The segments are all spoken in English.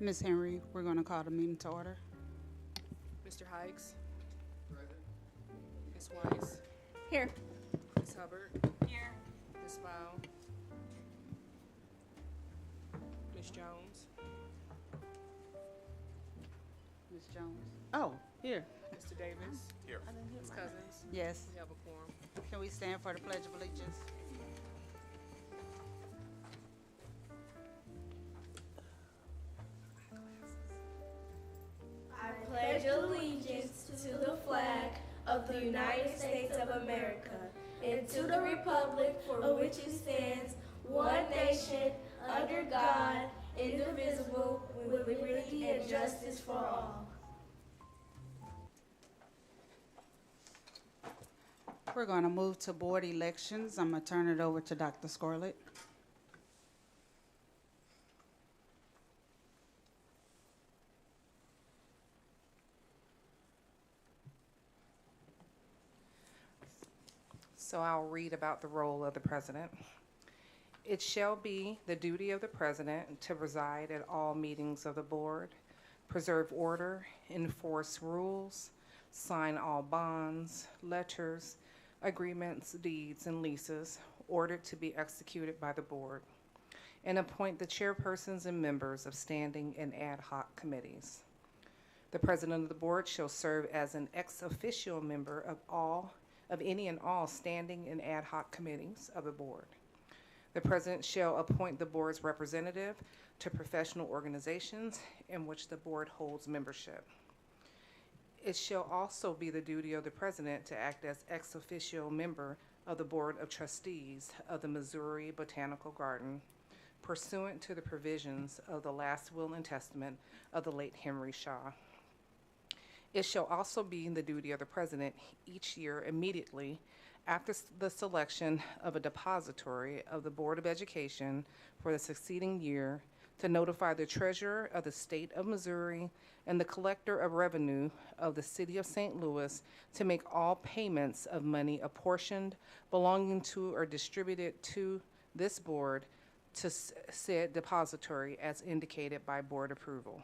Ms. Henry, we're going to call the meeting to order. Mr. Hikes. Present. Ms. Weiss. Here. Ms. Hubbard. Here. Ms. Fowl. Ms. Jones. Ms. Jones. Oh, here. Mr. Davis. Here. Ms. Cousins. Yes. We have a quorum. Can we stand for the Pledge of Allegiance? I pledge allegiance to the flag of the United States of America and to the republic for which it stands, one nation, under God, indivisible, with liberty and justice for all. We're going to move to board elections. I'm going to turn it over to Dr. Scarlett. So I'll read about the role of the president. It shall be the duty of the president to preside at all meetings of the board, preserve order, enforce rules, sign all bonds, letters, agreements, deeds, and leases ordered to be executed by the board, and appoint the chairpersons and members of standing and ad hoc committees. The president of the board shall serve as an ex officio member of any and all standing and ad hoc committees of the board. The president shall appoint the board's representative to professional organizations in which the board holds membership. It shall also be the duty of the president to act as ex officio member of the Board of Trustees of the Missouri Botanical Garden, pursuant to the provisions of the last will and testament of the late Henry Shaw. It shall also be the duty of the president each year immediately after the selection of a depository of the Board of Education for the succeeding year to notify the treasurer of the state of Missouri and the collector of revenue of the city of St. Louis to make all payments of money apportioned, belonging to, or distributed to this board to said depository as indicated by board approval.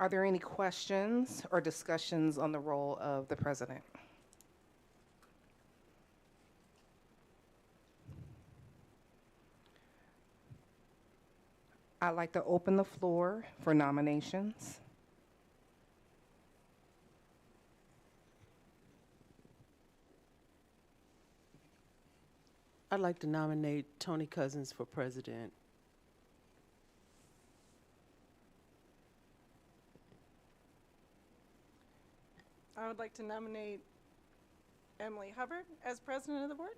Are there any questions or discussions on the role of the president? I'd like to open the floor for nominations. I'd like to nominate Tony Cousins for president. I would like to nominate Emily Hubbard as president of the board.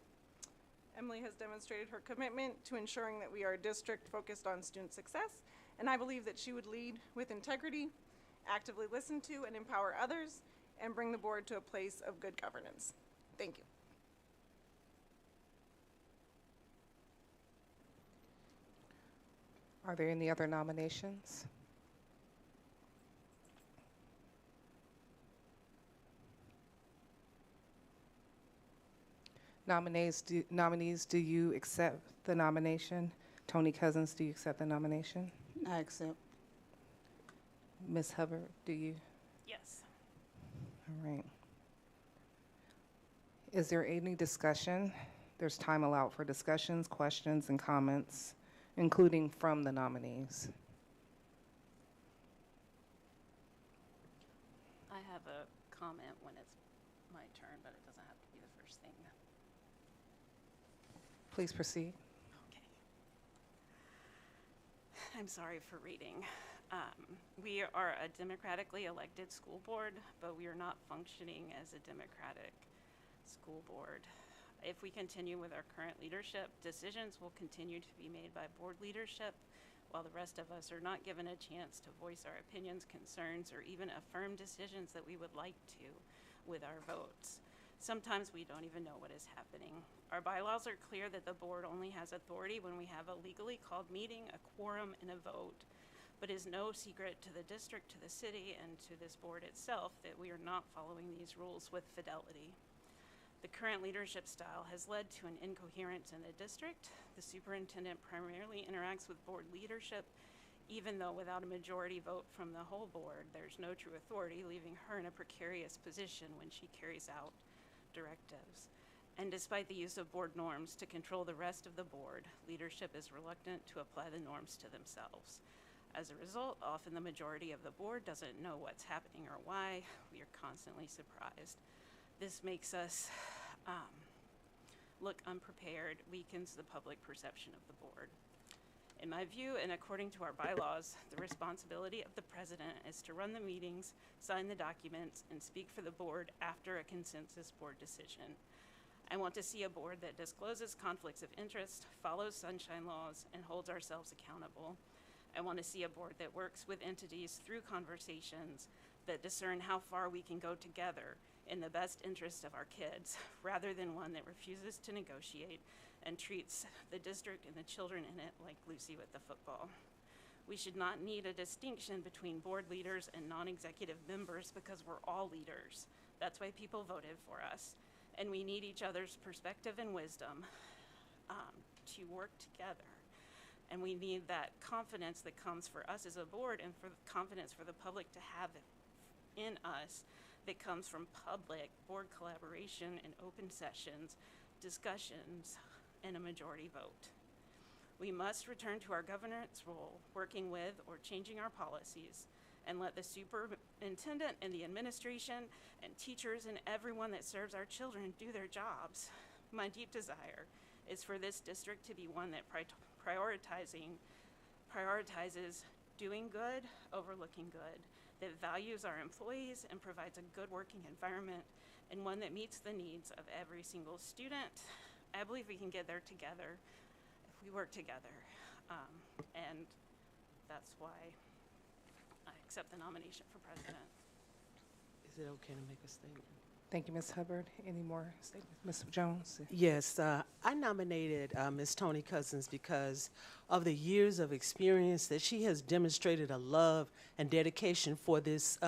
Emily has demonstrated her commitment to ensuring that we are a district focused on student success, and I believe that she would lead with integrity, actively listen to and empower others, and bring the board to a place of good governance. Thank you. Are there any other nominations? Nominees, do you accept the nomination? Tony Cousins, do you accept the nomination? I accept. Ms. Hubbard, do you? Yes. All right. Is there any discussion? There's time allowed for discussions, questions, and comments, including from the nominees. I have a comment when it's my turn, but it doesn't have to be the first thing. Please proceed. Okay. I'm sorry for reading. We are a democratically elected school board, but we are not functioning as a democratic school board. If we continue with our current leadership, decisions will continue to be made by board leadership, while the rest of us are not given a chance to voice our opinions, concerns, or even affirm decisions that we would like to with our votes. Sometimes we don't even know what is happening. Our bylaws are clear that the board only has authority when we have a legally called meeting, a quorum, and a vote. But it is no secret to the district, to the city, and to this board itself that we are not following these rules with fidelity. The current leadership style has led to an incoherence in the district. The superintendent primarily interacts with board leadership, even though without a majority vote from the whole board, there's no true authority, leaving her in a precarious position when she carries out directives. And despite the use of board norms to control the rest of the board, leadership is reluctant to apply the norms to themselves. As a result, often the majority of the board doesn't know what's happening or why. We are constantly surprised. This makes us look unprepared, weakens the public perception of the board. In my view, and according to our bylaws, the responsibility of the president is to run the meetings, sign the documents, and speak for the board after a consensus board decision. I want to see a board that discloses conflicts of interest, follows sunshine laws, and holds ourselves accountable. I want to see a board that works with entities through conversations that discern how far we can go together in the best interest of our kids, rather than one that refuses to negotiate and treats the district and the children in it like Lucy with the football. We should not need a distinction between board leaders and non-executive members because we're all leaders. That's why people voted for us. And we need each other's perspective and wisdom to work together. And we need that confidence that comes for us as a board and for the confidence for the public to have in us that comes from public board collaboration and open sessions, discussions, and a majority vote. We must return to our governance role, working with or changing our policies, and let the superintendent and the administration and teachers and everyone that serves our children do their jobs. My deep desire is for this district to be one that prioritizes doing good over looking good, that values our employees and provides a good working environment, and one that meets the needs of every single student. I believe we can get there together if we work together, and that's why I accept the nomination for president. Is it okay to make a statement? Thank you, Ms. Hubbard. Any more statements? Ms. Jones? Yes, I nominated Ms. Tony Cousins because of the years of experience that she has demonstrated a love and dedication for this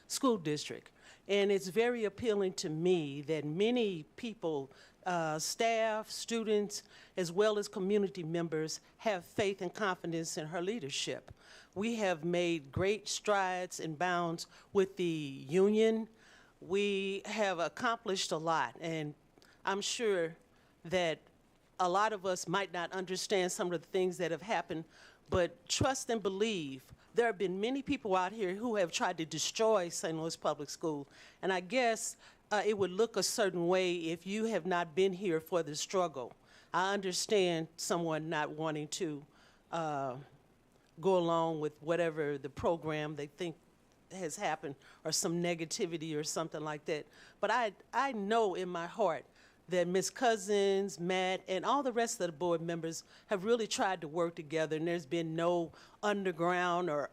school district. And it's very appealing to me that many people, staff, students, as well as community members, have faith and confidence in her leadership. We have made great strides and bounds with the union. We have accomplished a lot, and I'm sure that a lot of us might not understand some of the things that have happened, but trust and believe. There have been many people out here who have tried to destroy St. Louis Public School, and I guess it would look a certain way if you have not been here for the struggle. I understand someone not wanting to go along with whatever the program they think has happened or some negativity or something like that. But I know in my heart that Ms. Cousins, Matt, and all the rest of the board members have really tried to work together, and there's been no underground or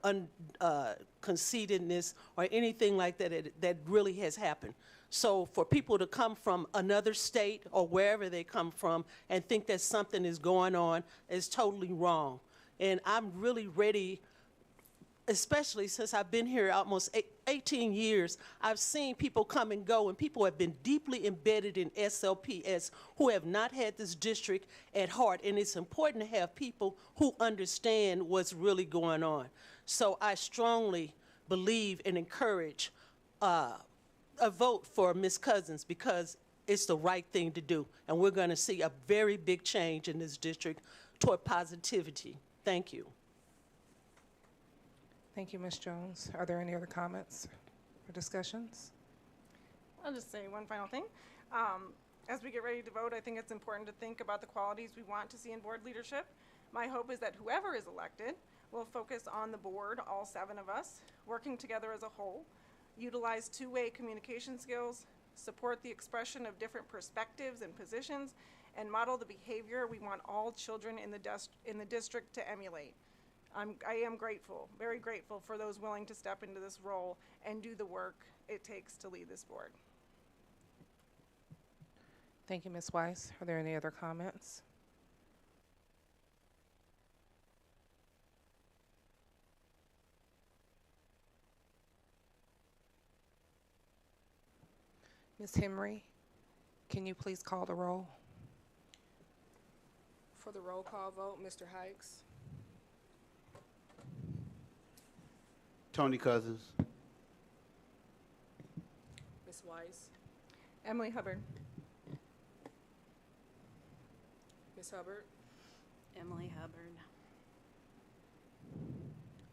conceitedness or anything like that that really has happened. So for people to come from another state or wherever they come from and think that something is going on is totally wrong. And I'm really ready, especially since I've been here almost 18 years, I've seen people come and go, and people have been deeply embedded in SLPS who have not had this district at heart, and it's important to have people who understand what's really going on. So I strongly believe and encourage a vote for Ms. Cousins because it's the right thing to do, and we're going to see a very big change in this district toward positivity. Thank you. Thank you, Ms. Jones. Are there any other comments or discussions? I'll just say one final thing. As we get ready to vote, I think it's important to think about the qualities we want to see in board leadership. My hope is that whoever is elected will focus on the board, all 7 of us, working together as a whole, utilize two-way communication skills, support the expression of different perspectives and positions, and model the behavior we want all children in the district to emulate. I am grateful, very grateful for those willing to step into this role and do the work it takes to lead this board. Thank you, Ms. Weiss. Are there any other comments? Ms. Henry, Can you please call the roll? For the roll call vote, Mr. Hikes, Tony Cousins. Ms. Weiss, Emily Hubbard. Ms. Hubbard, Emily Hubbard.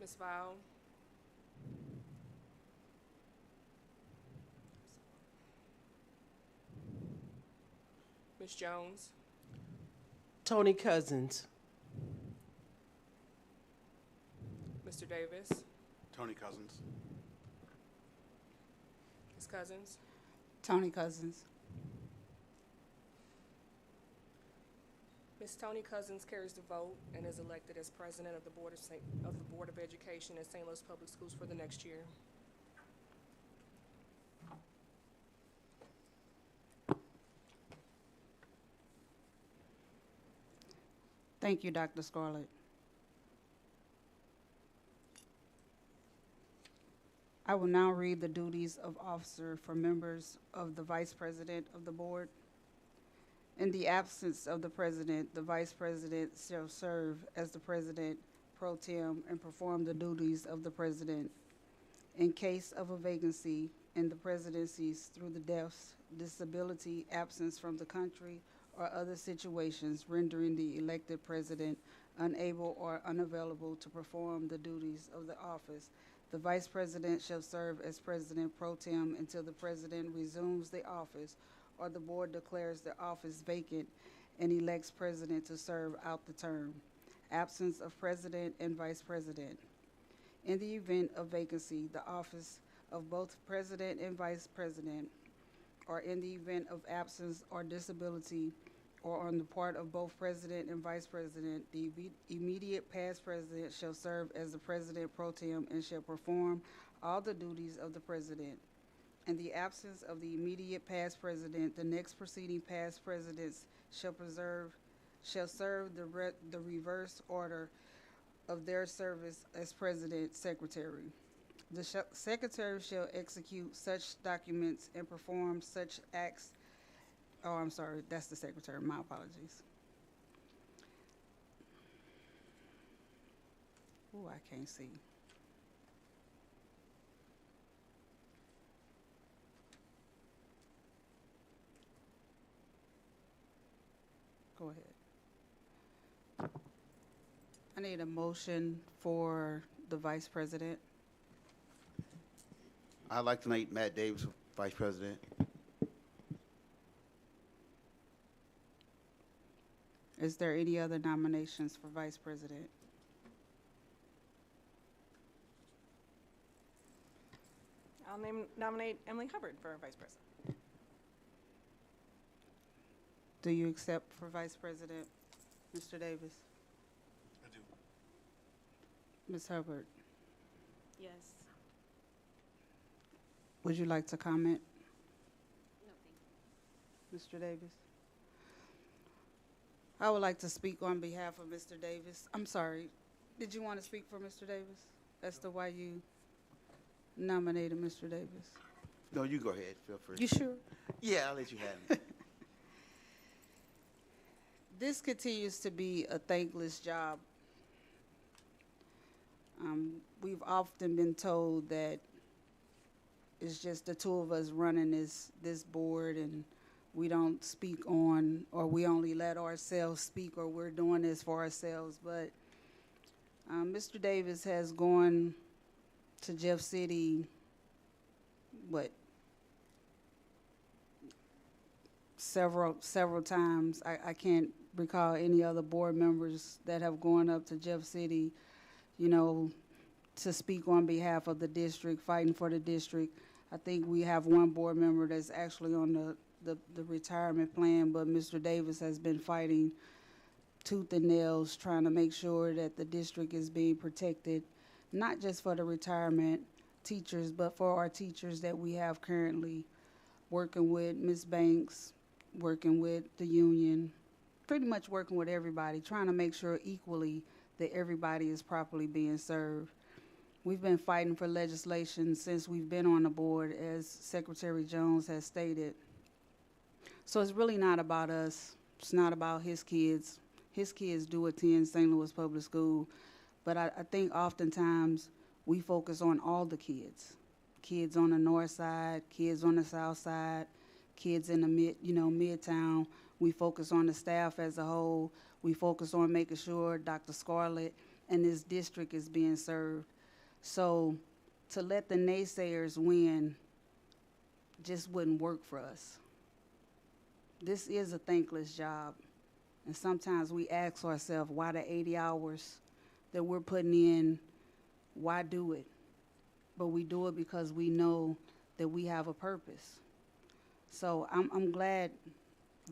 Ms. Val, Ms. Jones, Tony Cousins. Mr. Davis, Tony Cousins. Ms. Cousins, Tony Cousins. Ms. Tony Cousins carries the vote and is elected as president of the Board of Education at St. Louis Public Schools for the next year. Thank you, Dr. Scarlett. I will now read the duties of officer for members of the Vice President of the Board. In the absence of the President, the Vice President shall serve as the President pro tem and perform the duties of the President. In case of a vacancy in the presidencies through the deaths, disability, absence from the country, or other situations rendering the elected President unable or unavailable to perform the duties of the office, the Vice President shall serve as President pro tem until the President resumes the office or the Board declares the office vacant and elects President to serve out the term. Absence of President and Vice President. In the event of vacancy, the office of both President and Vice President, or in the event of absence or disability, or on the part of both President and Vice President, the immediate past President shall serve as the President pro tem and shall perform all the duties of the President. In the absence of the immediate past President, the next preceding past Presidents shall serve the reverse order of their service as President Secretary. The Secretary shall execute such documents and perform such acts. Oh, I'm sorry, that's the Secretary, my apologies. Ooh, I can't see. Go ahead. I need a motion for the Vice President. I'd like to nominate Matt Davis for Vice President. Is there any other nominations for Vice President? I'll nominate Emily Hubbard for Vice President. Do you accept for Vice President, Mr. Davis? I do. Ms. Hubbard, Yes. would you like to comment? No, thank you. Mr. Davis? I would like to speak on behalf of Mr. Davis. I'm sorry, did you want to speak for Mr. Davis as to why you nominated Mr. Davis? No, you go ahead. Feel free. You sure? Yeah, I'll let you have it. This continues to be a thankless job. We've often been told that it's just the two of us running this board, and we don't speak on, or we only let ourselves speak, or we're doing this for ourselves. But Mr. Davis has gone to Jeff City, several times. I can't recall any other board members that have gone up to Jeff City, to speak on behalf of the district, fighting for the district. I think we have one board member that's actually on the retirement plan, but Mr. Davis has been fighting tooth and nails, trying to make sure that the district is being protected, not just for the retirement teachers, but for our teachers that we have currently, working with Ms. Banks, working with the union, pretty much working with everybody, trying to make sure equally that everybody is properly being served. We've been fighting for legislation since we've been on the board, as Secretary Jones has stated. So it's really not about us. It's not about his kids. His kids do attend St. Louis Public School, but I think oftentimes we focus on all the kids. Kids on the north side, kids on the south side, kids in the midtown. We focus on the staff as a whole. We focus on making sure Dr. Scarlett and this district is being served. So to let the naysayers win just wouldn't work for us. This is a thankless job. And sometimes we ask ourselves, why the 80 hours that we're putting in, why do it? But we do it because we know that we have a purpose. So I'm glad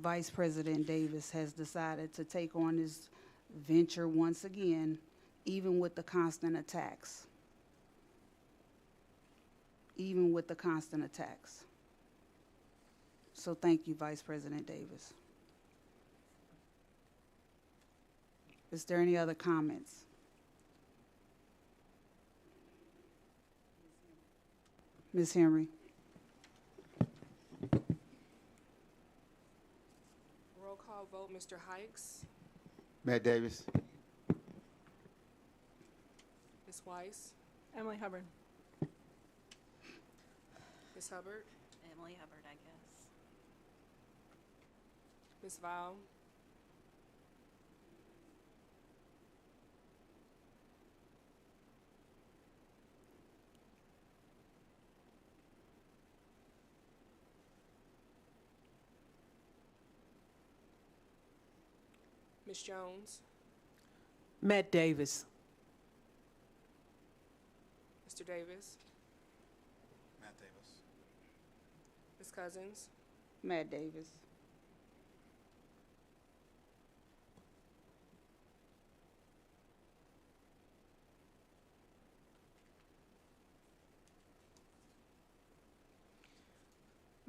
Vice President Davis has decided to take on this venture once again, even with the constant attacks. Even with the constant attacks. So thank you, Vice President Davis. Is there any other comments? Ms. Henry. Roll call vote, Mr. Hikes, Matt Davis. Ms. Weiss, Emily Hubbard. Ms. Hubbard, Emily Hubbard, I guess. Ms. Val, Ms. Jones, Matt Davis. Mr. Davis, Matt Davis. Ms. Cousins, Matt Davis.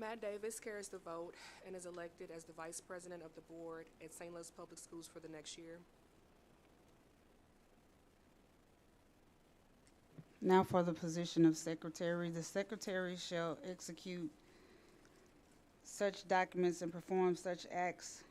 Matt Davis carries the vote and is elected as the Vice President of the Board at St. Louis Public Schools for the next year. Now for the position of Secretary. The Secretary shall execute such documents and perform such acts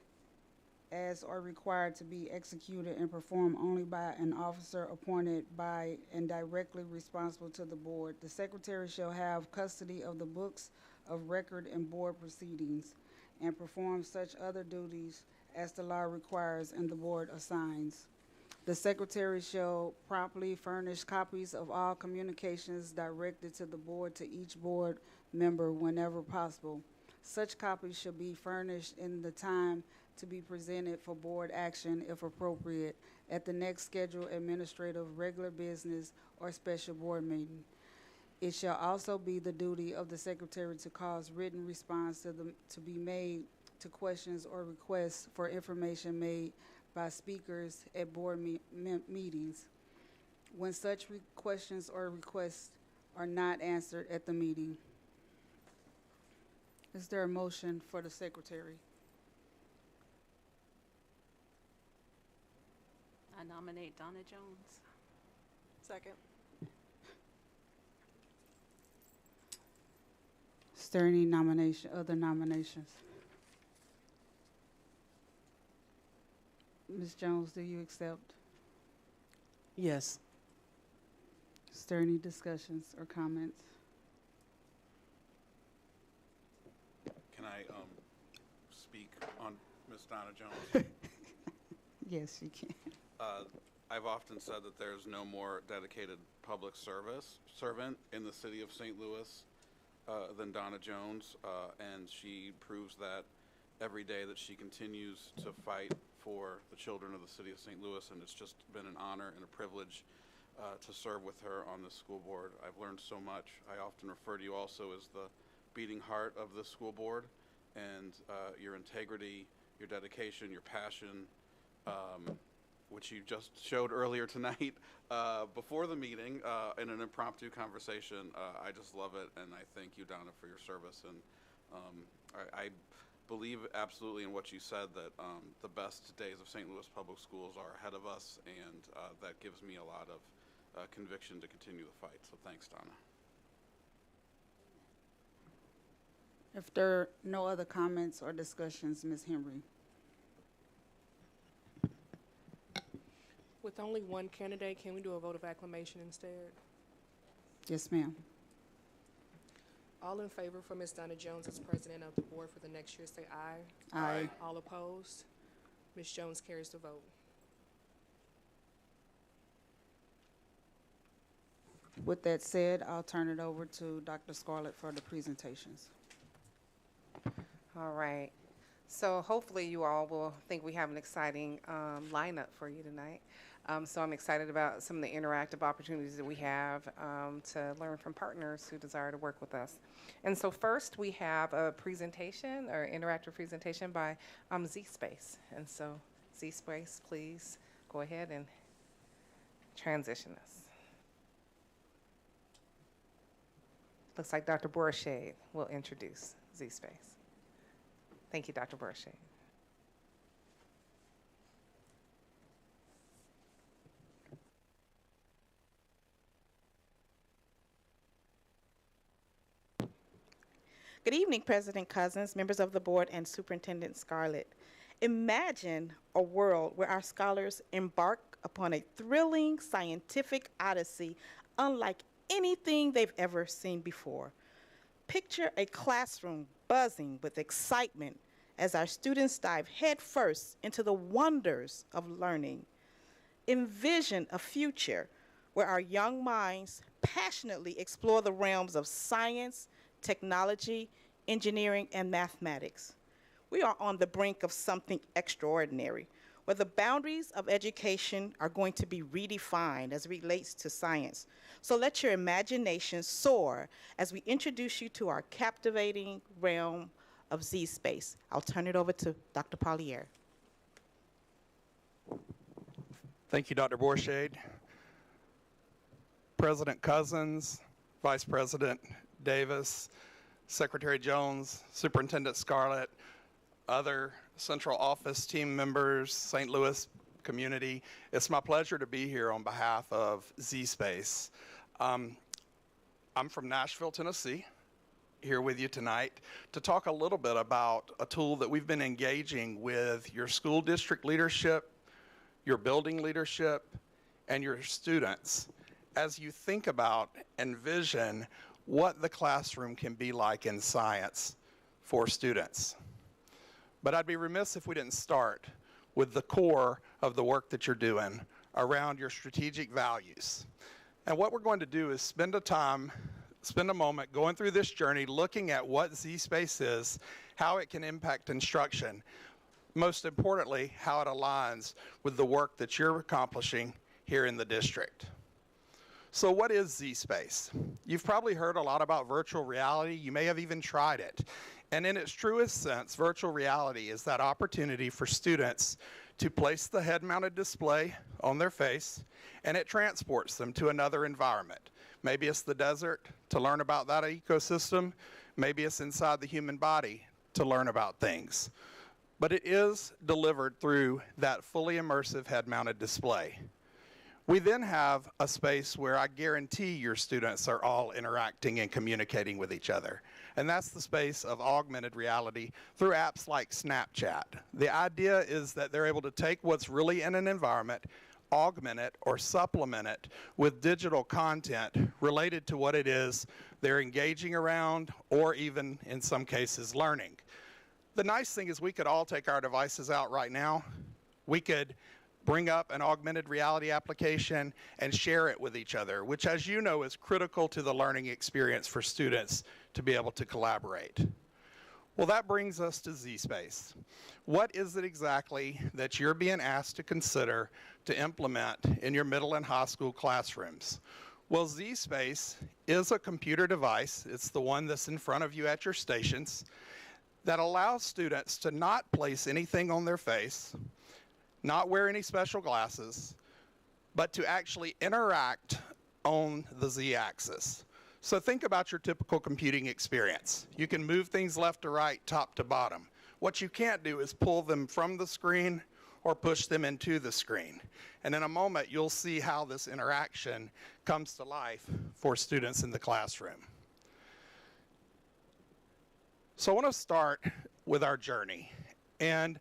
as are required to be executed and performed only by an officer appointed by and directly responsible to the board. The Secretary shall have custody of the books of record and board proceedings and perform such other duties as the law requires and the board assigns. The Secretary shall promptly furnish copies of all communications directed to the board to each board member whenever possible. Such copies shall be furnished in the time to be presented for board action, if appropriate, at the next scheduled administrative regular business or special board meeting. It shall also be the duty of the Secretary to cause written response to be made to questions or requests for information made by speakers at board meetings when such questions or requests are not answered at the meeting. Is there a motion for the Secretary? I nominate Donna Jones. Second. Is there any other nominations? Ms. Jones, do you accept? Yes. Is there any discussions or comments? Can I speak on Ms. Donna Jones? Yes, you can. I've often said that there's no more dedicated public servant in the city of St. Louis than Donna Jones, and she proves that every day that she continues to fight for the children of the city of St. Louis, and it's just been an honor and a privilege to serve with her on the school board. I've learned so much. I often refer to you also as the beating heart of the school board, and your integrity, your dedication, your passion, which you just showed earlier tonight before the meeting in an impromptu conversation. I just love it, and I thank you, Donna, for your service. And I believe absolutely in what you said, that the best days of St. Louis Public Schools are ahead of us, and that gives me a lot of conviction to continue the fight. So thanks, Donna. If there are no other comments or discussions, Ms. Henry. With only one candidate, can we do a vote of acclamation instead? Yes, ma'am. All in favor for Ms. Donna Jones as president of the board for the next year, say aye. Aye. All opposed? Ms. Jones carries the vote. With that said, I'll turn it over to Dr. Scarlett for the presentations. All right. So hopefully you all will think we have an exciting lineup for you tonight. So I'm excited about some of the interactive opportunities that we have to learn from partners who desire to work with us. And so first we have a presentation or interactive presentation by Zspace. And so Zspace, please go ahead and transition us. Looks like Dr. Bourchade will introduce Zspace. Thank you, Dr. Bourchade. Good evening, President Cousins, members of the board, and Superintendent Scarlett. Imagine a world where our scholars embark upon a thrilling scientific odyssey unlike anything they've ever seen before. Picture a classroom buzzing with excitement as our students dive headfirst into the wonders of learning. Envision a future where our young minds passionately explore the realms of science, technology, engineering, and mathematics. We are on the brink of something extraordinary, where the boundaries of education are going to be redefined as it relates to science. So let your imagination soar as we introduce you to our captivating realm of Zspace. I'll turn it over to Dr. Pollier. Thank you, Dr. Bourchade. President Cousins, Vice President Davis, Secretary Jones, Superintendent Scarlett, other central office team members, St. Louis community. It's my pleasure to be here on behalf of Zspace. I'm from Nashville, Tennessee, here with you tonight to talk a little bit about a tool that we've been engaging with your school district leadership, your building leadership, and your students as you think about and vision what the classroom can be like in science for students. But I'd be remiss if we didn't start with the core of the work that you're doing around your strategic values. And what we're going to do is spend a moment going through this journey, looking at what Zspace is, how it can impact instruction, most importantly, how it aligns with the work that you're accomplishing here in the district. So what is Zspace? You've probably heard a lot about virtual reality. You may have even tried it. And in its truest sense, virtual reality is that opportunity for students to place the head-mounted display on their face, and it transports them to another environment. Maybe it's the desert to learn about that ecosystem. Maybe it's inside the human body to learn about things. But it is delivered through that fully immersive head-mounted display. We then have a space where I guarantee your students are all interacting and communicating with each other. And that's the space of augmented reality through apps like Snapchat. The idea is that they're able to take what's really in an environment, augment it or supplement it with digital content related to what it is they're engaging around or even in some cases learning. The nice thing is we could all take our devices out right now. We could bring up an augmented reality application and share it with each other, which, as you know, is critical to the learning experience for students to be able to collaborate. Well, that brings us to Zspace. What is it exactly that you're being asked to consider to implement in your middle and high school classrooms? Well, Zspace is a computer device. It's the one that's in front of you at your stations that allows students to not place anything on their face, not wear any special glasses, but to actually interact on the Z-axis. So think about your typical computing experience. You can move things left to right, top to bottom. What you can't do is pull them from the screen or push them into the screen. And in a moment, you'll see how this interaction comes to life for students in the classroom. So I want to start with our journey. And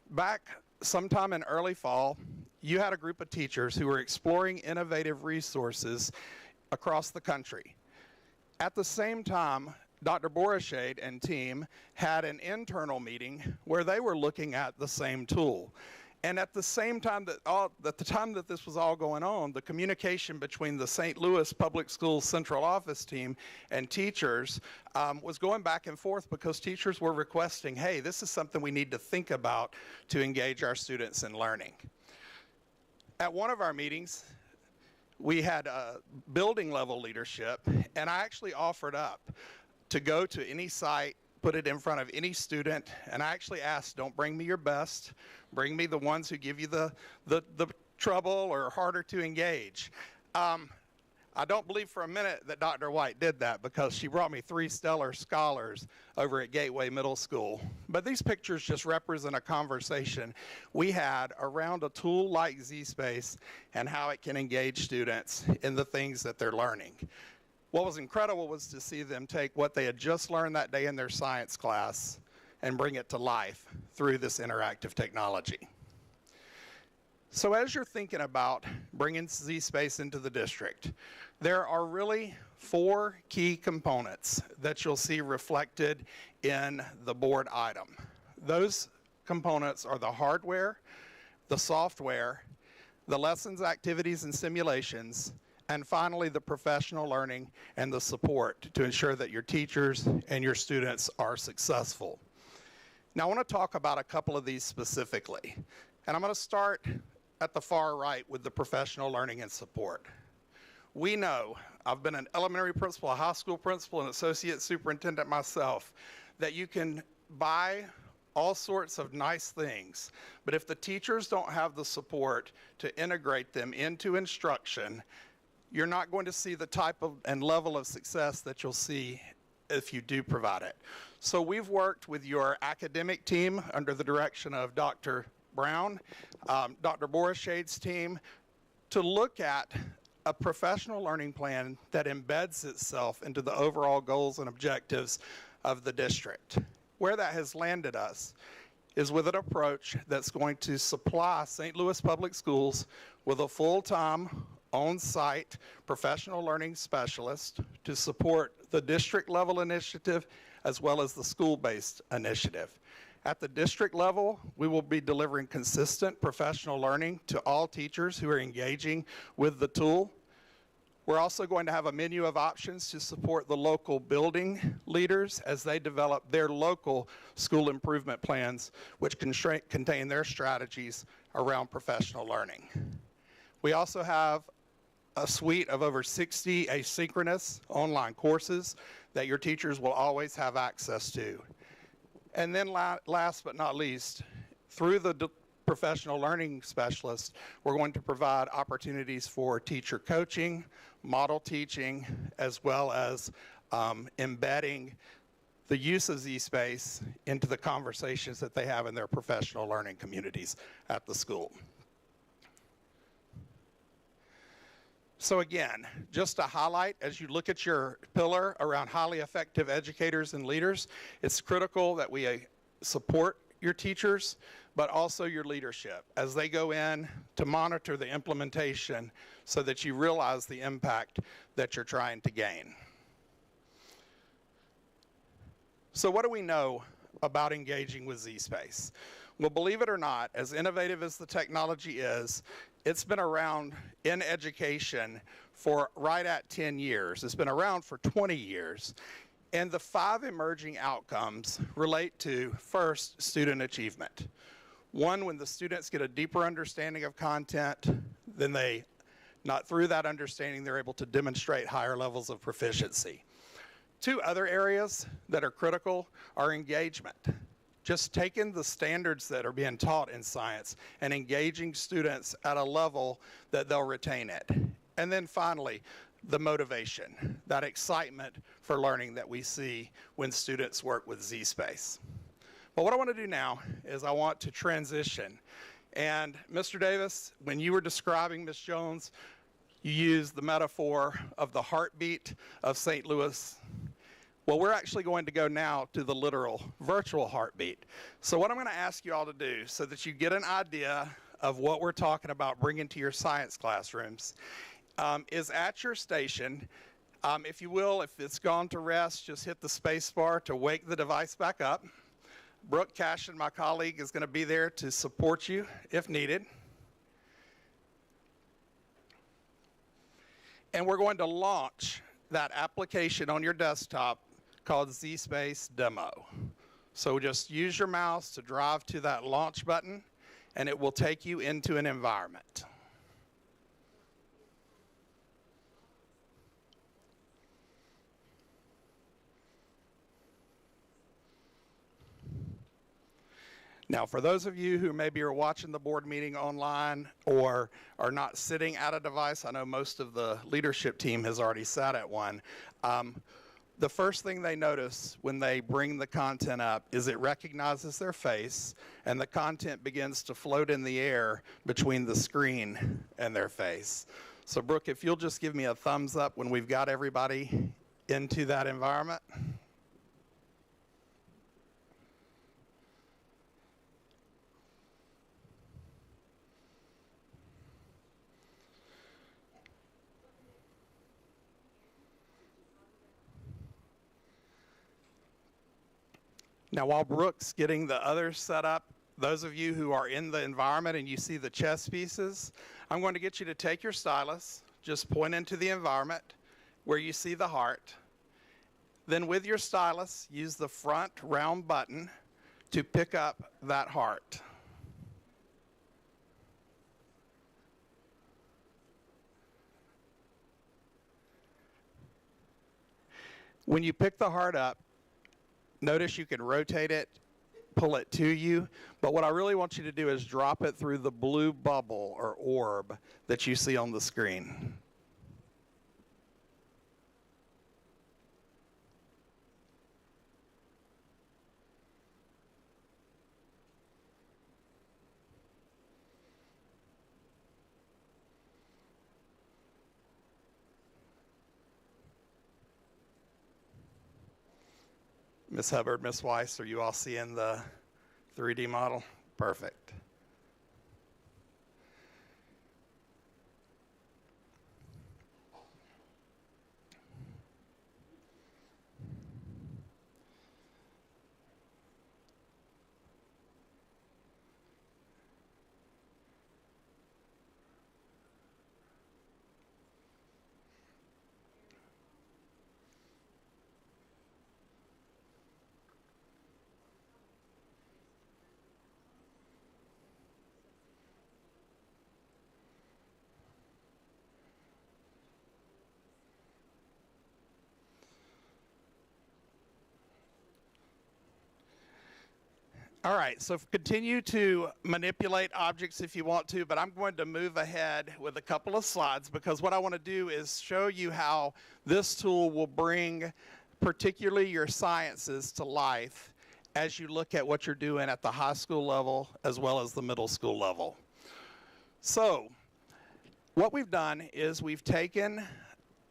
back sometime in early fall, you had a group of teachers who were exploring innovative resources across the country. At the same time, Dr. Borishade and team had an internal meeting where they were looking at the same tool. And at the same time that this was all going on, the communication between the St. Louis Public Schools Central Office team and teachers was going back and forth because teachers were requesting, hey, this is something we need to think about to engage our students in learning. At one of our meetings, we had building level leadership, and I actually offered up to go to any site, put it in front of any student, and I actually asked, don't bring me your best, bring me the ones who give you the trouble or are harder to engage. I don't believe for a minute that Dr. White did that because she brought me 3 stellar scholars over at Gateway Middle School. But these pictures just represent a conversation we had around a tool like Zspace and how it can engage students in the things that they're learning. What was incredible was to see them take what they had just learned that day in their science class and bring it to life through this interactive technology. So as you're thinking about bringing Zspace into the district, there are really 4 key components that you'll see reflected in the board item. Those components are the hardware, the software, the lessons, activities, and simulations, and finally, the professional learning and the support to ensure that your teachers and your students are successful. Now, I want to talk about a couple of these specifically. And I'm going to start at the far right with the professional learning and support. We know, I've been an elementary principal, a high school principal, and associate superintendent myself, that you can buy all sorts of nice things, but if the teachers don't have the support to integrate them into instruction, you're not going to see the type of and level of success that you'll see if you do provide it. So we've worked with your academic team under the direction of Dr. Brown, Dr. Borishade's team, to look at a professional learning plan that embeds itself into the overall goals and objectives of the district. Where that has landed us is with an approach that's going to supply St. Louis Public Schools with a full-time, on-site professional learning specialist to support the district level initiative as well as the school-based initiative. At the district level, we will be delivering consistent professional learning to all teachers who are engaging with the tool. We're also going to have a menu of options to support the local building leaders as they develop their local school improvement plans, which contain their strategies around professional learning. We also have a suite of over 60 asynchronous online courses that your teachers will always have access to. And then last but not least, through the professional learning specialist, we're going to provide opportunities for teacher coaching, model teaching, as well as embedding the use of Zspace into the conversations that they have in their professional learning communities at the school. So again, just to highlight, as you look at your pillar around highly effective educators and leaders, it's critical that we support your teachers, but also your leadership as they go in to monitor the implementation so that you realize the impact that you're trying to gain. So what do we know about engaging with Zspace? Well, believe it or not, as innovative as the technology is, it's been around in education for right at 10 years. It's been around for 20 years. And the 5 emerging outcomes relate to, first, student achievement. One, when the students get a deeper understanding of content, then through that understanding, they're able to demonstrate higher levels of proficiency. 2 other areas that are critical are engagement. Just taking the standards that are being taught in science and engaging students at a level that they'll retain it. And then finally, the motivation, that excitement for learning that we see when students work with Zspace. But what I want to do now is I want to transition. And Mr. Davis, when you were describing Ms. Jones, you used the metaphor of the heartbeat of St. Louis. Well, we're actually going to go now to the literal virtual heartbeat. So what I'm going to ask you all to do so that you get an idea of what we're talking about bringing to your science classrooms is at your station, if you will, if it's gone to rest, just hit the space bar to wake the device back up. Brooke Cashin, my colleague, is going to be there to support you if needed. And we're going to launch that application on your desktop called Zspace Demo. So just use your mouse to drive to that launch button, and it will take you into an environment. Now, for those of you who maybe are watching the board meeting online or are not sitting at a device, I know most of the leadership team has already sat at one, the first thing they notice when they bring the content up is it recognizes their face, and the content begins to float in the air between the screen and their face. So, Brooke, if you'll just give me a thumbs up when we've got everybody into that environment. Now, while Brooke's getting the others set up, those of you who are in the environment and you see the chess pieces, I'm going to get you to take your stylus, just point into the environment where you see the heart. Then with your stylus, use the front round button to pick up that heart. When you pick the heart up, notice you can rotate it, pull it to you, but what I really want you to do is drop it through the blue bubble or orb that you see on the screen. Ms. Hubbard, Ms. Weiss, are you all seeing the 3D model? Perfect. All right, so continue to manipulate objects if you want to, but I'm going to move ahead with a couple of slides because what I want to do is show you how this tool will bring particularly your sciences to life as you look at what you're doing at the high school level as well as the middle school level. So what we've done is we've taken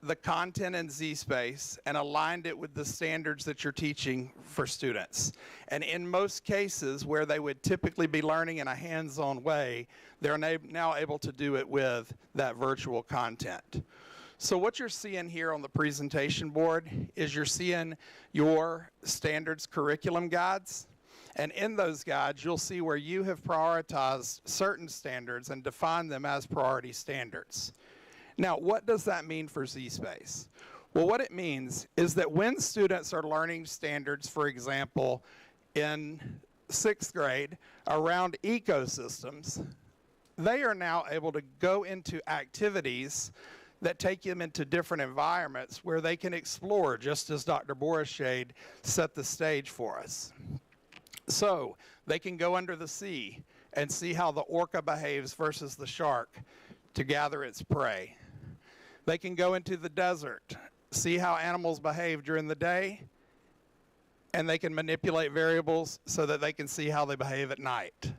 the content in Zspace and aligned it with the standards that you're teaching for students. And in most cases where they would typically be learning in a hands-on way, they're now able to do it with that virtual content. So what you're seeing here on the presentation board is you're seeing your standards curriculum guides. And in those guides, you'll see where you have prioritized certain standards and defined them as priority standards. Now, what does that mean for Zspace? Well, what it means is that when students are learning standards, for example, in 6th grade around ecosystems, they are now able to go into activities that take them into different environments where they can explore, just as Dr. Borishade set the stage for us. So they can go under the sea and see how the orca behaves versus the shark to gather its prey. They can go into the desert, see how animals behave during the day, and they can manipulate variables so that they can see how they behave at night.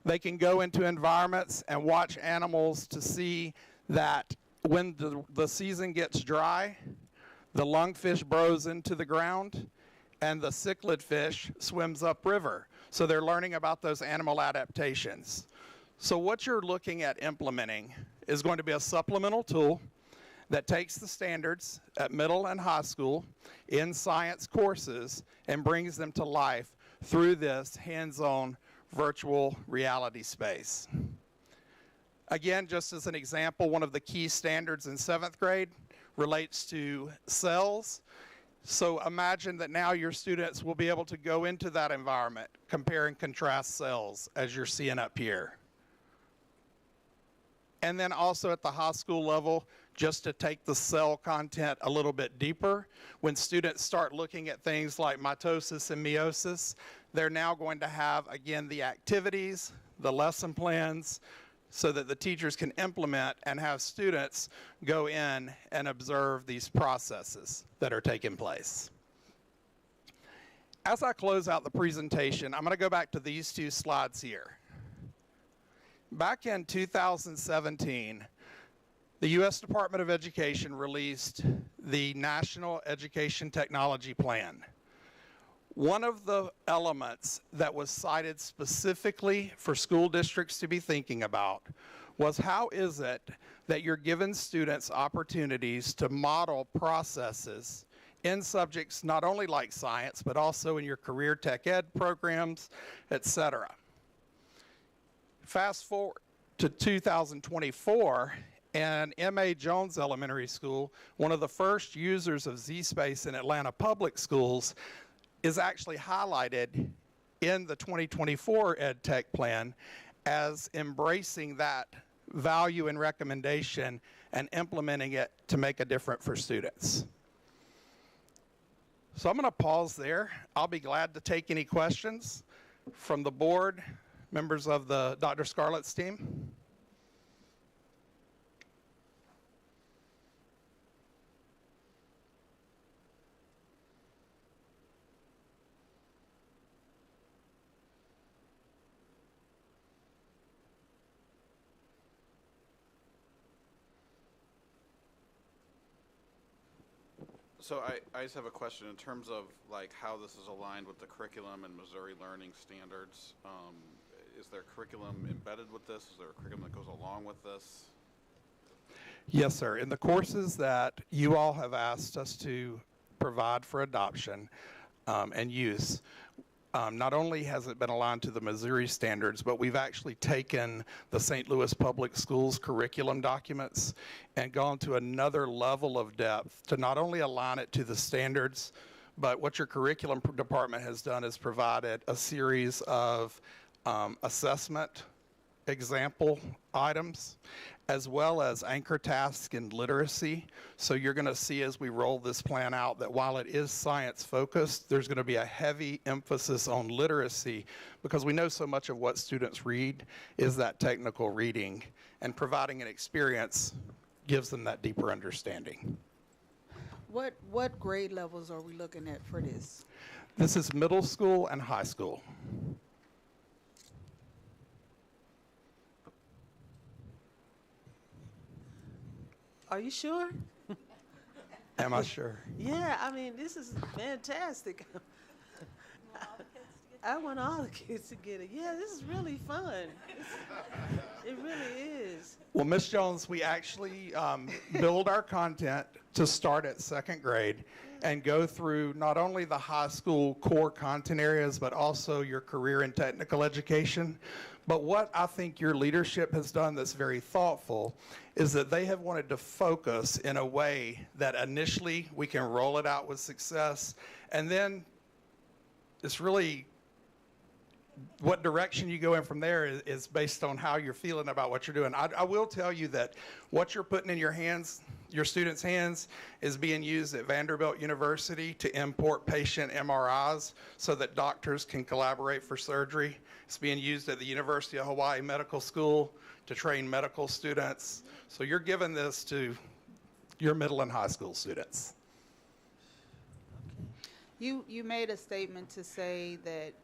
They can go into environments and watch animals to see that when the season gets dry, the lungfish burrows into the ground, and the cichlid fish swims upriver. So they're learning about those animal adaptations. So what you're looking at implementing is going to be a supplemental tool that takes the standards at middle and high school in science courses and brings them to life through this hands-on virtual reality space. Again, just as an example, one of the key standards in 7th grade relates to cells. So imagine that now your students will be able to go into that environment, compare and contrast cells as you're seeing up here. And then also at the high school level, just to take the cell content a little bit deeper, when students start looking at things like mitosis and meiosis, they're now going to have, again, the activities, the lesson plans, so that the teachers can implement and have students go in and observe these processes that are taking place. As I close out the presentation, I'm going to go back to these two slides here. Back in 2017, the U.S. Department of Education released the National Education Technology Plan. One of the elements that was cited specifically for school districts to be thinking about was how is it that you're giving students opportunities to model processes in subjects not only like science, but also in your career tech ed programs, etc. Fast forward to 2024, and M.A. Jones Elementary School, one of the first users of Zspace in Atlanta Public Schools, is actually highlighted in the 2024 Ed Tech Plan as embracing that value and recommendation and implementing it to make a difference for students. So I'm going to pause there. I'll be glad to take any questions from the board, members of the Dr. Scarlett's team. So I just have a question in terms of like how this is aligned with the curriculum and Missouri Learning Standards. Is there curriculum embedded with this? Is there a curriculum that goes along with this? Yes, sir. In the courses that you all have asked us to provide for adoption and use, not only has it been aligned to the Missouri standards, but we've actually taken the St. Louis Public Schools curriculum documents and gone to another level of depth to not only align it to the standards, but what your curriculum department has done is provided a series of assessment example items, as well as anchor tasks in literacy. So you're going to see as we roll this plan out that while it is science focused, there's going to be a heavy emphasis on literacy because we know so much of what students read is that technical reading, and providing an experience gives them that deeper understanding. What grade levels are we looking at for this? This is middle school and high school. Are you sure? Am I sure? Yeah, I mean, this is fantastic. I want all the kids to get it. Yeah, this is really fun. It really is. Well, Ms. Jones, we actually build our content to start at 2nd grade and go through not only the high school core content areas, but also your career and technical education. But what I think your leadership has done that's very thoughtful is that they have wanted to focus in a way that initially we can roll it out with success, and then it's really what direction you go in from there is based on how you're feeling about what you're doing. I will tell you that what you're putting in your hands, your students' hands, is being used at Vanderbilt University to import patient MRIs so that doctors can collaborate for surgery. It's being used at the University of Hawaii Medical School to train medical students. So you're giving this to your middle and high school students. You made a statement to say that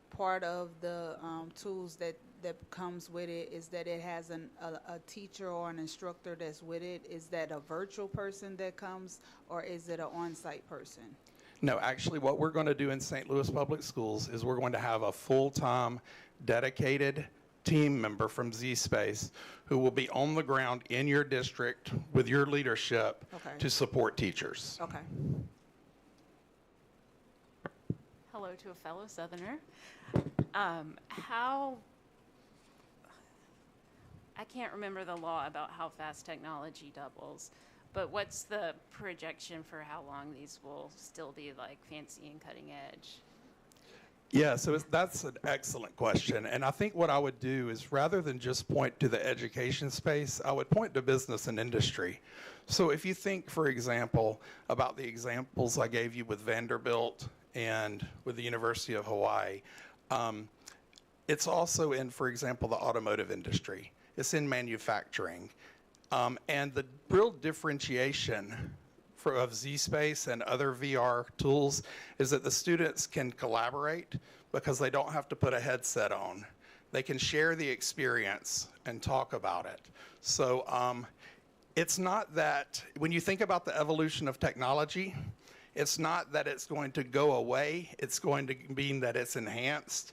part of the tools that that comes with it is that it has a teacher or an instructor that's with it. Is that a virtual person that comes, or is it an on-site person? No, actually, what we're going to do in St. Louis Public Schools is we're going to have a full-time, dedicated team member from Zspace who will be on the ground in your district with your leadership Okay. to support teachers. Okay. Hello to a fellow Southerner. How, I can't remember the law about how fast technology doubles, but what's the projection for how long these will still be like fancy and cutting edge? Yeah, so that's an excellent question. And I think what I would do is rather than just point to the education space, I would point to business and industry. So if you think, for example, about the examples I gave you with Vanderbilt and with the University of Hawaii, it's also in, for example, the automotive industry. It's in manufacturing. And the real differentiation of Zspace and other VR tools is that the students can collaborate because they don't have to put a headset on. They can share the experience and talk about it. So it's not that, when you think about the evolution of technology, it's not that it's going to go away, it's going to mean that it's enhanced.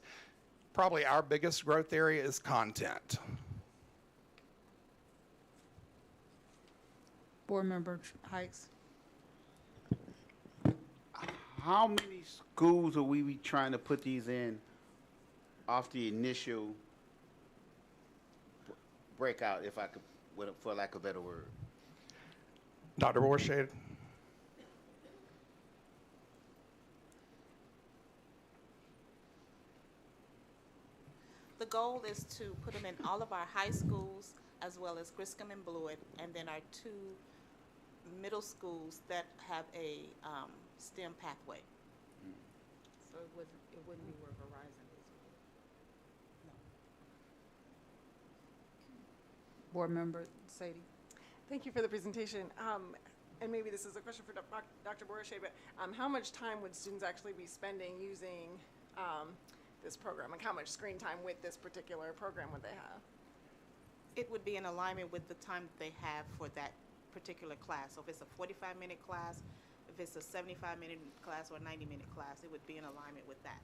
Probably our biggest growth area is content. Board Member Hikes. How many schools are we trying to put these in off the initial breakout, if I could, for lack of a better word? Dr. Borshade? The goal is to put them in all of our high schools, as well as Griscom and Blewett, and then our 2 middle schools that have a STEM pathway. So it wouldn't be where Verizon is. No. Board Member Sadie. Thank you for the presentation. And maybe this is a question for Dr. Borachet, but how much time would students actually be spending using this program? Like how much screen time with this particular program would they have? It would be in alignment with the time that they have for that particular class. So if it's a 45-minute class, if it's a 75-minute class or a 90-minute class, it would be in alignment with that.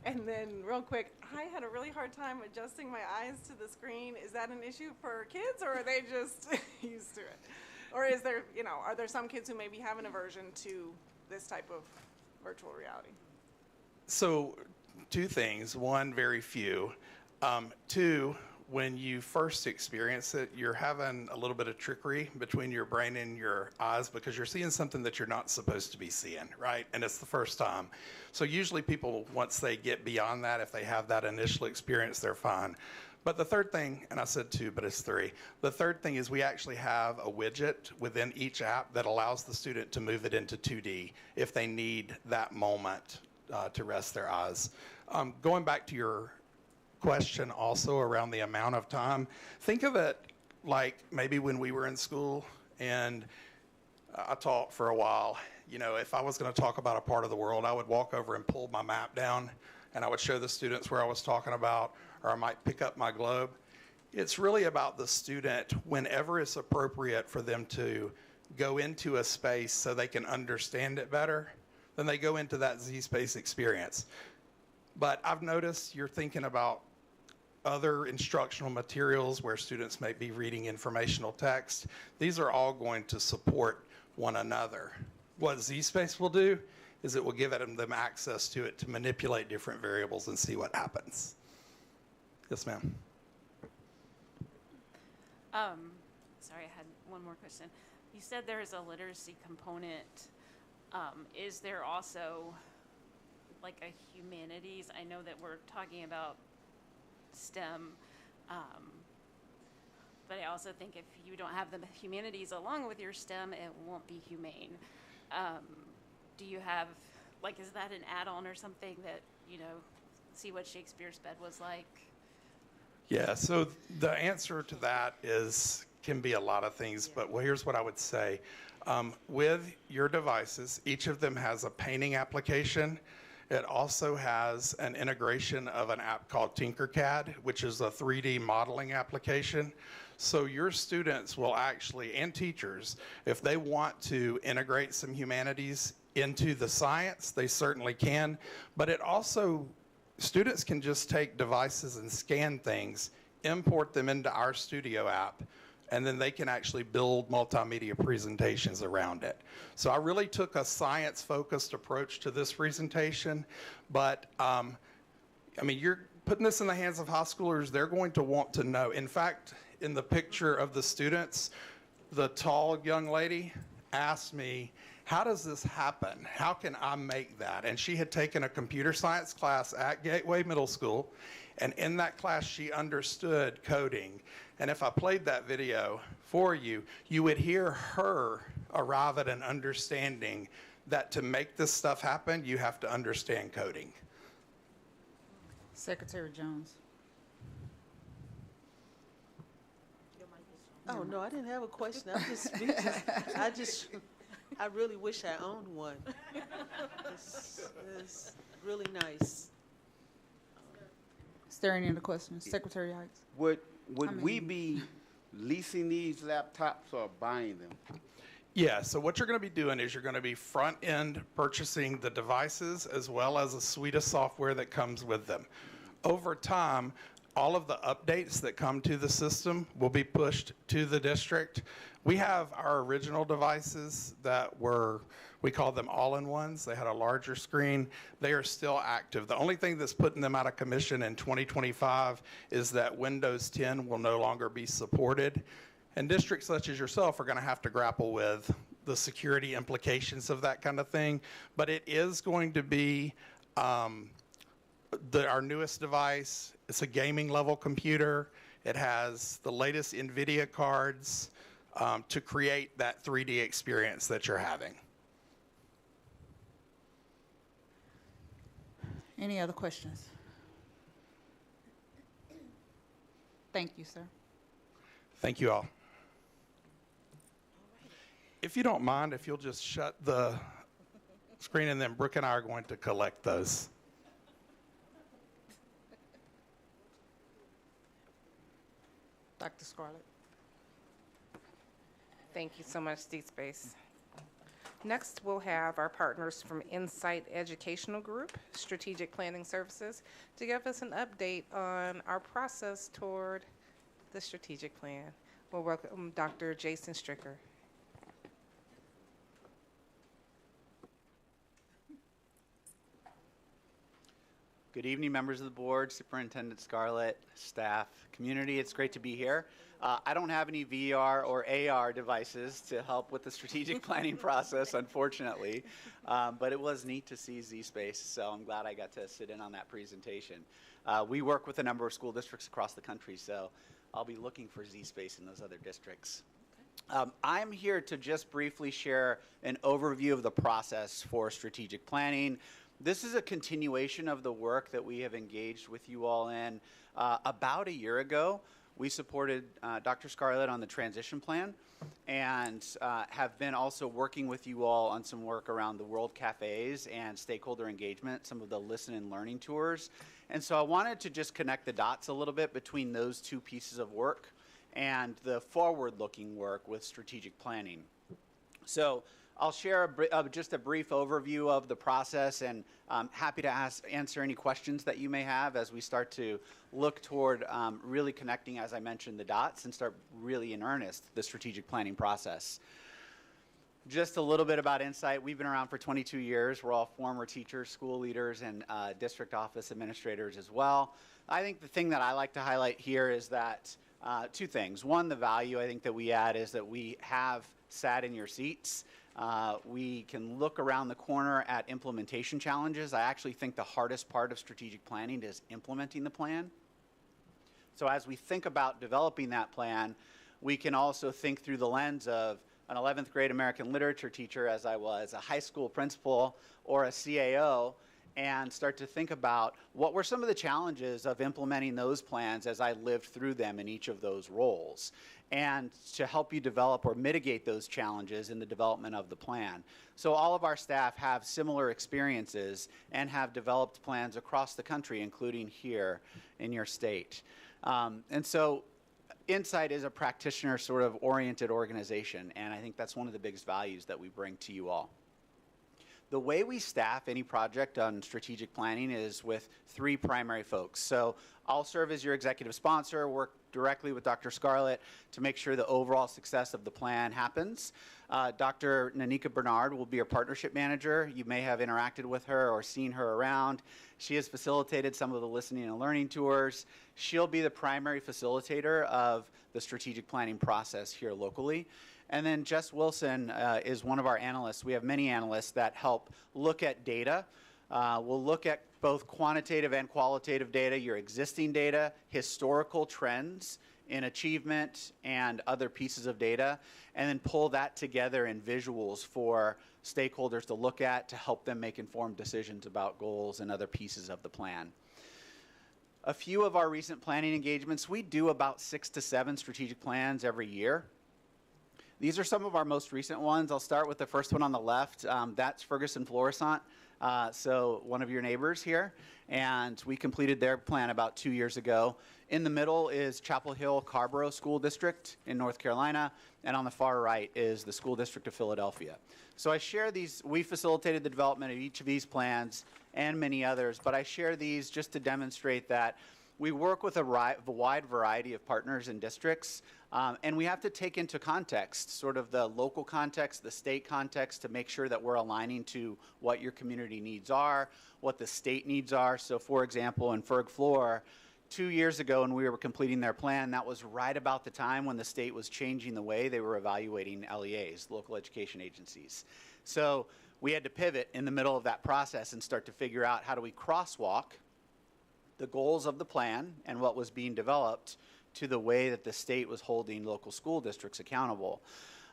And then real quick, I had a really hard time adjusting my eyes to the screen. Is that an issue for kids, or are they just used to it? Or is there, are there some kids who maybe have an aversion to this type of virtual reality? So 2 things. 1, very few. 2, when you first experience it, you're having a little bit of trickery between your brain and your eyes because you're seeing something that you're not supposed to be seeing, right? And it's the first time. So usually people, once they get beyond that, if they have that initial experience, they're fine. But the third thing, and I said 2, but it's 3. The third thing is we actually have a widget within each app that allows the student to move it into 2D if they need that moment to rest their eyes. Going back to your question also around the amount of time, think of it like maybe when we were in school and I taught for a while. If I was going to talk about a part of the world, I would walk over and pull my map down and I would show the students where I was talking about, or I might pick up my globe. It's really about the student, whenever it's appropriate for them to go into a space so they can understand it better, then they go into that Zspace experience. But I've noticed you're thinking about other instructional materials where students may be reading informational text. These are all going to support one another. What Zspace will do is it will give them access to it to manipulate different variables and see what happens. Yes, ma'am. Sorry, I had one more question. You said there is a literacy component. Is there also like a humanities? I know that we're talking about STEM, but I also think if you don't have the humanities along with your STEM, it won't be humane. Do you have, is that an add-on or something that, see what Shakespeare's bed was like? Yeah, so the answer to that can be a lot of things, but here's what I would say. With your devices, each of them has a painting application, It also has an integration of an app called Tinkercad, which is a 3D modeling application. So your students will actually, and teachers, if they want to integrate some humanities into the science, they certainly can. But it also, students can just take devices and scan things, import them into our Studio app, and then they can actually build multimedia presentations around it. So I really took a science-focused approach to this presentation, but I mean, you're putting this in the hands of high schoolers, they're going to want to know. In fact, in the picture of the students, the tall young lady asked me, how does this happen? How can I make that? And she had taken a computer science class at Gateway Middle School, and in that class she understood coding. And if I played that video for you, you would hear her arrive at an understanding that to make this stuff happen, you have to understand coding. Secretary Jones. Oh, no, I didn't have a question. I'm just speechless. I really wish I owned one. It's really nice. Is there any other questions? Secretary Hikes. Would we be leasing these laptops or buying them? Yeah, so what you're going to be doing is you're going to be front-end purchasing the devices as well as a suite of software that comes with them. Over time, all of the updates that come to the system will be pushed to the district. We have our original devices that were, we call them all-in-ones. They had a larger screen. They are still active. The only thing that's putting them out of commission in 2025 is that Windows 10 will no longer be supported. And districts such as yourself are going to have to grapple with the security implications of that kind of thing. But it is going to be our newest device. It's a gaming level computer. It has the latest NVIDIA cards to create that 3D experience that you're having. Any other questions? Thank you, sir. Thank you all. If you don't mind, if you'll just shut the screen, and then Brooke and I are going to collect those. Dr. Scarlett. Thank you so much, Zspace. Next, we'll have our partners from Insight Educational Group, Strategic Planning Services, to give us an update on our process toward the strategic plan. We'll welcome Dr. Jason Stricker. Good evening, members of the board, Superintendent Scarlett, staff, community. It's great to be here. I don't have any VR or AR devices to help with the strategic planning process, unfortunately, but it was neat to see Zspace, so I'm glad I got to sit in on that presentation. We work with a number of school districts across the country, so I'll be looking for Zspace in those other districts. I'm here to just briefly share an overview of the process for strategic planning. This is a continuation of the work that we have engaged with you all in. About a year ago, we supported Dr. Scarlett on the transition plan and have been also working with you all on some work around the World Cafes and stakeholder engagement, some of the listen and learning tours. And so I wanted to just connect the dots a little bit between those two pieces of work and the forward-looking work with strategic planning. So I'll share just a brief overview of the process, and I'm happy to answer any questions that you may have as we start to look toward really connecting, as I mentioned, the dots and start really in earnest the strategic planning process. Just a little bit about Insight. We've been around for 22 years. We're all former teachers, school leaders, and district office administrators as well. I think the thing that I like to highlight here is that two things. One, the value I think that we add is that we have sat in your seats. We can look around the corner at implementation challenges. I actually think the hardest part of strategic planning is implementing the plan. So as we think about developing that plan, we can also think through the lens of an 11th grade American literature teacher, as I was, a high school principal, or a CAO, and start to think about what were some of the challenges of implementing those plans as I lived through them in each of those roles, and to help you develop or mitigate those challenges in the development of the plan. So all of our staff have similar experiences and have developed plans across the country, including here in your state. And so Insight is a practitioner sort of oriented organization, and I think that's one of the biggest values that we bring to you all. The way we staff any project on strategic planning is with 3 primary folks. So I'll serve as your executive sponsor, work directly with Dr. Scarlett to make sure the overall success of the plan happens. Dr. Nanika Bernard will be our partnership manager. You may have interacted with her or seen her around. She has facilitated some of the listening and learning tours. She'll be the primary facilitator of the strategic planning process here locally. And then Jess Wilson is one of our analysts. We have many analysts that help look at data. We'll look at both quantitative and qualitative data, your existing data, historical trends in achievement and other pieces of data, and then pull that together in visuals for stakeholders to look at to help them make informed decisions about goals and other pieces of the plan. A few of our recent planning engagements, we do about 6 to 7 strategic plans every year. These are some of our most recent ones. I'll start with the first one on the left. That's Ferguson Florissant, so one of your neighbors here. And we completed their plan about 2 years ago. In the middle is Chapel Hill Carborough School District in North Carolina. And on the far right is the School District of Philadelphia. So I share these. We facilitated the development of each of these plans and many others. But I share these just to demonstrate that we work with a wide variety of partners and districts, and we have to take into context sort of the local context, the state context, to make sure that we're aligning to what your community needs are, what the state needs are. So for example, in Ferg Floor, 2 years ago when we were completing their plan, that was right about the time when the state was changing the way they were evaluating LEAs, local education agencies. So we had to pivot in the middle of that process and start to figure out how do we crosswalk the goals of the plan and what was being developed to the way that the state was holding local school districts accountable.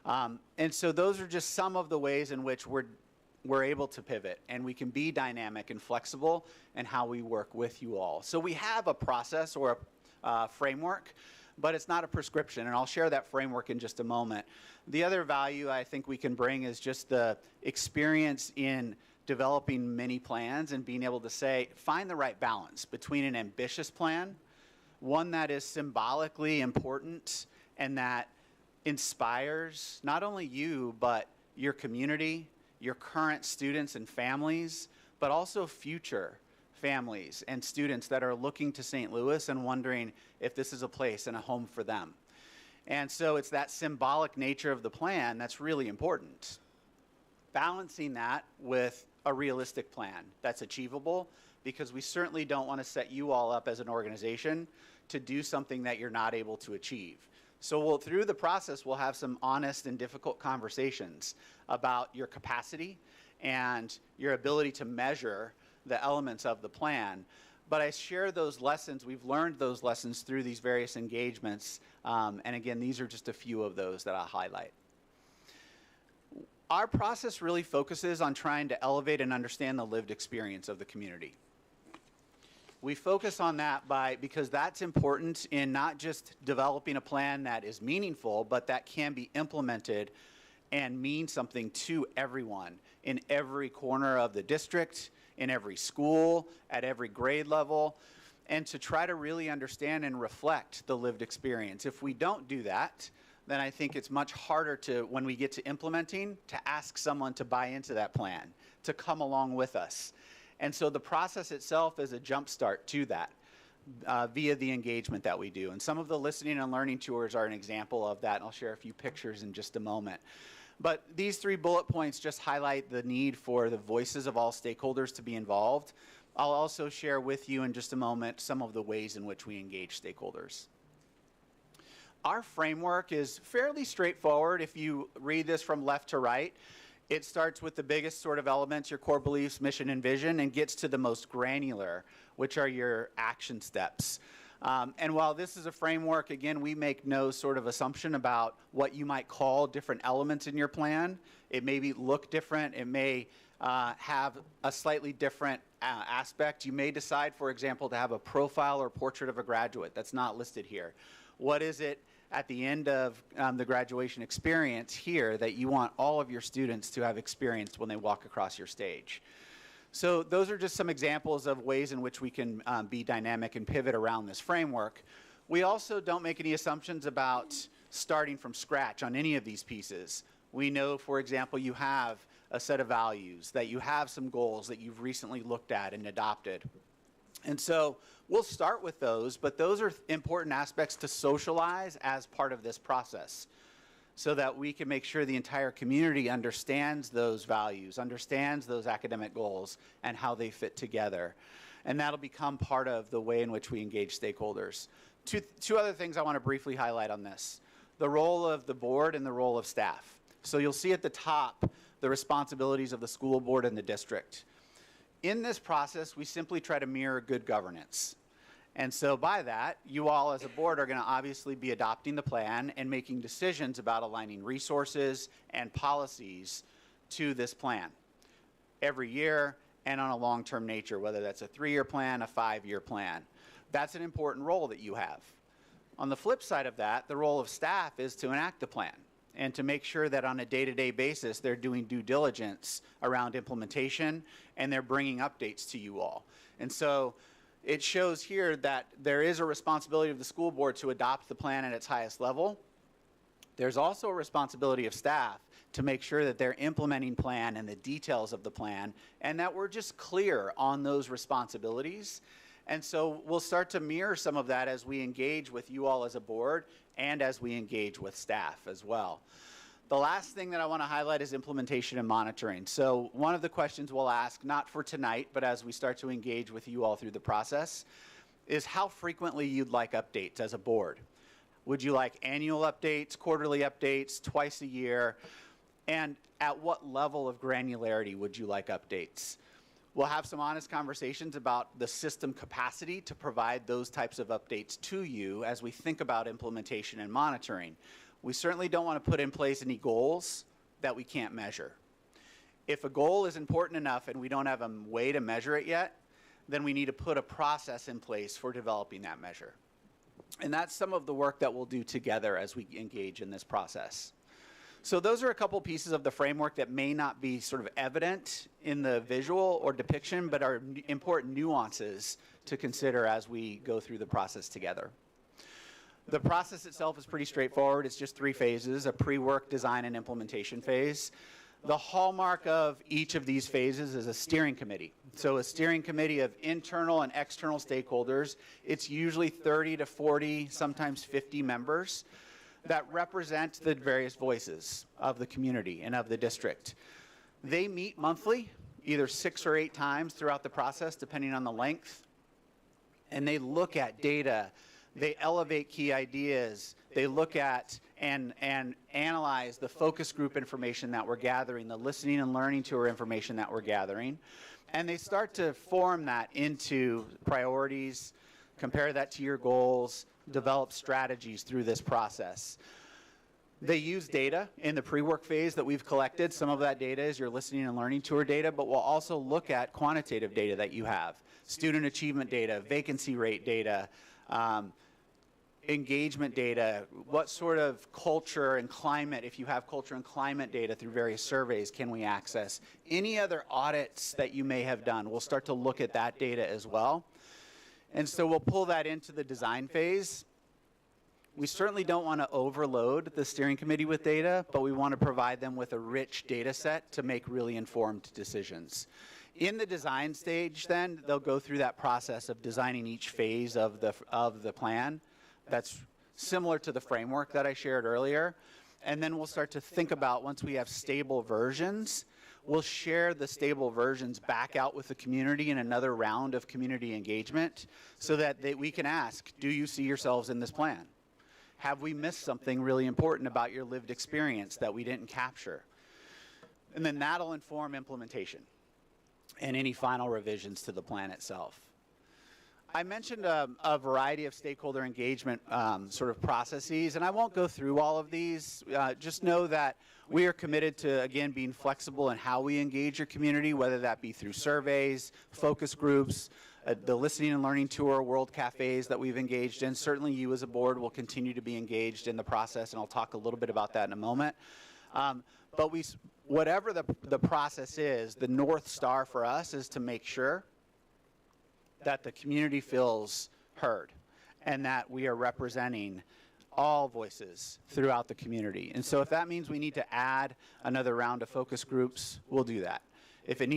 And so those are just some of the ways in which we're able to pivot, and we can be dynamic and flexible in how we work with you all. So we have a process or a framework, but it's not a prescription, and I'll share that framework in just a moment. The other value I think we can bring is just the experience in developing many plans and being able to say, find the right balance between an ambitious plan, one that is symbolically important and that inspires not only you, but your community, your current students and families, but also future families and students that are looking to St. Louis and wondering if this is a place and a home for them. And so it's that symbolic nature of the plan that's really important. Balancing that with a realistic plan that's achievable, because we certainly don't want to set you all up as an organization to do something that you're not able to achieve. So through the process, we'll have some honest and difficult conversations about your capacity and your ability to measure the elements of the plan. But I share those lessons. We've learned those lessons through these various engagements. And again, these are just a few of those that I'll highlight. Our process really focuses on trying to elevate and understand the lived experience of the community. We focus on that because that's important in not just developing a plan that is meaningful, but that can be implemented and mean something to everyone in every corner of the district, in every school, at every grade level, and to try to really understand and reflect the lived experience. If we don't do that, then I think it's much harder to, when we get to implementing, to ask someone to buy into that plan, to come along with us. And so the process itself is a jump start to that via the engagement that we do. And some of the listening and learning tours are an example of that, and I'll share a few pictures in just a moment. But these 3 bullet points just highlight the need for the voices of all stakeholders to be involved. I'll also share with you in just a moment some of the ways in which we engage stakeholders. Our framework is fairly straightforward. If you read this from left to right, it starts with the biggest sort of elements, your core beliefs, mission, and vision, and gets to the most granular, which are your action steps. And while this is a framework, again, we make no sort of assumption about what you might call different elements in your plan. It may look different. It may have a slightly different aspect. You may decide, for example, to have a profile or portrait of a graduate. That's not listed here. What is it at the end of the graduation experience here that you want all of your students to have experienced when they walk across your stage? So those are just some examples of ways in which we can be dynamic and pivot around this framework. We also don't make any assumptions about starting from scratch on any of these pieces. We know, for example, you have a set of values, that you have some goals that you've recently looked at and adopted. And so we'll start with those, but those are important aspects to socialize as part of this process so that we can make sure the entire community understands those values, understands those academic goals, and how they fit together. And that'll become part of the way in which we engage stakeholders. Two other things I want to briefly highlight on this: the role of the board and the role of staff. So you'll see at the top the responsibilities of the school board and the district. In this process, we simply try to mirror good governance. And so by that, you all as a board are going to obviously be adopting the plan and making decisions about aligning resources and policies to this plan every year and on a long-term nature, whether that's a 3-year plan, a 5-year plan. That's an important role that you have. On the flip side of that, the role of staff is to enact the plan and to make sure that on a day-to-day basis they're doing due diligence around implementation and they're bringing updates to you all. And so it shows here that there is a responsibility of the school board to adopt the plan at its highest level. There's also a responsibility of staff to make sure that they're implementing plan and the details of the plan and that we're just clear on those responsibilities. And so we'll start to mirror some of that as we engage with you all as a board and as we engage with staff as well. The last thing that I want to highlight is implementation and monitoring. So one of the questions we'll ask, not for tonight, but as we start to engage with you all through the process, is how frequently you'd like updates as a board. Would you like annual updates, quarterly updates, twice a year? And at what level of granularity would you like updates? We'll have some honest conversations about the system capacity to provide those types of updates to you as we think about implementation and monitoring. We certainly don't want to put in place any goals that we can't measure. If a goal is important enough and we don't have a way to measure it yet, then we need to put a process in place for developing that measure. And that's some of the work that we'll do together as we engage in this process. So those are a couple pieces of the framework that may not be sort of evident in the visual or depiction, but are important nuances to consider as we go through the process together. The process itself is pretty straightforward. It's just 3 phases: a pre-work, design, and implementation phase. The hallmark of each of these phases is a steering committee. So a steering committee of internal and external stakeholders. It's usually 30 to 40, sometimes 50 members that represent the various voices of the community and of the district. They meet monthly, either 6 or 8 times throughout the process, depending on the length, and they look at data. They elevate key ideas. They look at and analyze the focus group information that we're gathering, the listening and learning tour information that we're gathering, and they start to form that into priorities, compare that to your goals, develop strategies through this process. They use data in the pre-work phase that we've collected. Some of that data is your listening and learning tour data, but we'll also look at quantitative data that you have, student achievement data, vacancy rate data, engagement data, what sort of culture and climate, if you have culture and climate data through various surveys, can we access? Any other audits that you may have done, we'll start to look at that data as well. And so we'll pull that into the design phase. We certainly don't want to overload the steering committee with data, but we want to provide them with a rich data set to make really informed decisions. In the design stage, then, they'll go through that process of designing each phase of the plan. That's similar to the framework that I shared earlier. And then we'll start to think about, once we have stable versions, we'll share the stable versions back out with the community in another round of community engagement so that we can ask, do you see yourselves in this plan? Have we missed something really important about your lived experience that we didn't capture? And then that'll inform implementation and any final revisions to the plan itself. I mentioned a variety of stakeholder engagement sort of processes, and I won't go through all of these. Just know that we are committed to, again, being flexible in how we engage your community, whether that be through surveys, focus groups, the listening and learning tour, world cafes that we've engaged in. Certainly you as a board will continue to be engaged in the process, and I'll talk a little bit about that in a moment. But whatever the process is, the North Star for us is to make sure that the community feels heard and that we are representing all voices throughout the community. And so if that means we need to add another round of focus groups, we'll do that. If it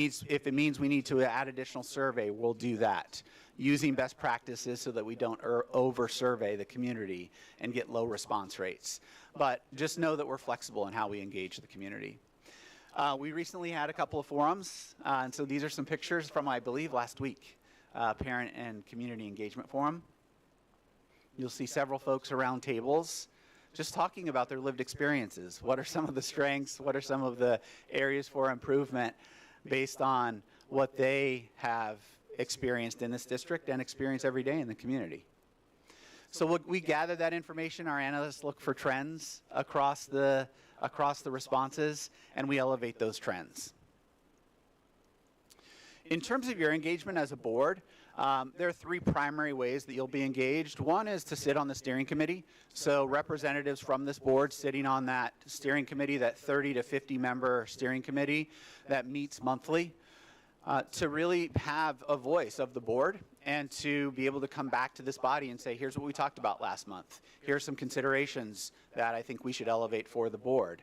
means we need to add additional survey, we'll do that, using best practices so that we don't over-survey the community and get low response rates. But just know that we're flexible in how we engage the community. We recently had a couple of forums, and so these are some pictures from, I believe, last week. Parent and Community Engagement Forum. You'll see several folks around tables just talking about their lived experiences. What are some of the strengths? What are some of the areas for improvement based on what they have experienced in this district and experience every day in the community? So we gather that information. Our analysts look for trends across the responses, and we elevate those trends. In terms of your engagement as a board, there are three primary ways that you'll be engaged. One is to sit on the steering committee. So representatives from this board sitting on that steering committee, that 30 to 50 member steering committee that meets monthly, to really have a voice of the board and to be able to come back to this body and say, here's what we talked about last month. Here are some considerations that I think we should elevate for the board.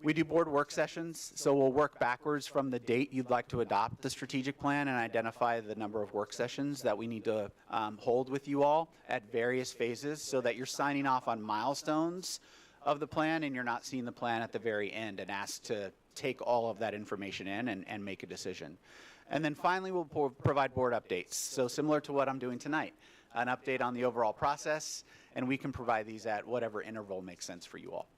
We do board work sessions, so we'll work backwards from the date you'd like to adopt the strategic plan and identify the number of work sessions that we need to hold with you all at various phases so that you're signing off on milestones of the plan and you're not seeing the plan at the very end and asked to take all of that information in and make a decision. And then finally, we'll provide board updates. So similar to what I'm doing tonight, an update on the overall process, and we can provide these at whatever interval makes sense for you all.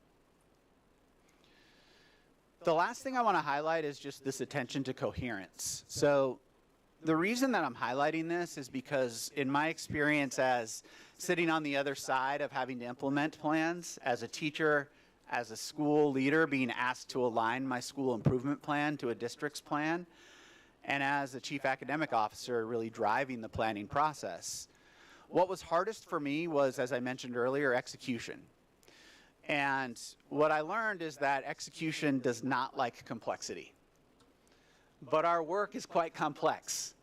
The last thing I want to highlight is just this attention to coherence. So the reason that I'm highlighting this is because in my experience as sitting on the other side of having to implement plans, as a teacher, as a school leader being asked to align my school improvement plan to a district's plan, and as a chief academic officer really driving the planning process, what was hardest for me was, as I mentioned earlier, execution. And what I learned is that execution does not like complexity. But our work is quite complex.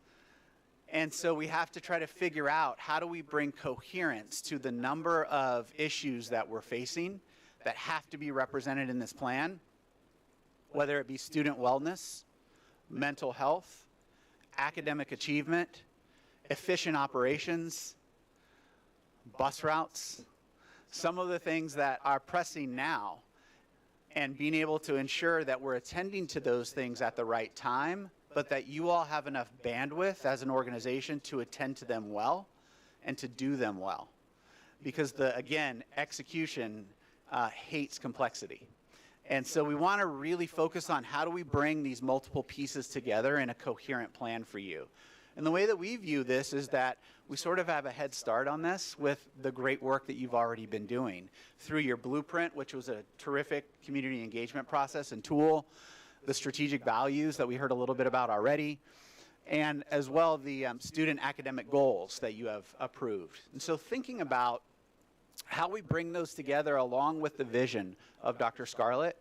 And so we have to try to figure out how do we bring coherence to the number of issues that we're facing that have to be represented in this plan, whether it be student wellness, mental health, academic achievement, efficient operations, bus routes, some of the things that are pressing now, and being able to ensure that we're attending to those things at the right time, but that you all have enough bandwidth as an organization to attend to them well and to do them well. Because again, execution hates complexity. And so we want to really focus on how do we bring these multiple pieces together in a coherent plan for you. And the way that we view this is that we sort of have a head start on this with the great work that you've already been doing through your blueprint, which was a terrific community engagement process and tool, the strategic values that we heard a little bit about already, and as well the student academic goals that you have approved. And so thinking about how we bring those together along with the vision of Dr. Scarlett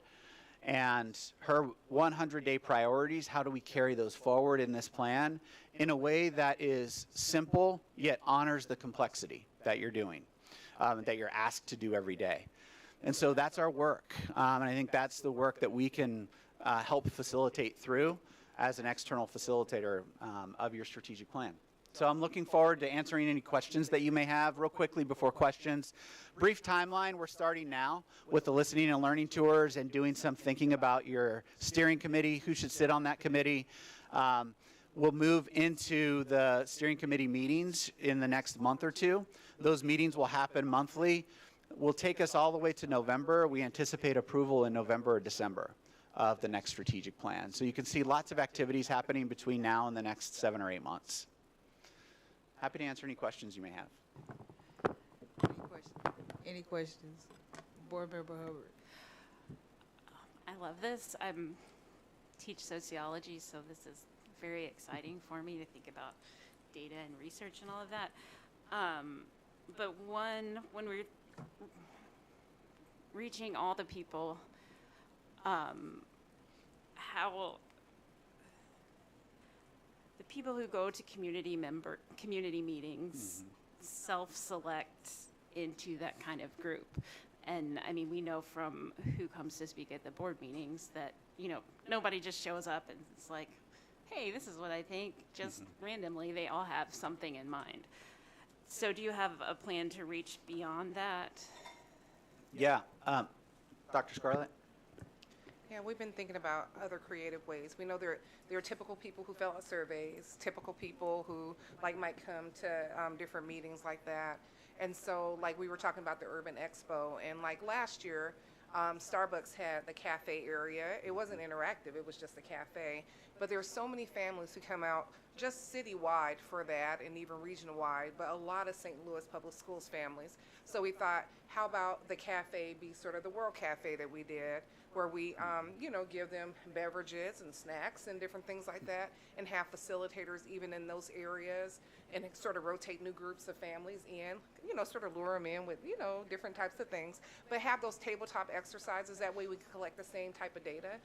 and her 100-day priorities, how do we carry those forward in this plan in a way that is simple yet honors the complexity that you're doing, that you're asked to do every day. And so that's our work, and I think that's the work that we can help facilitate through as an external facilitator of your strategic plan. So I'm looking forward to answering any questions that you may have. Real quickly before questions, brief timeline, we're starting now with the listening and learning tours and doing some thinking about your steering committee, who should sit on that committee. We'll move into the steering committee meetings in the next month or two. Those meetings will happen monthly. Will take us all the way to November. We anticipate approval in November or December of the next strategic plan. So you can see lots of activities happening between now and the next 7 or 8 months. Happy to answer any questions you may have. Any questions? Board Member Hubbard. I love this. I teach sociology, so this is very exciting for me to think about data and research and all of that. But when we're reaching all the people, how the people who go to community meetings self-select into that kind of group. And I mean, we know from who comes to speak at the board meetings that, you know, nobody just shows up and it's like, hey, this is what I think, just randomly. They all have something in mind. So do you have a plan to reach beyond that? Yeah. Dr. Scarlett? Yeah, we've been thinking about other creative ways. We know there are typical people who fill out surveys, typical people who like might come to different meetings like that. And so like we were talking about the Urban Expo, and like last year, Starbucks had the cafe area. It wasn't interactive, it was just a cafe. But there are so many families who come out just citywide for that and even regional wide, but a lot of St. Louis Public Schools families. So we thought, how about the cafe be sort of the World Cafe that we did, where we, you know, give them beverages and snacks and different things like that, and have facilitators even in those areas, and sort of rotate new groups of families in, you know, sort of lure them in with, you know, different types of things, but have those tabletop exercises. That way we can collect the same type of data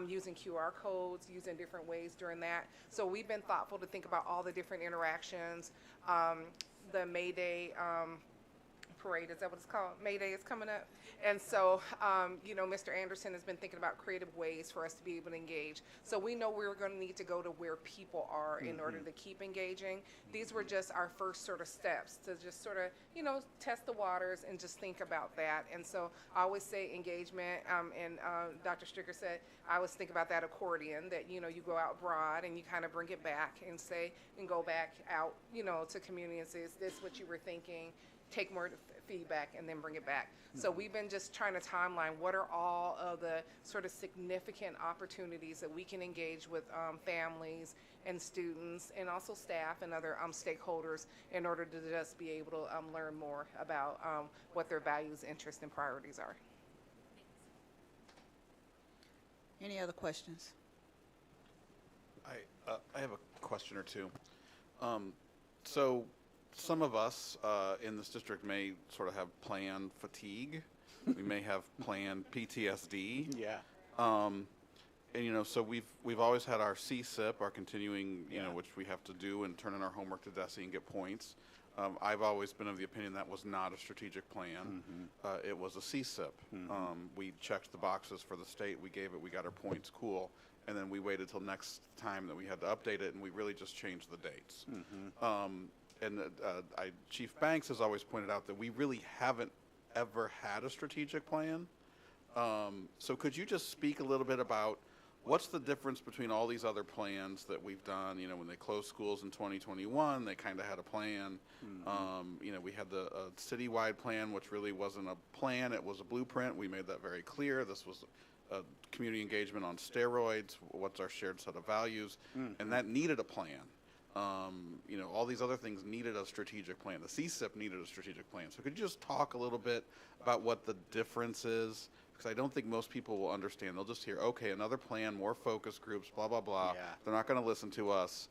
using QR codes, using different ways during that. So we've been thoughtful to think about all the different interactions. The May Day parade, is that what it's called? May Day is coming up. And so, you know, Mr. Anderson has been thinking about creative ways for us to be able to engage. So we know we're going to need to go to where people are in order to keep engaging. These were just our first sort of steps to just sort of, you know, test the waters and just think about that. And so I always say engagement, and Dr. Stricker said, I always think about that accordion, that, you know, you go out broad and you kind of bring it back and say, and go back out, you know, to community and say, is this what you were thinking? Take more feedback and then bring it back. So we've been just trying to timeline what are all of the sort of significant opportunities that we can engage with families and students and also staff and other stakeholders in order to just be able to learn more about what their values, interests, and priorities are. Any other questions? I have a question or two. So some of us in this district may sort of have plan fatigue. We may have plan PTSD. Yeah. And you know, so we've always had our CSIP, our continuing, you know, which we have to do and turn in our homework to DESE and get points. I've always been of the opinion that was not a strategic plan. It was a CSIP. We checked the boxes for the state. We gave it. We got our points. Cool. And then we waited till next time that we had to update it, and we really just changed the dates. And Chief Banks has always pointed out that we really haven't ever had a strategic plan. So could you just speak a little bit about what's the difference between all these other plans that we've done? You know, when they closed schools in 2021, they kind of had a plan. You know, we had the citywide plan, which really wasn't a plan, it was a blueprint. We made that very clear. This was community engagement on steroids. What's our shared set of values? And that needed a plan. You know, all these other things needed a strategic plan. The CSIP needed a strategic plan. So could you just talk a little bit about what the difference is? Because I don't think most people will understand. They'll just hear, okay, another plan, more focus groups, blah, blah, blah. Yeah. They're not going to listen to us.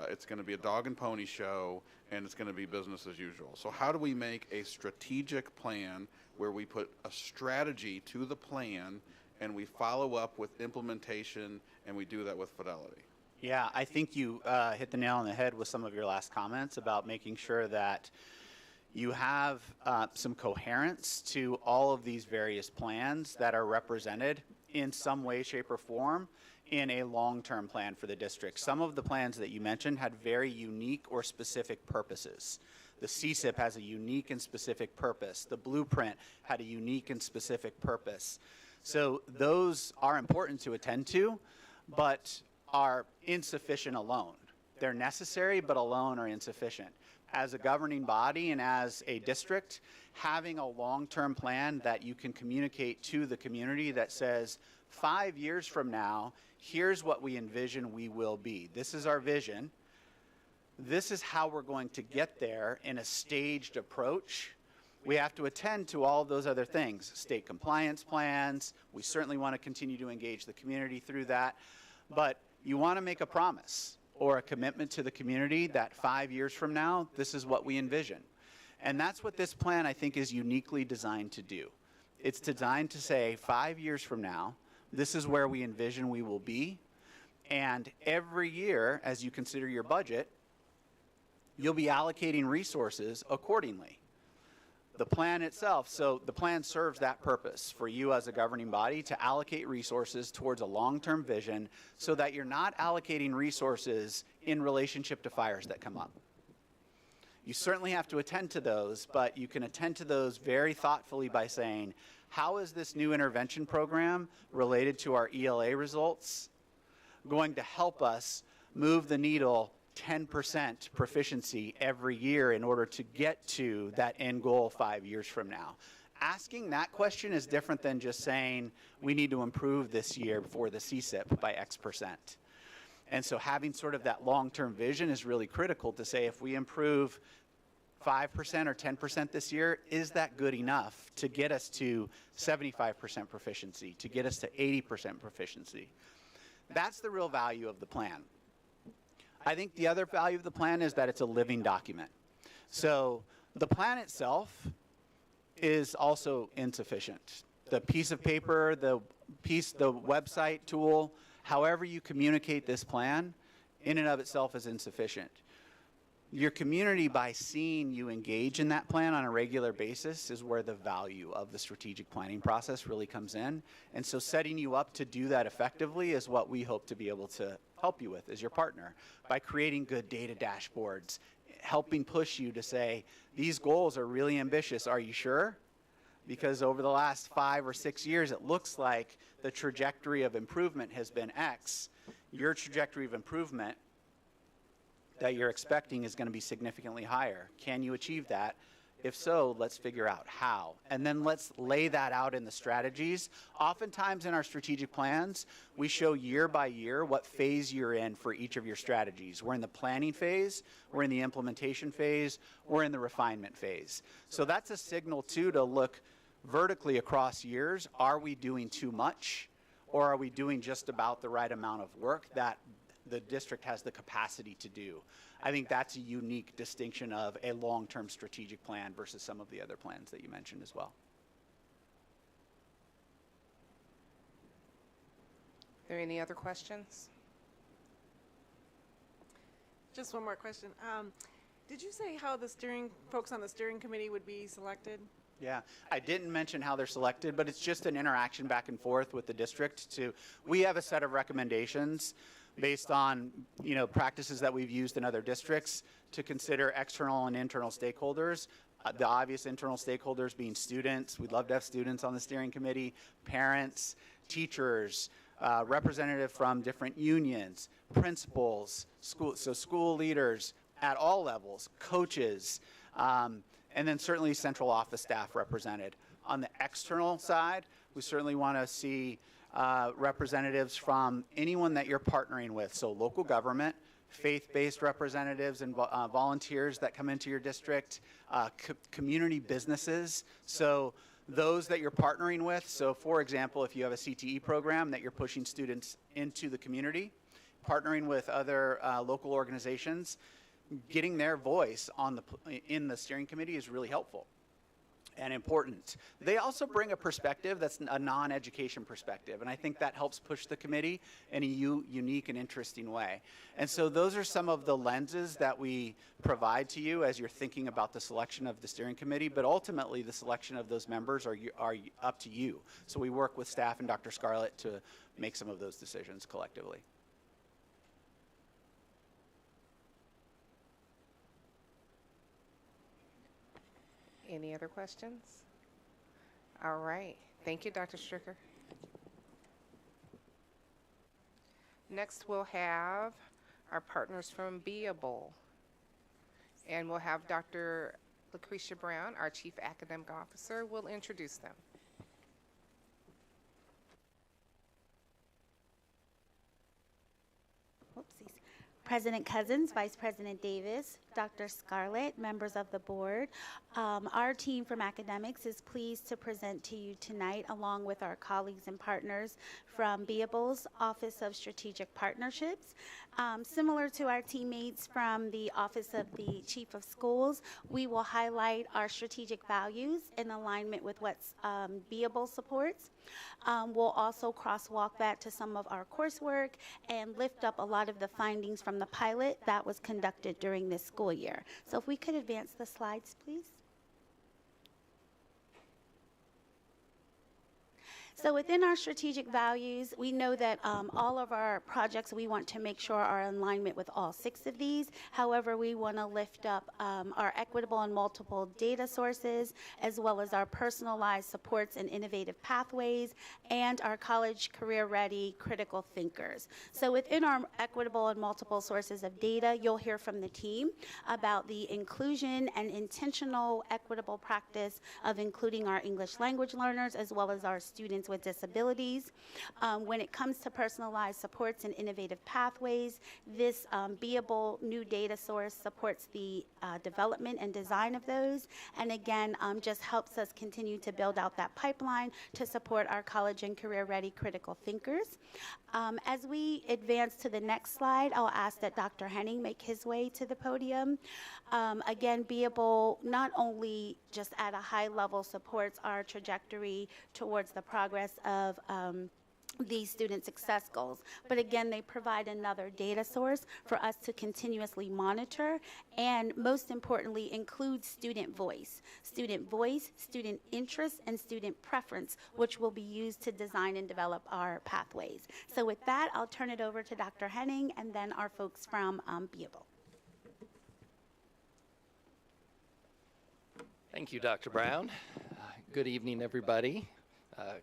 It's going to be a dog and pony show, and it's going to be business as usual. So how do we make a strategic plan where we put a strategy to the plan and we follow up with implementation and we do that with fidelity? Yeah, I think you hit the nail on the head with some of your last comments about making sure that you have some coherence to all of these various plans that are represented in some way, shape, or form in a long-term plan for the district. Some of the plans that you mentioned had very unique or specific purposes. The CSIP has a unique and specific purpose. The blueprint had a unique and specific purpose. So those are important to attend to, but are insufficient alone. They're necessary, but alone are insufficient. As a governing body and as a district, having a long-term plan that you can communicate to the community that says, 5 years from now, here's what we envision we will be. This is our vision. this is how we're going to get there in a staged approach. We have to attend to all of those other things, state compliance plans. We certainly want to continue to engage the community through that. But you want to make a promise or a commitment to the community that 5 years from now, this is what we envision. And that's what this plan, I think, is uniquely designed to do. It's designed to say 5 years from now, this is where we envision we will be. And every year, as you consider your budget, you'll be allocating resources accordingly. The plan itself, so the plan serves that purpose for you as a governing body to allocate resources towards a long-term vision so that you're not allocating resources in relationship to fires that come up. You certainly have to attend to those, but you can attend to those very thoughtfully by saying, how is this new intervention program related to our ELA results going to help us move the needle 10% proficiency every year in order to get to that end goal 5 years from now? Asking that question is different than just saying we need to improve this year for the CSIP by X%. And so having sort of that long-term vision is really critical to say if we improve 5% or 10% this year, is that good enough to get us to 75% proficiency, to get us to 80% proficiency? That's the real value of the plan. I think the other value of the plan is that it's a living document. So the plan itself is also insufficient. The piece of paper, the website tool, however you communicate this plan, in and of itself is insufficient. Your community, by seeing you engage in that plan on a regular basis, is where the value of the strategic planning process really comes in. And so setting you up to do that effectively is what we hope to be able to help you with as your partner by creating good data dashboards, helping push you to say, these goals are really ambitious. Are you sure? Because over the last 5 or 6 years, it looks like the trajectory of improvement has been X. Your trajectory of improvement that you're expecting is going to be significantly higher. Can you achieve that? If so, let's figure out how. And then let's lay that out in the strategies. Oftentimes in our strategic plans, we show year by year what phase you're in for each of your strategies. We're in the planning phase, we're in the implementation phase, we're in the refinement phase. So that's a signal too to look vertically across years. Are we doing too much, or are we doing just about the right amount of work that the district has the capacity to do? I think that's a unique distinction of a long-term strategic plan versus some of the other plans that you mentioned as well. Are there any other questions? Just one more question. Did you say how the folks on the steering committee would be selected? Yeah, I didn't mention how they're selected, but it's just an interaction back and forth with the district. We have a set of recommendations based on, practices that we've used in other districts to consider external and internal stakeholders. The obvious internal stakeholders being students. We'd love to have students on the steering committee, parents, teachers, representative from different unions, principals, school leaders at all levels, coaches, and then certainly central office staff represented. On the external side, we certainly want to see representatives from anyone that you're partnering with, so local government, faith-based representatives and volunteers that come into your district, community businesses, so those that you're partnering with. So for example, if you have a CTE program that you're pushing students into the community, partnering with other local organizations, getting their voice in the steering committee is really helpful and important. They also bring a perspective that's a non-education perspective, and I think that helps push the committee in a unique and interesting way. And so those are some of the lenses that we provide to you as you're thinking about the selection of the steering committee, but ultimately the selection of those members are up to you. So we work with staff and Dr. Scarlett to make some of those decisions collectively. Any other questions? All right. Thank you, Dr. Stricker. Next, we'll have our partners from Beable. And we'll have Dr. Lucretia Brown, our Chief Academic Officer, will introduce them. Whoopsies. President Cousins, Vice President Davis, Dr. Scarlett, members of the board. Our team from academics is pleased to present to you tonight, along with our colleagues and partners from Beable's Office of Strategic Partnerships. Similar to our teammates from the Office of the Chief of Schools, we will highlight our strategic values in alignment with what Beable supports. We'll also crosswalk that to some of our coursework and lift up a lot of the findings from the pilot that was conducted during this school year. So if we could advance the slides, please. So within our strategic values, we know that all of our projects, we want to make sure are in alignment with all 6 of these. However, we want to lift up our equitable and multiple data sources, as well as our personalized supports and innovative pathways, and our college career-ready critical thinkers. So within our equitable and multiple sources of data, you'll hear from the team about the inclusion and intentional equitable practice of including our English language learners, as well as our students with disabilities. When it comes to personalized supports and innovative pathways, this Beable new data source supports the development and design of those, and again, just helps us continue to build out that pipeline to support our college and career-ready critical thinkers. As we advance to the next slide, I'll ask that Dr. Henning make his way to the podium. Again, Beable not only just at a high level supports our trajectory towards the progress of these student success goals, but again, they provide another data source for us to continuously monitor, and most importantly, include student voice, student interest, and student preference, which will be used to design and develop our pathways. So with that, I'll turn it over to Dr. Henning and then our folks from Beable. Thank you, Dr. Brown. Good evening, everybody.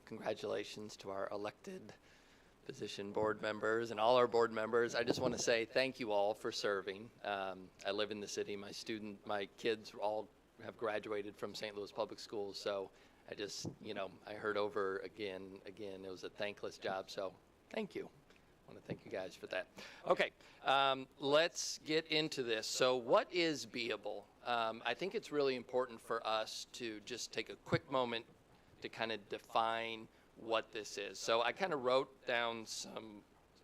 Congratulations to our elected position board members and all our board members. I just want to say thank you all for serving. I live in the city. My kids all have graduated from St. Louis Public Schools, so I just, I heard over again, it was a thankless job, so thank you. I want to thank you guys for that. Okay, let's get into this. So what is Beable? I think it's really important for us to just take a quick moment to kind of define what this is. So I kind of wrote down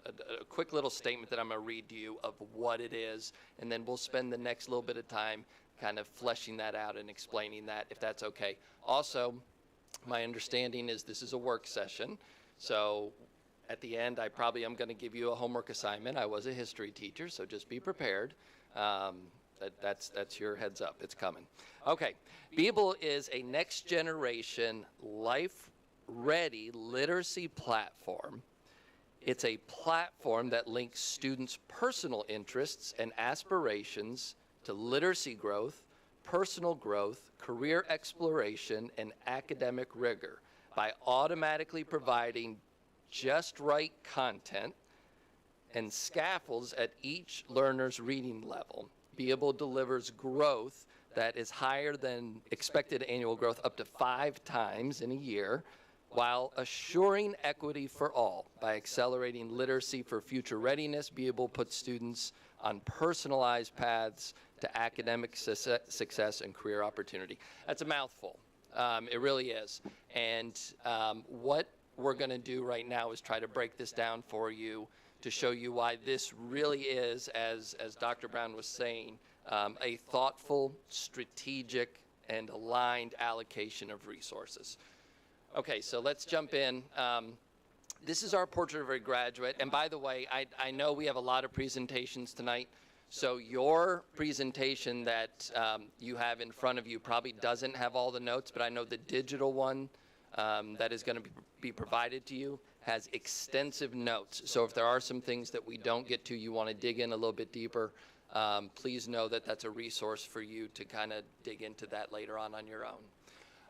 a quick little statement that I'm going to read to you of what it is, and then we'll spend the next little bit of time kind of fleshing that out and explaining that, if that's okay. Also, my understanding is this is a work session, so at the end I probably am going to give you a homework assignment. I was a history teacher, so just be prepared. That's your heads up. It's coming. Okay, Beable is a next generation life-ready literacy platform. It's a platform that links students' personal interests and aspirations to literacy growth, personal growth, career exploration, and academic rigor by automatically providing just right content and scaffolds at each learner's reading level. Beable delivers growth that is higher than expected annual growth up to 5 times in a year, while assuring equity for all by accelerating literacy for future readiness. Beable puts students on personalized paths to academic success and career opportunity. That's a mouthful. It really is. And what we're going to do right now is try to break this down for you to show you why this really is, as Dr. Brown was saying, a thoughtful, strategic, and aligned allocation of resources. Okay, so let's jump in. This is our portrait of a graduate. And by the way, I know we have a lot of presentations tonight, so your presentation that you have in front of you probably doesn't have all the notes, but I know the digital one that is going to be provided to you has extensive notes. So if there are some things that we don't get to, you want to dig in a little bit deeper, please know that that's a resource for you to kind of dig into that later on your own.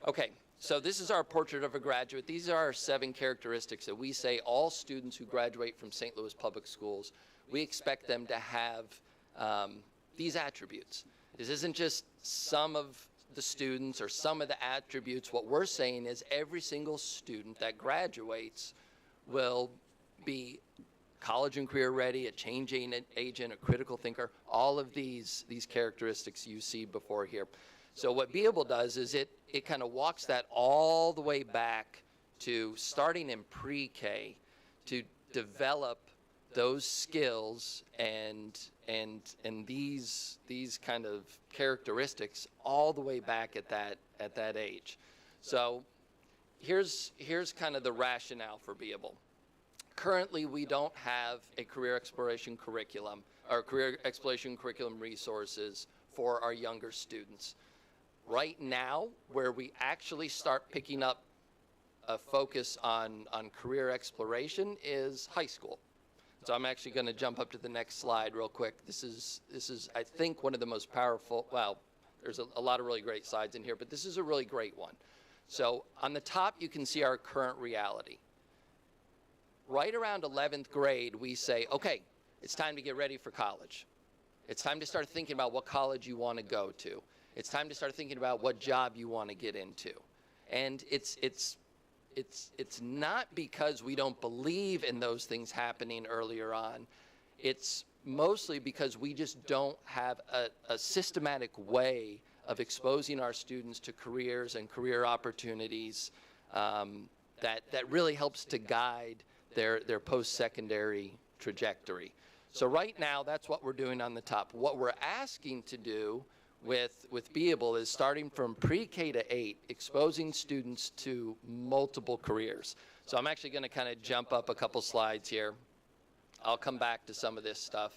Okay, so this is our portrait of a graduate. These are our 7 characteristics that we say all students who graduate from St. Louis Public Schools, we expect them to have these attributes. This isn't just some of the students or some of the attributes. What we're saying is every single student that graduates will be college and career ready, a change agent, a critical thinker, all of these characteristics you see before here. So what Beable does is it kind of walks that all the way back to starting in pre-K to develop those skills and these kind of characteristics all the way back at that age. So here's kind of the rationale for Beable. Currently, we don't have a career exploration curriculum or career exploration curriculum resources for our younger students. Right now, where we actually start picking up a focus on career exploration is high school. So I'm actually going to jump up to the next slide real quick. This is I think one of the most powerful, well, there's a lot of really great slides in here, but this is a really great one. So on the top, you can see our current reality. Right around 11th grade, we say, okay, it's time to get ready for college. It's time to start thinking about what college you want to go to. It's time to start thinking about what job you want to get into. And it's not because we don't believe in those things happening earlier on. It's mostly because we just don't have a systematic way of exposing our students to careers and career opportunities that really helps to guide their post-secondary trajectory. So right now, that's what we're doing on the top. What we're asking to do with Beable is starting from pre-K to 8, exposing students to multiple careers. So I'm actually going to kind of jump up a couple slides here. I'll come back to some of this stuff,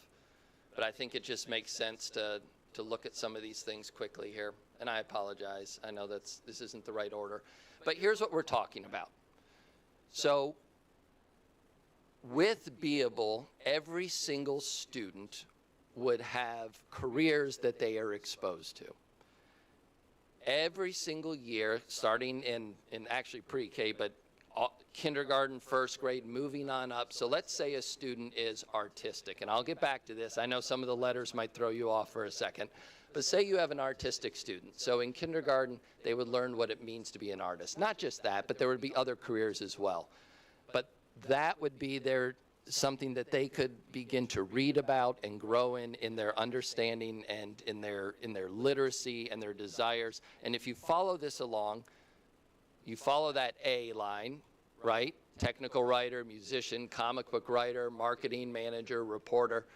but I think it just makes sense to look at some of these things quickly here. And I apologize. I know this isn't the right order. But here's what we're talking about. So with Beable, every single student would have careers that they are exposed to. Every single year, starting in actually pre-K, but kindergarten, first grade, moving on up. So let's say a student is artistic, and I'll get back to this. I know some of the letters might throw you off for a second, but say you have an artistic student. So in kindergarten, they would learn what it means to be an artist. Not just that, but there would be other careers as well. But that would be something that they could begin to read about and grow in their understanding and in their literacy and their desires. And if you follow this along, you follow that A line, right? Technical writer, musician, comic book writer, marketing manager, reporter.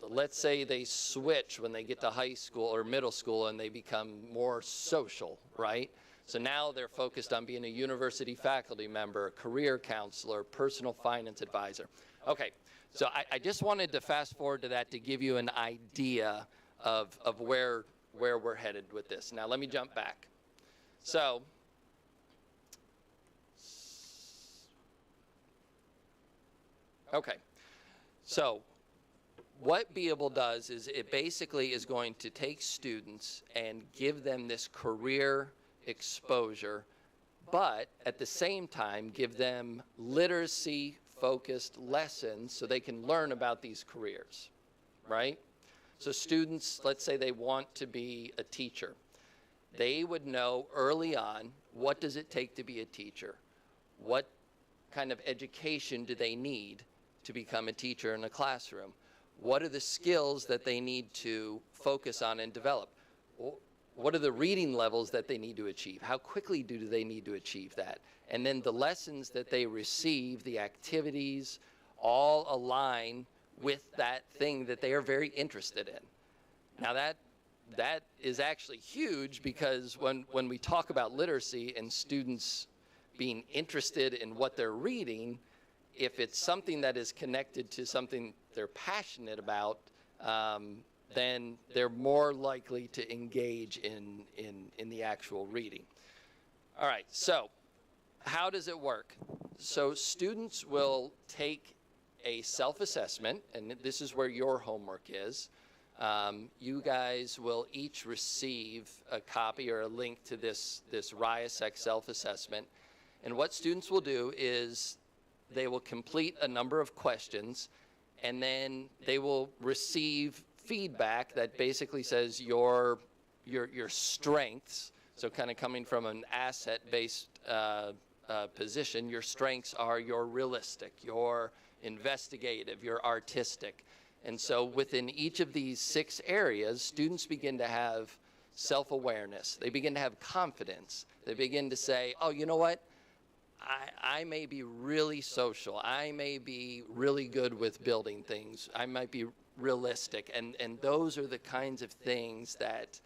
Let's say they switch when they get to high school or middle school and they become more social, right? So now they're focused on being a university faculty member, a career counselor, personal finance advisor. Okay, so I just wanted to fast forward to that to give you an idea of where we're headed with this. Now let me jump back. So, okay, so what Beable does is it basically is going to take students and give them this career exposure, but at the same time give them literacy-focused lessons so they can learn about these careers, right? So students, let's say they want to be a teacher. They would know early on, what does it take to be a teacher? What kind of education do they need to become a teacher in a classroom? What are the skills that they need to focus on and develop? What are the reading levels that they need to achieve? How quickly do they need to achieve that? And then the lessons that they receive, the activities, all align with that thing that they are very interested in. Now that is actually huge, because when we talk about literacy and students being interested in what they're reading, if it's something that is connected to something they're passionate about, then they're more likely to engage in the actual reading. All right, so how does it work? So students will take a self-assessment, and this is where your homework is. You guys will each receive a copy or a link to this RIASEC self-assessment. And what students will do is they will complete a number of questions, and then they will receive feedback that basically says your strengths, so kind of coming from an asset-based position, your strengths are you're realistic, you're investigative, you're artistic. And so within each of these 6 areas, students begin to have self-awareness. They begin to have confidence. They begin to say, oh, you know what? I may be really social. I may be really good with building things. I might be realistic. And those are the kinds of things that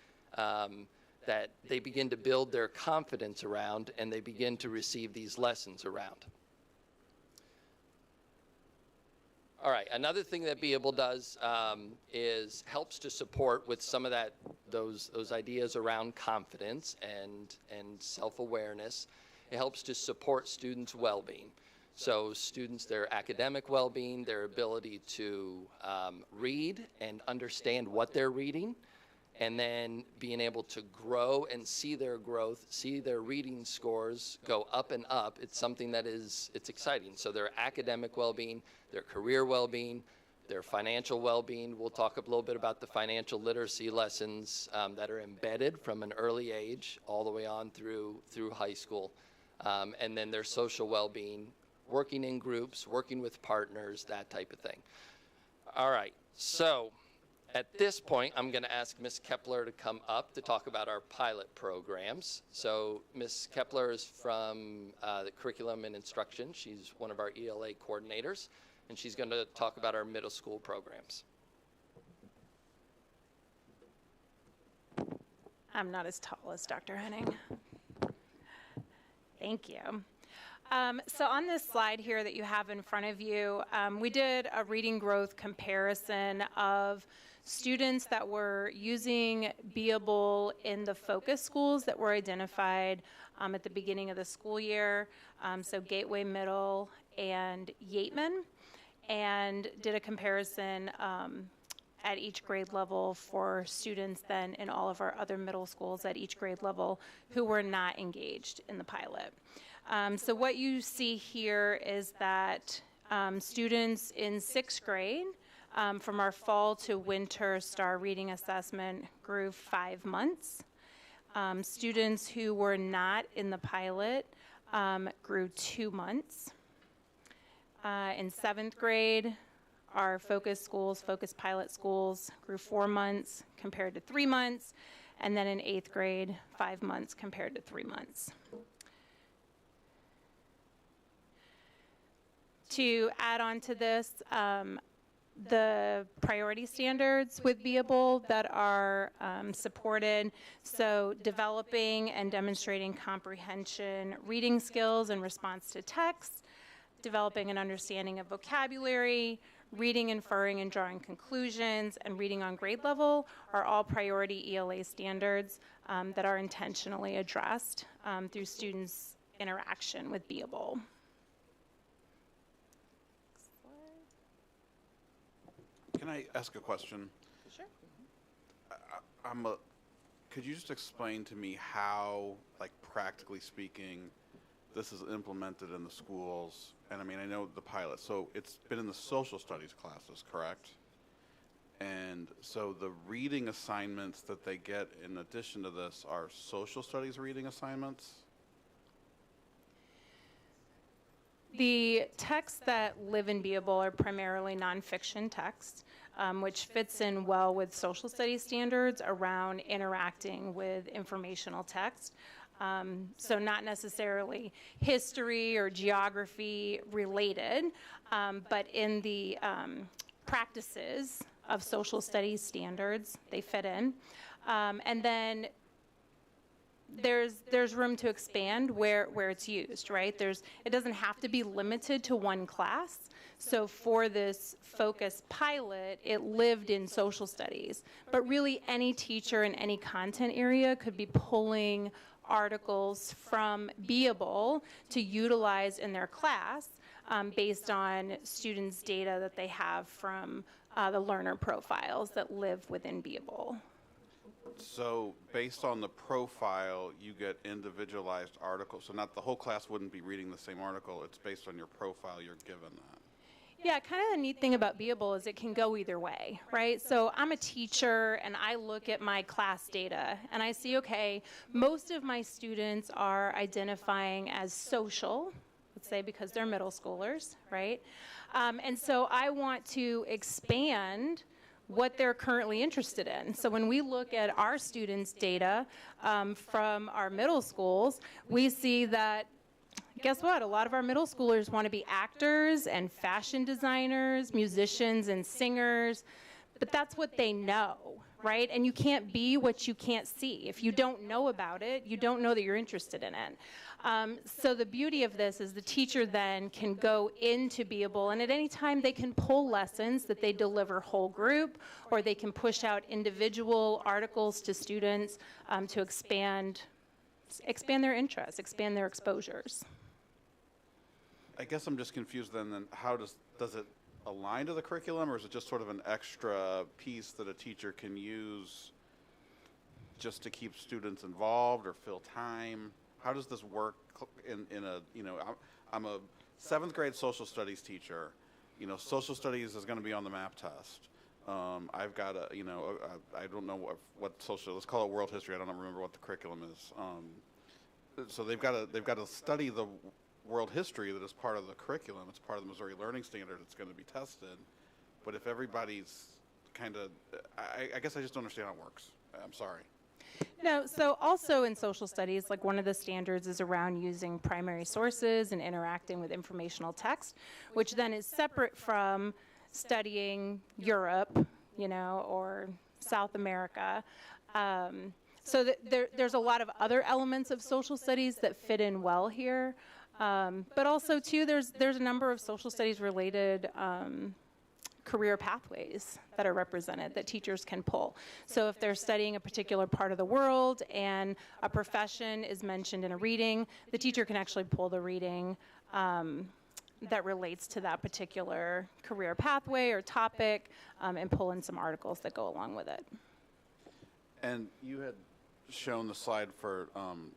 that they begin to build their confidence around, and they begin to receive these lessons around. All right, another thing that Beable does is helps to support with some of those ideas around confidence and self-awareness. It helps to support students' well-being. So students, their academic well-being, their ability to read and understand what they're reading, and then being able to grow and see their growth, see their reading scores go up and up. It's something that it's exciting. So their academic well-being, their career well-being, their financial well-being. We'll talk a little bit about the financial literacy lessons that are embedded from an early age all the way on through high school. And then their social well-being, working in groups, working with partners, that type of thing. All right, so at this point, I'm going to ask Ms. Kepler to come up to talk about our pilot programs. So Ms. Kepler is from the Curriculum and Instruction. She's one of our ELA coordinators, and she's going to talk about our middle school programs. I'm not as tall as Dr. Henning. Thank you. So on this slide here that you have in front of you, we did a reading growth comparison of students that were using Beable in the focus schools that were identified at the beginning of the school year, so Gateway Middle and Yateman, and did a comparison at each grade level for students then in all of our other middle schools at each grade level who were not engaged in the pilot. So what you see here is that students in 6th grade from our fall to winter STAR reading assessment grew 5 months. Students who were not in the pilot grew 2 months. In 7th grade, our focus pilot schools grew 4 months compared to 3 months. And then in 8th grade, 5 months compared to 3 months. To add on to this, the priority standards with Beable that are supported, so developing and demonstrating comprehension reading skills in response to text, developing an understanding of vocabulary, reading, inferring, and drawing conclusions, and reading on grade level are all priority ELA standards that are intentionally addressed through students' interaction with Beable. Can I ask a question? Sure. Could you just explain to me how, like practically speaking, this is implemented in the schools? And I mean, I know the pilot, so it's been in the social studies classes, correct? And so the reading assignments that they get in addition to this are social studies reading assignments? The texts that live in Beable are primarily nonfiction texts, which fits in well with social studies standards around interacting with informational text. So not necessarily history or geography related, but in the practices of social studies standards, they fit in. And then there's room to expand where it's used, right? It doesn't have to be limited to one class. So for this focus pilot, it lived in social studies. But really any teacher in any content area could be pulling articles from Beable to utilize in their class based on students' data that they have from the learner profiles that live within Beable. So based on the profile, you get individualized articles. So not the whole class wouldn't be reading the same article. It's based on your profile you're given that. Yeah, kind of the neat thing about Beable is it can go either way, right? So I'm a teacher and I look at my class data and I see, okay, most of my students are identifying as social. let's say, because they're middle schoolers, right? And so I want to expand what they're currently interested in. So when we look at our students' data from our middle schools, we see that, guess what? A lot of our middle schoolers want to be actors and fashion designers, musicians and singers, but that's what they know, right? And you can't be what you can't see. If you don't know about it, you don't know that you're interested in it. So the beauty of this is the teacher then can go into Beable, and at any time they can pull lessons that they deliver whole group, or they can push out individual articles to students to expand their interests, expand their exposures. I guess I'm just confused then how does it align to the curriculum, or is it just sort of an extra piece that a teacher can use just to keep students involved or fill time? How does this work in a, I'm a 7th grade social studies teacher. Social studies is going to be on the MAP test. I've got I don't know what social, let's call it world history. I don't remember what the curriculum is. So they've got to study the world history that is part of the curriculum. It's part of the Missouri Learning Standard. It's going to be tested. But if everybody's kind of, I guess I just don't understand how it works. I'm sorry. No, so also in social studies, like one of the standards is around using primary sources and interacting with informational text, which then is separate from studying Europe, or South America. So there's a lot of other elements of social studies that fit in well here. But also, too, there's a number of social studies related career pathways that are represented that teachers can pull. So if they're studying a particular part of the world and a profession is mentioned in a reading, the teacher can actually pull the reading that relates to that particular career pathway or topic and pull in some articles that go along with it. And you had shown the slide for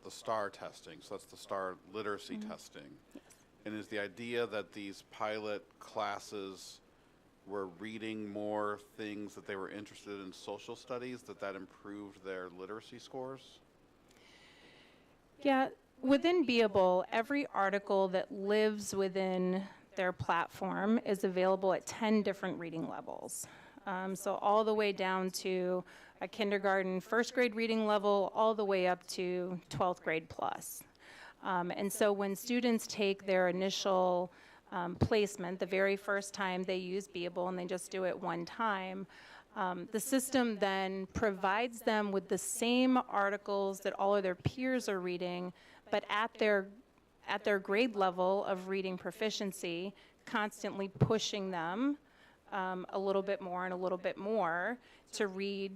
the STAR testing, so that's the STAR literacy testing. Yes. And is the idea that these pilot classes were reading more things that they were interested in social studies, that improved their literacy scores? Yeah, within Beable, every article that lives within their platform is available at 10 different reading levels. So all the way down to a kindergarten, first grade reading level, all the way up to 12th grade plus. And so when students take their initial placement, the very first time they use Beable, and they just do it one time, the system then provides them with the same articles that all of their peers are reading, but at their grade level of reading proficiency, constantly pushing them a little bit more and a little bit more to read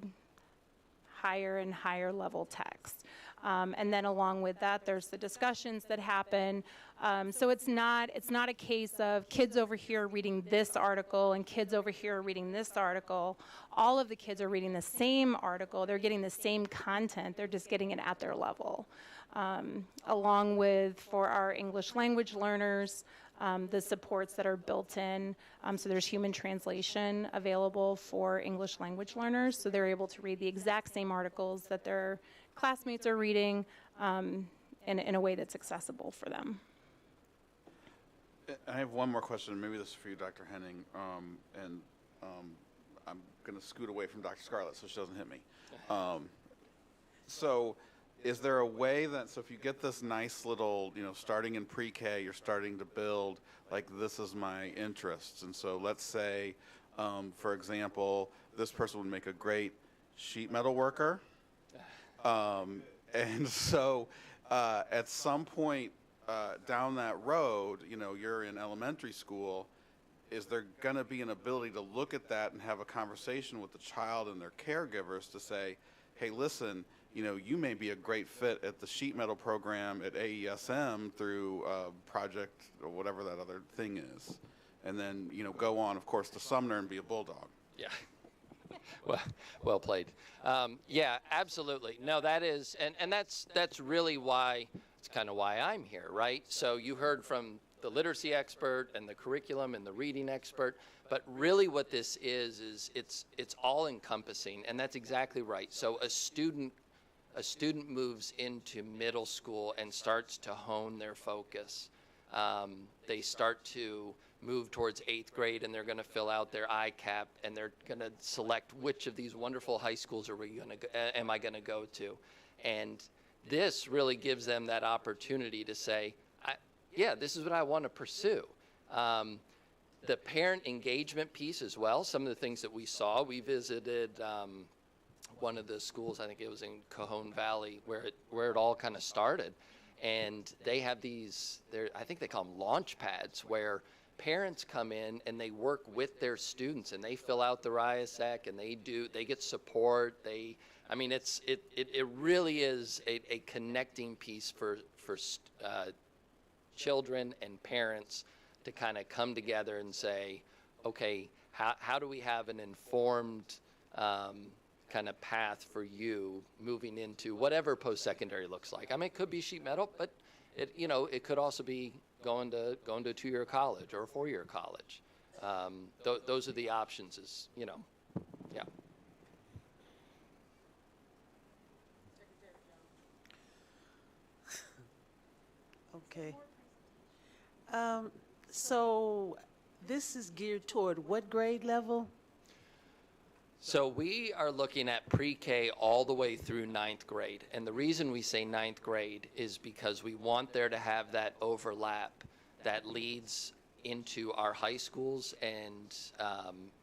higher and higher level text. And then along with that, there's the discussions that happen. So it's not a case of kids over here reading this article and kids over here reading this article. All of the kids are reading the same article. They're getting the same content. They're just getting it at their level. Along with, for our English language learners, the supports that are built in. So there's human translation available for English language learners, so they're able to read the exact same articles that their classmates are reading in a way that's accessible for them. I have one more question. Maybe this is for you, Dr. Henning, and I'm going to scoot away from Dr. Scarlett so she doesn't hit me. So is there a way that, so if you get this nice little, starting in pre-K, you're starting to build, like, this is my interests. And so let's say, for example, this person would make a great sheet metal worker. And so at some point down that road, you're in elementary school, is there going to be an ability to look at that and have a conversation with the child and their caregivers to say, hey, listen, you may be a great fit at the sheet metal program at AESM through project or whatever that other thing is. And then, go on, of course, to Sumner and be a bulldog. Yeah. Well played. Yeah, absolutely. No, that is, and that's really why, it's kind of why I'm here, right? So you heard from the literacy expert and the curriculum and the reading expert, but really what this is it's all encompassing, and that's exactly right. So a student moves into middle school and starts to hone their focus. they start to move towards 8th grade, and they're going to fill out their ICAP, and they're going to select which of these wonderful high schools am I going to go to. And this really gives them that opportunity to say, yeah, this is what I want to pursue. The parent engagement piece as well, some of the things that we saw, we visited one of the schools, I think it was in Cajon Valley, where it all kind of started. And they have these, I think they call them launch pads, where parents come in and they work with their students, and they fill out their ISAC, and they get support. It really is a connecting piece for children and parents to kind of come together and say, okay, how do we have an informed kind of path for you moving into whatever post-secondary looks like. I mean, it could be sheet metal, but it could also be going to a 2-year college or a 4-year college. Those are the options. Yeah. Okay. So this is geared toward what grade level? So we are looking at pre-K all the way through 9th grade. And the reason we say 9th grade is because we want there to have that overlap that leads into our high schools and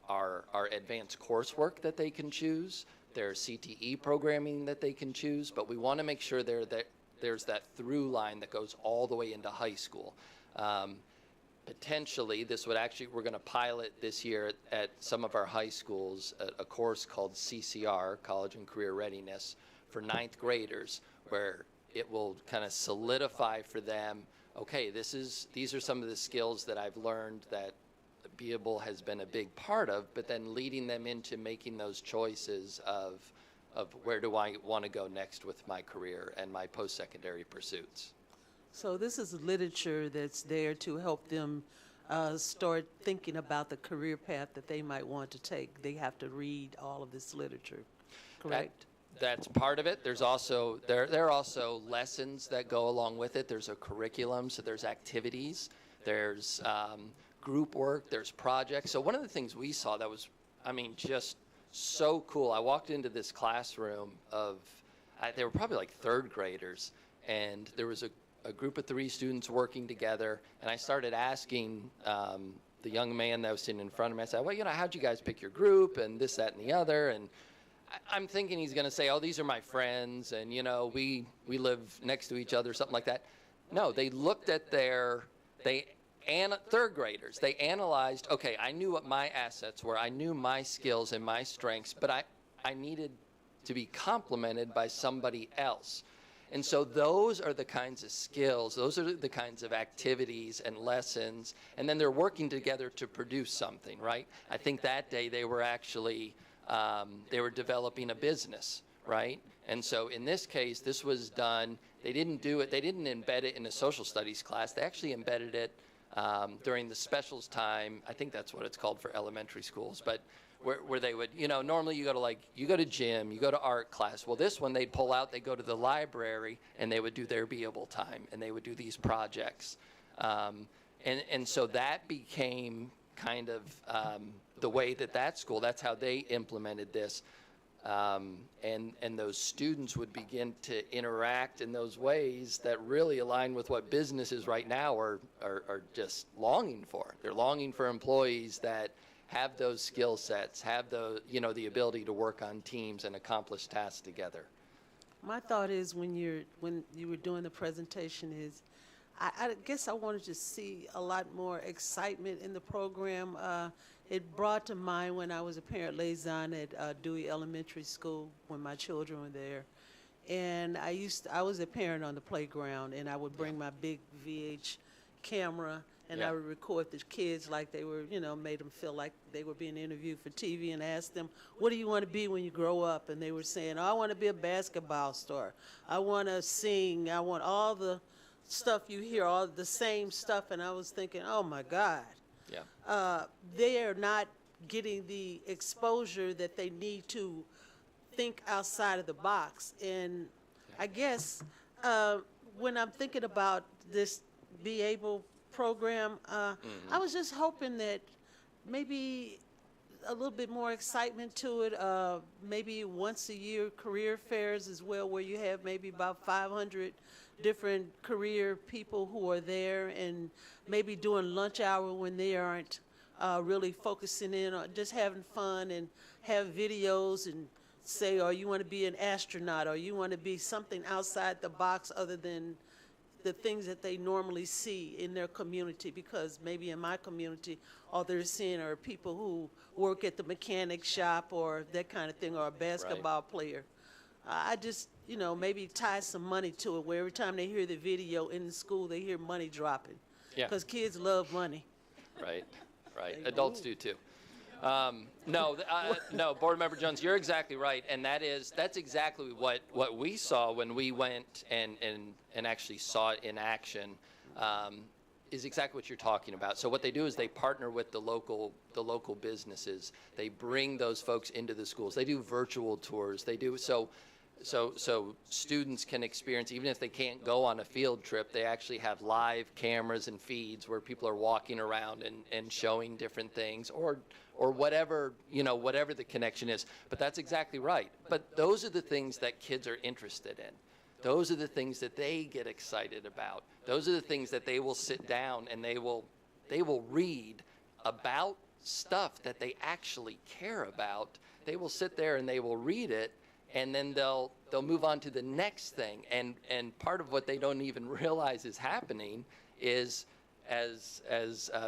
our advanced coursework that they can choose, their CTE programming that they can choose. But we want to make sure there's that through line that goes all the way into high school. Potentially, we're going to pilot this year at some of our high schools a course called CCR, College and Career Readiness, for 9th graders, where it will kind of solidify for them, okay, these are some of the skills that I've learned that Beable has been a big part of, but then leading them into making those choices of where do I want to go next with my career and my post-secondary pursuits. So this is literature that's there to help them start thinking about the career path that they might want to take. They have to read all of this literature, correct? That's part of it. There's also there are also lessons that go along with it. There's a curriculum, so there's activities, there's group work, there's projects. So one of the things we saw that was, just so cool. I walked into this classroom they were probably like 3rd graders, and there was a group of 3 students working together, and I started asking the young man that was sitting in front of me, I said, well, how'd you guys pick your group, and this, that, and the other, and I'm thinking he's going to say, oh, these are my friends, and, we live next to each other, something like that. No, they looked at 3rd graders, they analyzed, okay, I knew what my assets were, I knew my skills and my strengths, but I needed to be complemented by somebody else. And so those are the kinds of skills, those are the kinds of activities and lessons, and then they're working together to produce something, right? I think that day they were actually, they were developing a business, right? And so in this case, this was done, they didn't embed it in a social studies class, they actually embedded it during the specials time. I think that's what it's called for elementary schools, but where they would, normally you go to gym, you go to art class. Well, this one they'd pull out, they go to the library, and they would do their Beable time, and they would do these projects. And so that became kind of the way that school, that's how they implemented this. And those students would begin to interact in those ways that really align with what businesses right now are just longing for. They're longing for employees that have those skill sets, have the ability to work on teams and accomplish tasks together. My thought is when you were doing the presentation is, I guess I wanted to see a lot more excitement in the program. It brought to mind when I was a parent liaison at Dewey Elementary School when my children were there. And I was a parent on the playground, and I would bring my big VH camera, and I would record the kids like they were, made them feel like they were being interviewed for TV, and ask them, what do you want to be when you grow up? And they were saying, oh, I want to be a basketball star. I want to sing. I want all the stuff you hear, all the same stuff. And I was thinking, oh, my God. Yeah. They are not getting the exposure that they need to think outside of the box. And I guess when I'm thinking about this Beable program. I was just hoping that maybe a little bit more excitement to it. Maybe once a year career fairs as well, where you have maybe about 500 different career people who are there, and maybe during lunch hour when they aren't really focusing in on just having fun, and have videos and say, or you want to be an astronaut, or you want to be something outside the box other than the things that they normally see in their community, because maybe in my community, all they're seeing are people who work at the mechanic shop or that kind of thing, or a basketball player. I just, maybe tie some money to it, where every time they hear the video in the school, they hear money dropping. Yeah. Because kids love money. Right. Adults do too. No, Board Member Jones, you're exactly right, and that's exactly what we saw when we went and actually saw it in action. Is exactly what you're talking about. So what they do is they partner with the local businesses. They bring those folks into the schools. They do virtual tours. They do so students can experience, even if they can't go on a field trip, they actually have live cameras and feeds where people are walking around and showing different things, or whatever, whatever the connection is. But that's exactly right. But those are the things that kids are interested in. Those are the things that they get excited about. Those are the things that they will sit down and they will read about stuff that they actually care about. They will sit there and they will read it, and then they'll move on to the next thing. And part of what they don't even realize is happening is, as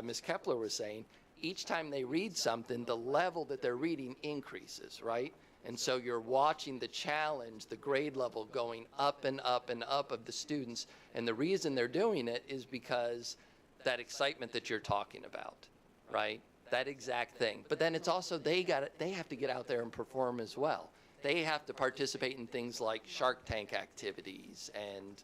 Ms. Kepler was saying, each time they read something, the level that they're reading increases, right? And so you're watching the challenge, the grade level going up and up and up of the students. And the reason they're doing it is because that excitement that you're talking about, right? That exact thing. But then it's also they have to get out there and perform as well. They have to participate in things like Shark Tank activities and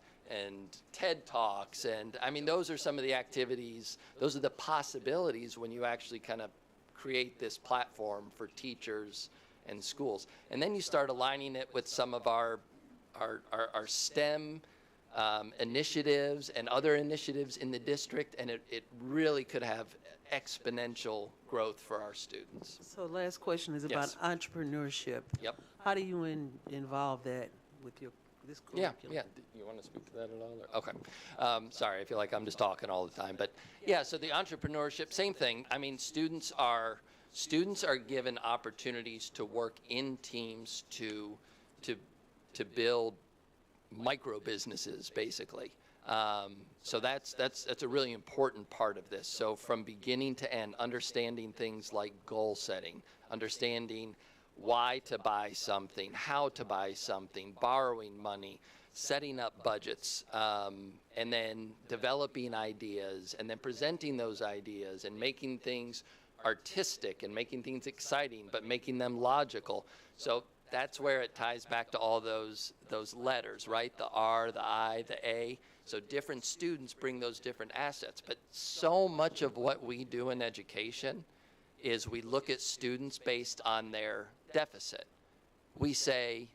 TED Talks. And I mean, those are some of the activities, those are the possibilities when you actually kind of create this platform for teachers and schools. And then you start aligning it with some of our STEM initiatives and other initiatives in the district, and it really could have exponential growth for our students. So last question is about entrepreneurship. Yep. How do you involve that with this curriculum? Yeah. You want to speak to that at all? Or? Okay. Sorry, I feel like I'm just talking all the time. But yeah, so the entrepreneurship, same thing. I mean, students are given opportunities to work in teams to build micro businesses, basically. So that's a really important part of this. So from beginning to end, understanding things like goal setting, understanding why to buy something, how to buy something, borrowing money, setting up budgets, and then developing ideas, and then presenting those ideas, and making things artistic and making things exciting, but making them logical. So that's where it ties back to all those letters, right? The R, the I, the A. So different students bring those different assets. But so much of what we do in education is we look at students based on their deficit. We say,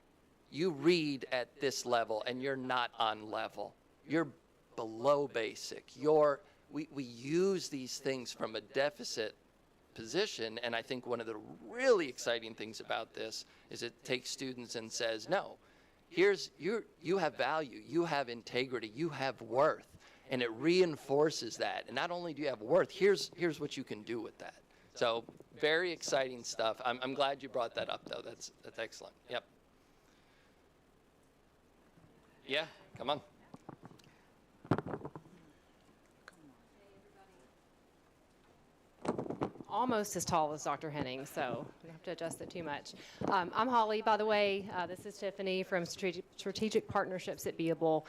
you read at this level and you're not on level. You're below basic. We use these things from a deficit position, and I think one of the really exciting things about this is it takes students and says, no, you have value, you have integrity, you have worth, and it reinforces that. And not only do you have worth, here's what you can do with that. So very exciting stuff. I'm glad you brought that up, though. That's excellent. Yep. Yeah, come on. Almost as tall as Dr. Henning, so we don't have to adjust it too much. I'm Holly, by the way. This is Tiffany from Strategic Partnerships at Beable.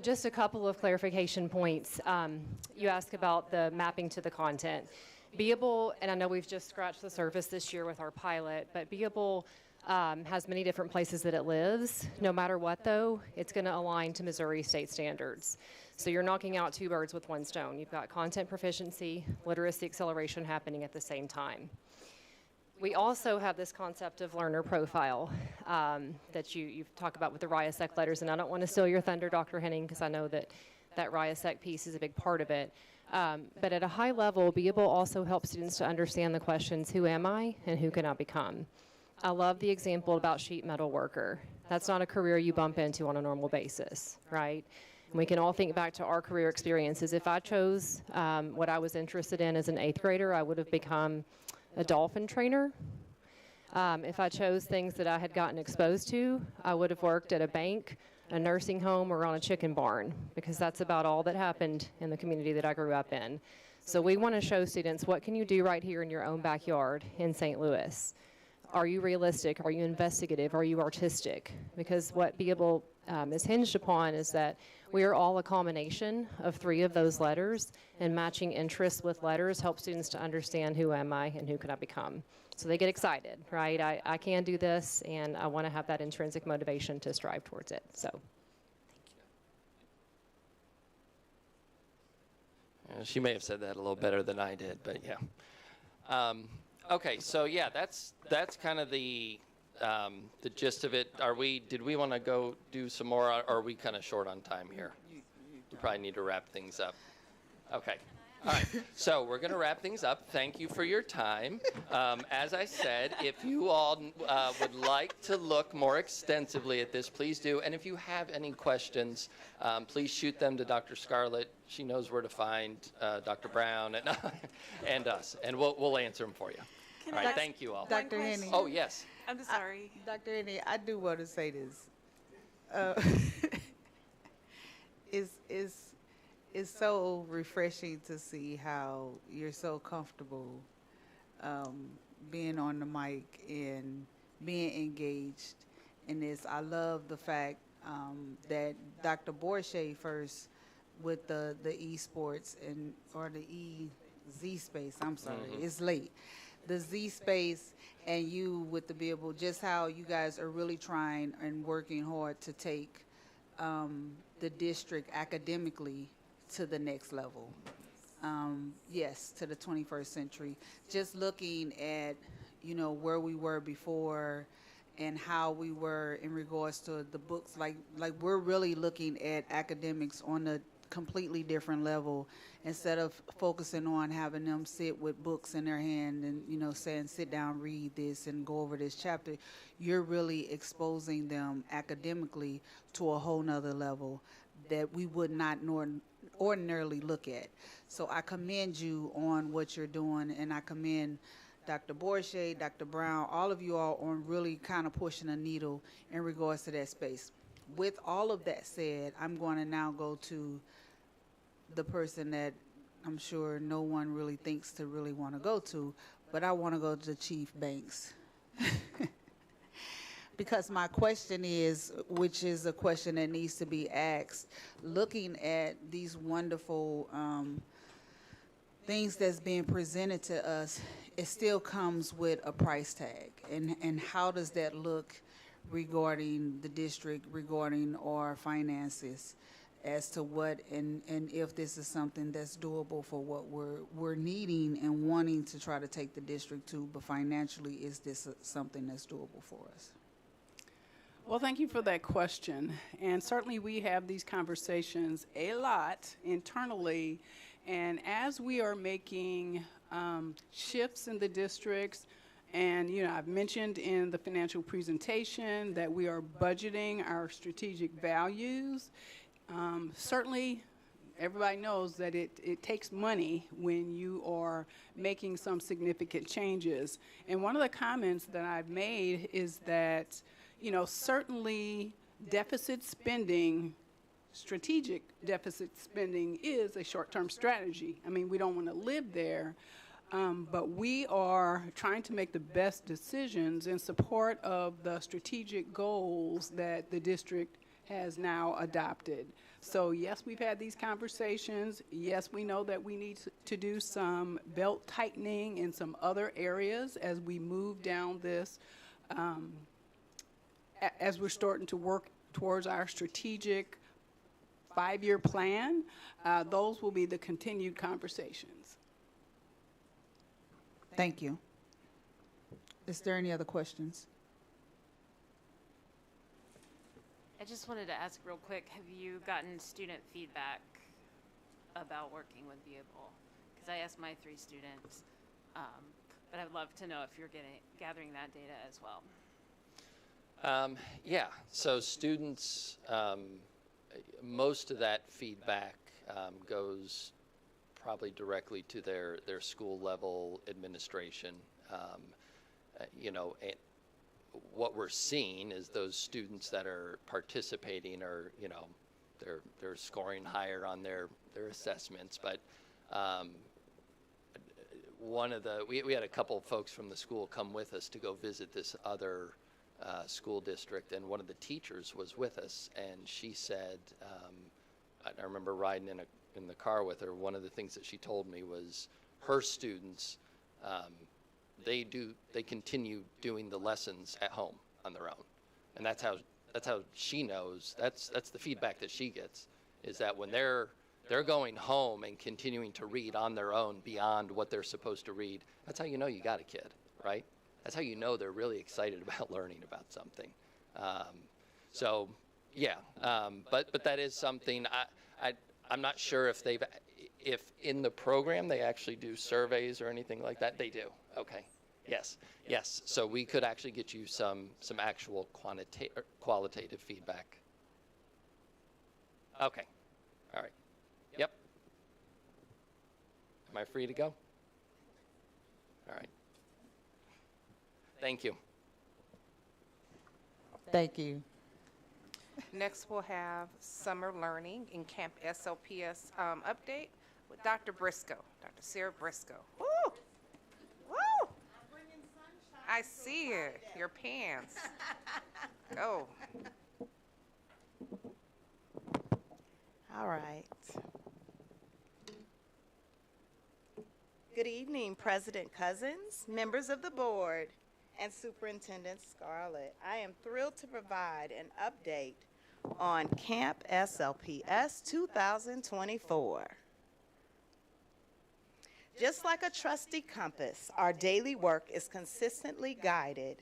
Just a couple of clarification points. You asked about the mapping to the content. Beable, and I know we've just scratched the surface this year with our pilot, but Beable has many different places that it lives. No matter what, though, it's going to align to Missouri state standards. So you're knocking out two birds with one stone. You've got content proficiency, literacy acceleration happening at the same time. We also have this concept of learner profile that you talk about with the RIASEC letters, and I don't want to steal your thunder, Dr. Henning, because I know that that RIASEC piece is a big part of it. But at a high level, Beable also helps students to understand the questions, who am I and who can I become? I love the example about sheet metal worker. That's not a career you bump into on a normal basis, right? And we can all think back to our career experiences. If I chose what I was interested in as an 8th grader, I would have become a dolphin trainer. If I chose things that I had gotten exposed to, I would have worked at a bank, a nursing home, or on a chicken barn, because that's about all that happened in the community that I grew up in. So we want to show students, what can you do right here in your own backyard in St. Louis? Are you realistic? Are you investigative? Are you artistic? Because what Beable is hinged upon is that we are all a combination of 3 of those letters, and matching interests with letters helps students to understand who am I and who can I become. So they get excited, right? I can do this, and I want to have that intrinsic motivation to strive towards it. So, She may have said that a little better than I did, but yeah. Okay, so yeah, that's kind of the gist of it. Did we want to go do some more, or are we kind of short on time here? We probably need to wrap things up. Okay. All right, so we're going to wrap things up. Thank you for your time. As I said, if you all would like to look more extensively at this, please do. And if you have any questions, please shoot them to Dr. Scarlett. She knows where to find Dr. Brown and us, and we'll answer them for you. All right, thank you all. Dr. Henny. Oh, yes. I'm sorry. Dr. Henny, I do want to say this. It's so refreshing to see how you're so comfortable being on the mic and being engaged in this. I love the fact that Dr. Borsche first with the esports or the Zspace. I'm sorry, it's late. The Zspace and you with the Beable, just how you guys are really trying and working hard to take the district academically to the next level. Yes, to the 21st century. Just looking at, where we were before and how we were in regards to the books, like we're really looking at academics on a completely different level, instead of focusing on having them sit with books in their hand and saying, sit down, read this and go over this chapter. You're really exposing them academically to a whole nother level that we would not ordinarily look at. So I commend you on what you're doing, and I commend Dr. Borsche, Dr. Brown, all of you all on really kind of pushing a needle in regards to that space. With all of that said, I'm going to now go to the person that I'm sure no one really thinks to really want to go to, but I want to go to Chief Banks. Because my question is, which is a question that needs to be asked, looking at these wonderful things that's being presented to us, it still comes with a price tag. And how does that look regarding the district, regarding our finances, as to what and if this is something that's doable for what we're needing and wanting to try to take the district to, but financially, is this something that's doable for us? Well, thank you for that question. And certainly we have these conversations a lot internally. And as we are making shifts in the districts, and I've mentioned in the financial presentation that we are budgeting our strategic values. Certainly everybody knows that it takes money when you are making some significant changes. And one of the comments that I've made is that certainly deficit spending, strategic deficit spending is a short-term strategy. I mean, we don't want to live there, but we are trying to make the best decisions in support of the strategic goals that the district has now adopted. So yes, we've had these conversations. Yes, we know that we need to do some belt tightening in some other areas as we move down this as we're starting to work towards our strategic 5-year plan. Those will be the continued conversations. Thank you. Is there any other questions? I just wanted to ask real quick, have you gotten student feedback about working with Beable? Because I asked my 3 students, but I'd love to know if you're gathering that data as well. Yeah, so students, most of that feedback goes probably directly to their school level administration. You know, and what we're seeing is those students that are participating are, you know, they're scoring higher on their assessments, but we had a couple of folks from the school come with us to go visit this other school district, and one of the teachers was with us, and she said, I remember riding in the car with her, one of the things that she told me was her students, they continue doing the lessons at home on their own, and that's how she knows, that's the feedback that she gets, is that when they're going home and continuing to read on their own beyond what they're supposed to read, that's how you know you got a kid, right? That's how you know they're really excited about learning about something. So, yeah, but that is something, I'm not sure if in the program they actually do surveys or anything like that. They do, okay, yes. So we could actually get you some actual qualitative feedback. Okay, all right, yep. Am I free to go? All right. Thank you. Thank you. Next, we'll have summer learning in Camp SLPS update with Dr. Briscoe, Dr. Sarah Briscoe. Woo! Woo! I see it. Your pants. Go. All right. Good evening, President Cousins, members of the board, and Superintendent Scarlett. I am thrilled to provide an update on Camp SLPS 2024. Just like a trusty compass, our daily work is consistently guided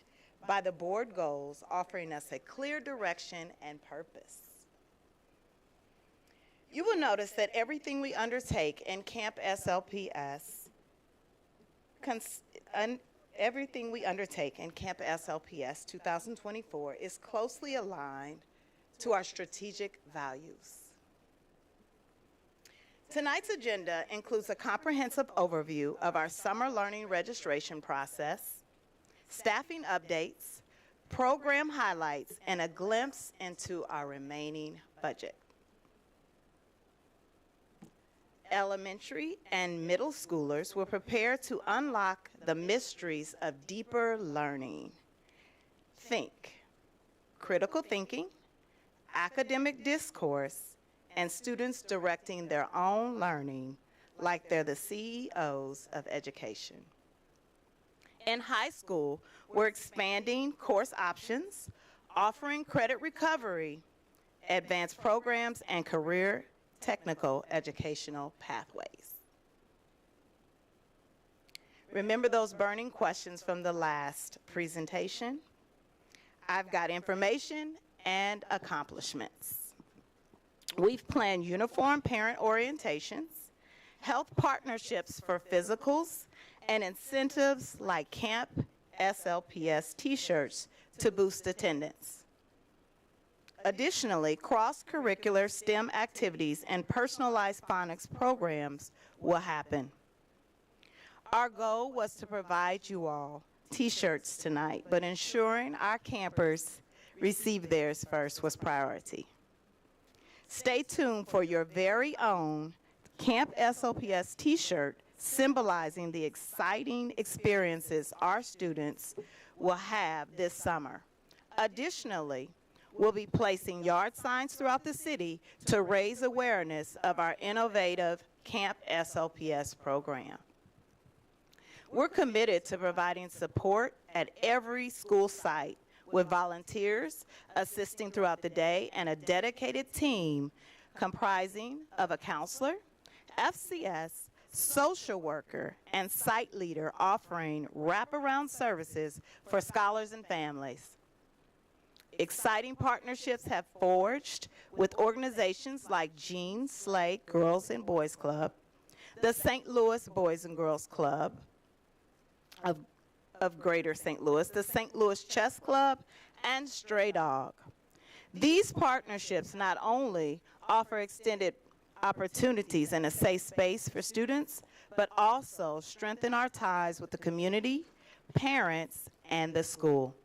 by the board goals, offering us a clear direction and purpose. You will notice that everything we undertake in Camp SLPS everything we undertake in Camp SLPS 2024 is closely aligned to our strategic values. Tonight's agenda includes a comprehensive overview of our summer learning registration process, staffing updates, program highlights, and a glimpse into our remaining budget. Elementary and middle schoolers will prepare to unlock the mysteries of deeper learning. Think, critical thinking, academic discourse, and students directing their own learning like they're the CEOs of education. In high school, we're expanding course options, offering credit recovery, advanced programs, and career technical educational pathways. Remember those burning questions from the last presentation? I've got information and accomplishments. We've planned uniform parent orientations, health partnerships for physicals, and incentives like Camp SLPS t-shirts to boost attendance. Additionally, cross-curricular STEM activities and personalized phonics programs will happen. Our goal was to provide you all t-shirts tonight, but ensuring our campers receive theirs first was priority. Stay tuned for your very own Camp SLPS t-shirt symbolizing the exciting experiences our students will have this summer. Additionally, we'll be placing yard signs throughout the city to raise awareness of our innovative Camp SLPS program. We're committed to providing support at every school site with volunteers assisting throughout the day and a dedicated team comprising of a counselor, FCS, social worker, and site leader offering wraparound services for scholars and families. Exciting partnerships have forged with organizations like Jean Slade Girls and Boys Club, the St. Louis Boys and Girls Club of Greater St. Louis, the St. Louis Chess Club, and Stray Dog. These partnerships not only offer extended opportunities and a safe space for students, but also strengthen our ties with the community, parents, and the school.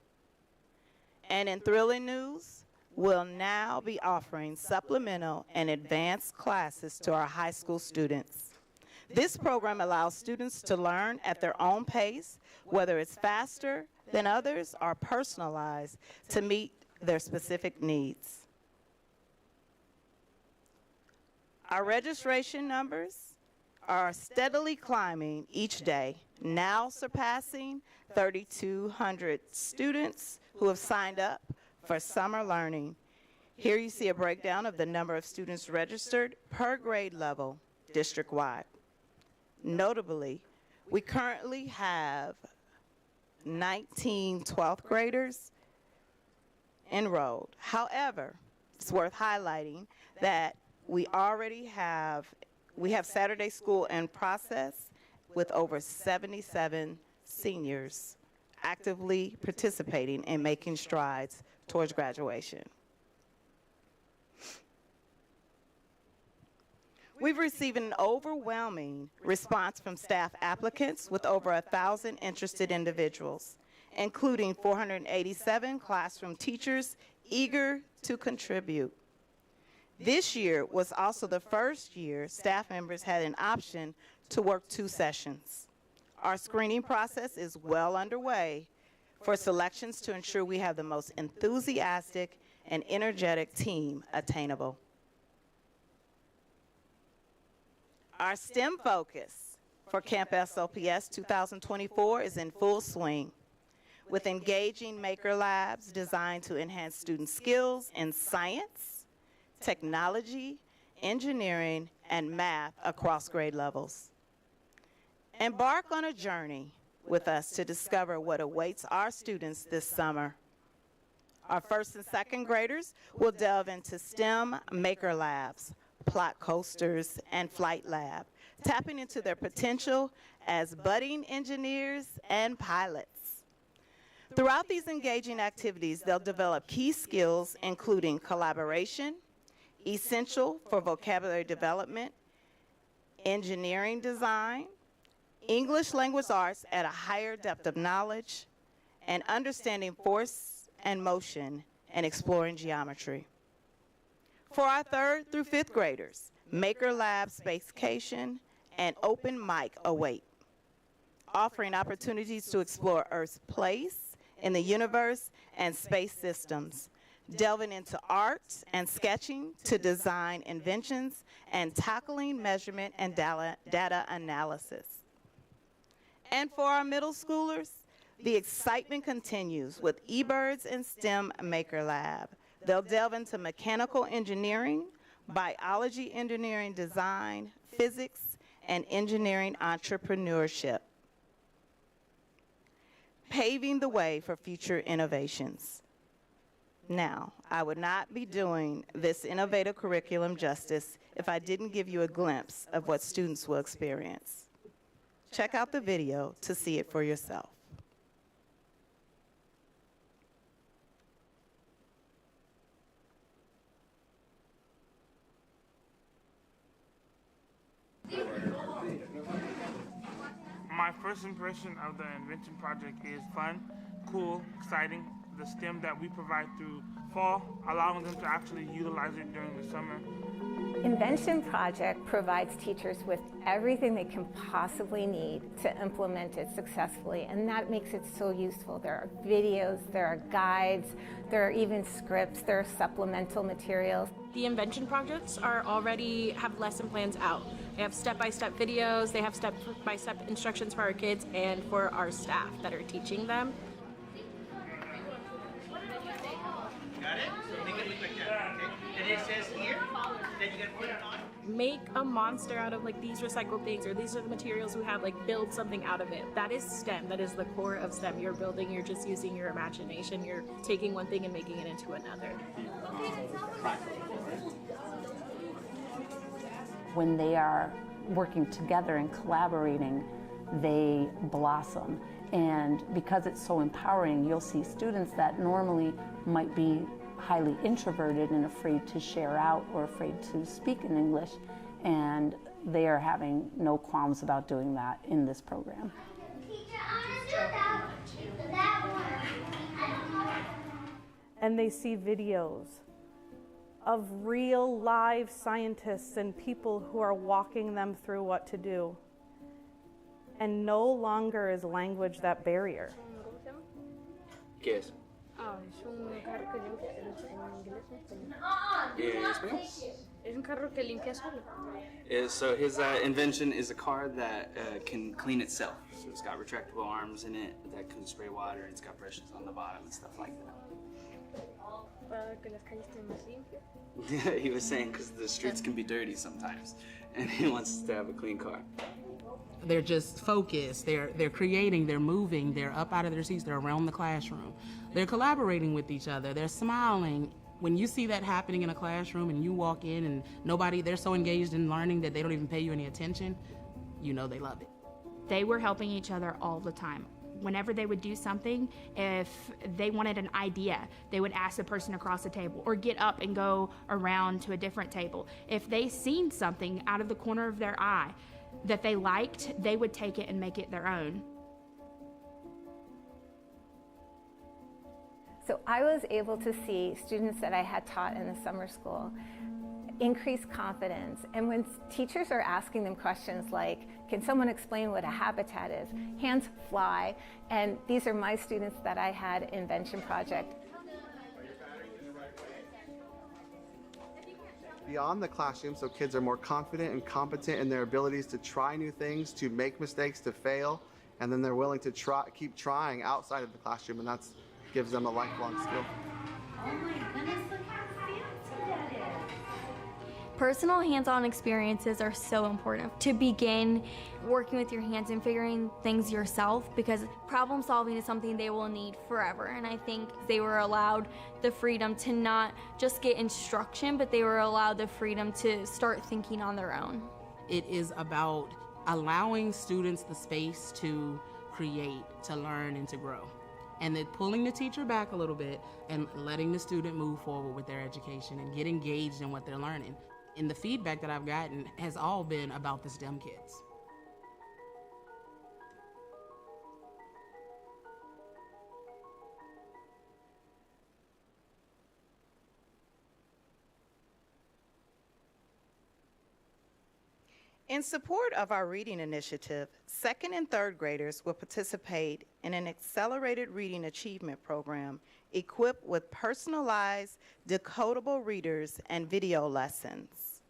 And in thrilling news, we'll now be offering supplemental and advanced classes to our high school students. This program allows students to learn at their own pace, whether it's faster than others or personalized to meet their specific needs. Our registration numbers are steadily climbing each day, now surpassing 3,200 students who have signed up for summer learning. Here you see a breakdown of the number of students registered per grade level district-wide. Notably, we currently have 19 12th graders enrolled. However, it's worth highlighting that we have Saturday school in process with over 77 seniors actively participating and making strides towards graduation. We've received an overwhelming response from staff applicants with over 1,000 interested individuals, including 487 classroom teachers eager to contribute. This year was also the first year staff members had an option to work 2 sessions. Our screening process is well underway for selections to ensure we have the most enthusiastic and energetic team attainable. Our STEM focus for Camp SLPS 2024 is in full swing, with engaging maker labs designed to enhance student skills in science, technology, engineering, and math across grade levels. Embark on a journey with us to discover what awaits our students this summer. Our first and second graders will delve into STEM maker labs, plot coasters, and flight lab, tapping into their potential as budding engineers and pilots. Throughout these engaging activities, they'll develop key skills including collaboration, essential for vocabulary development, engineering design, English language arts at a higher depth of knowledge, and understanding force and motion and exploring geometry. For our 3rd through 5th graders, Maker Lab Spacecation and Open Mic await, offering opportunities to explore Earth's place in the universe and space systems, delving into art and sketching to design inventions and tackling measurement and data analysis. And for our middle schoolers, the excitement continues with eBirds and STEM Maker Lab. They'll delve into mechanical engineering, biology engineering design, physics, and engineering entrepreneurship, paving the way for future innovations. Now, I would not be doing this innovative curriculum justice if I didn't give you a glimpse of what students will experience. Check out the video to see it for yourself. My first impression of the invention project is fun, cool, exciting. The STEM that we provide through fall, allowing them to actually utilize it during the summer. Invention Project provides teachers with everything they can possibly need to implement it successfully, and that makes it so useful. There are videos, there are guides, there are even scripts, there are supplemental materials. The invention projects have lesson plans out. They have step-by-step videos, they have step-by-step instructions for our kids and for our staff that are teaching them. Got it? So make it look like that, okay? And it says here that you gotta put it on make a monster out of like these recycled things, or these are the materials we have, like build something out of it. That is STEM. That is the core of STEM. You're building, you're just using your imagination. You're taking one thing and making it into another. When they are working together and collaborating, they blossom. And because it's so empowering, you'll see students that normally might be highly introverted and afraid to share out or afraid to speak in English, and they are having no qualms about doing that in this program. And they see videos of real live scientists and people who are walking them through what to do. And no longer is language that barrier. ¿Qué es? Es un carro que limpia, en inglés o español. ¿En español? Es un carro que limpia solo. So his invention is a car that can clean itself. So it's got retractable arms in it that can spray water, and it's got brushes on the bottom and stuff like that. Para que las calles estén más limpias. Yeah, he was saying because the streets can be dirty sometimes, and he wants to have a clean car. They're just focused, they're creating, they're moving, they're up out of their seats, they're around the classroom. They're collaborating with each other, they're smiling. When you see that happening in a classroom and you walk in and they're so engaged in learning that they don't even pay you any attention, you know they love it. They were helping each other all the time. Whenever they would do something, if they wanted an idea, they would ask the person across the table or get up and go around to a different table. If they seen something out of the corner of their eye that they liked, they would take it and make it their own. So I was able to see students that I had taught in the summer school increase confidence. And when teachers are asking them questions like, can someone explain what a habitat is? Hands fly. And these are my students that I had Invention Project. Beyond the classroom, so kids are more confident and competent in their abilities to try new things, to make mistakes, to fail, and then they're willing to keep trying outside of the classroom, and that gives them a lifelong skill. Oh my goodness, look how fancy that is. Personal hands-on experiences are so important to begin working with your hands and figuring things yourself, because problem solving is something they will need forever. And I think they were allowed the freedom to not just get instruction, but they were allowed the freedom to start thinking on their own. It is about allowing students the space to create, to learn, and to grow. And then pulling the teacher back a little bit and letting the student move forward with their education and get engaged in what they're learning. And the feedback that I've gotten has all been about the STEM kids. In support of our reading initiative, second and third graders will participate in an accelerated reading achievement program equipped with personalized, decodable readers and video lessons.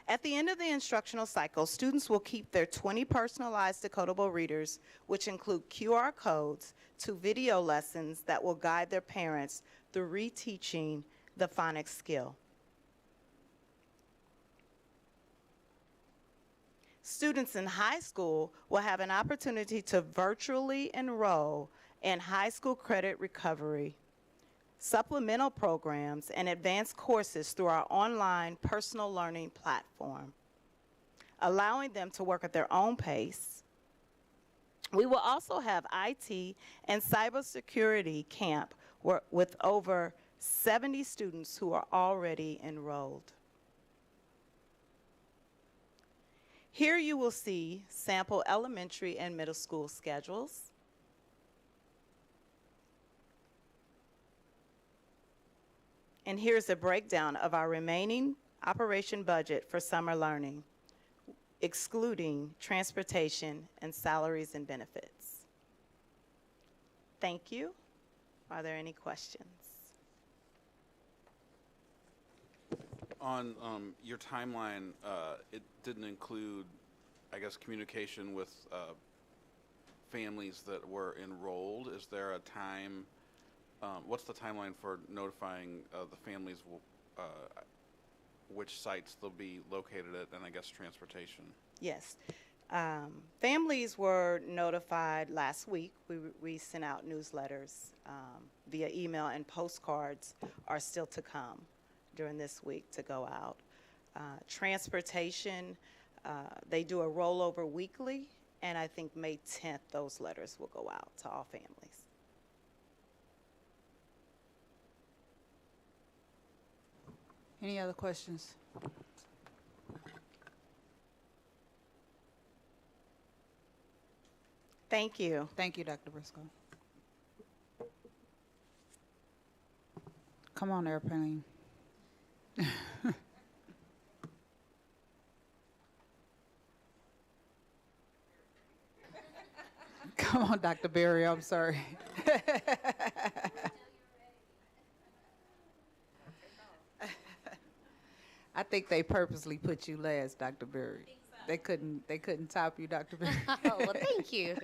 At the end of the instructional cycle, students will keep their 20 personalized decodable readers, which include QR codes, to video lessons that will guide their parents through reteaching the phonics skill. Students in high school will have an opportunity to virtually enroll in high school credit recovery, supplemental programs, and advanced courses through our online personal learning platform, allowing them to work at their own pace. We will also have IT and cybersecurity camp with over 70 students who are already enrolled. Here you will see sample elementary and middle school schedules. And here's a breakdown of our remaining operation budget for summer learning, excluding transportation and salaries and benefits. Thank you. Are there any questions? On your timeline, it didn't include, I guess, communication with families that were enrolled. Is there a time what's the timeline for notifying the families which sites they'll be located at, and I guess transportation? Yes. Families were notified last week. We sent out newsletters via email, and postcards are still to come during this week to go out. Transportation, they do a rollover weekly, and I think May 10th those letters will go out to all families. Any other questions? Thank you. Thank you, Dr. Briscoe. Come on, airplane. Come on, Dr. Berry, I'm sorry. I think they purposely put you last, Dr. Berry. They couldn't top you, Dr. Berry. Oh, well, thank you.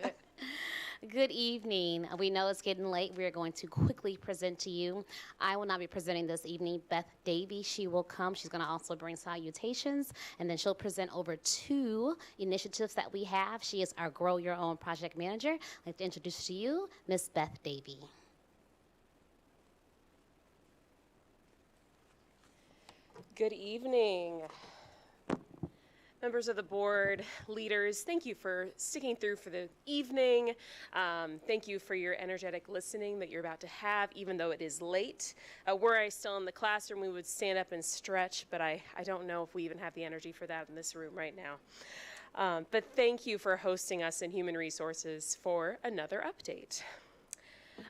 Good evening. We know it's getting late. We are going to quickly present to you. I will not be presenting this evening. Beth Davy, she will come. She's going to also bring salutations, and then she'll present over 2 initiatives that we have. She is our Grow Your Own project manager. I'd like to introduce to you Miss Beth Davy. Good evening. Members of the board, leaders, thank you for sticking through for the evening. Thank you for your energetic listening that you're about to have, even though it is late. Were I still in the classroom, we would stand up and stretch, but I don't know if we even have the energy for that in this room right now. But thank you for hosting us in Human Resources for another update.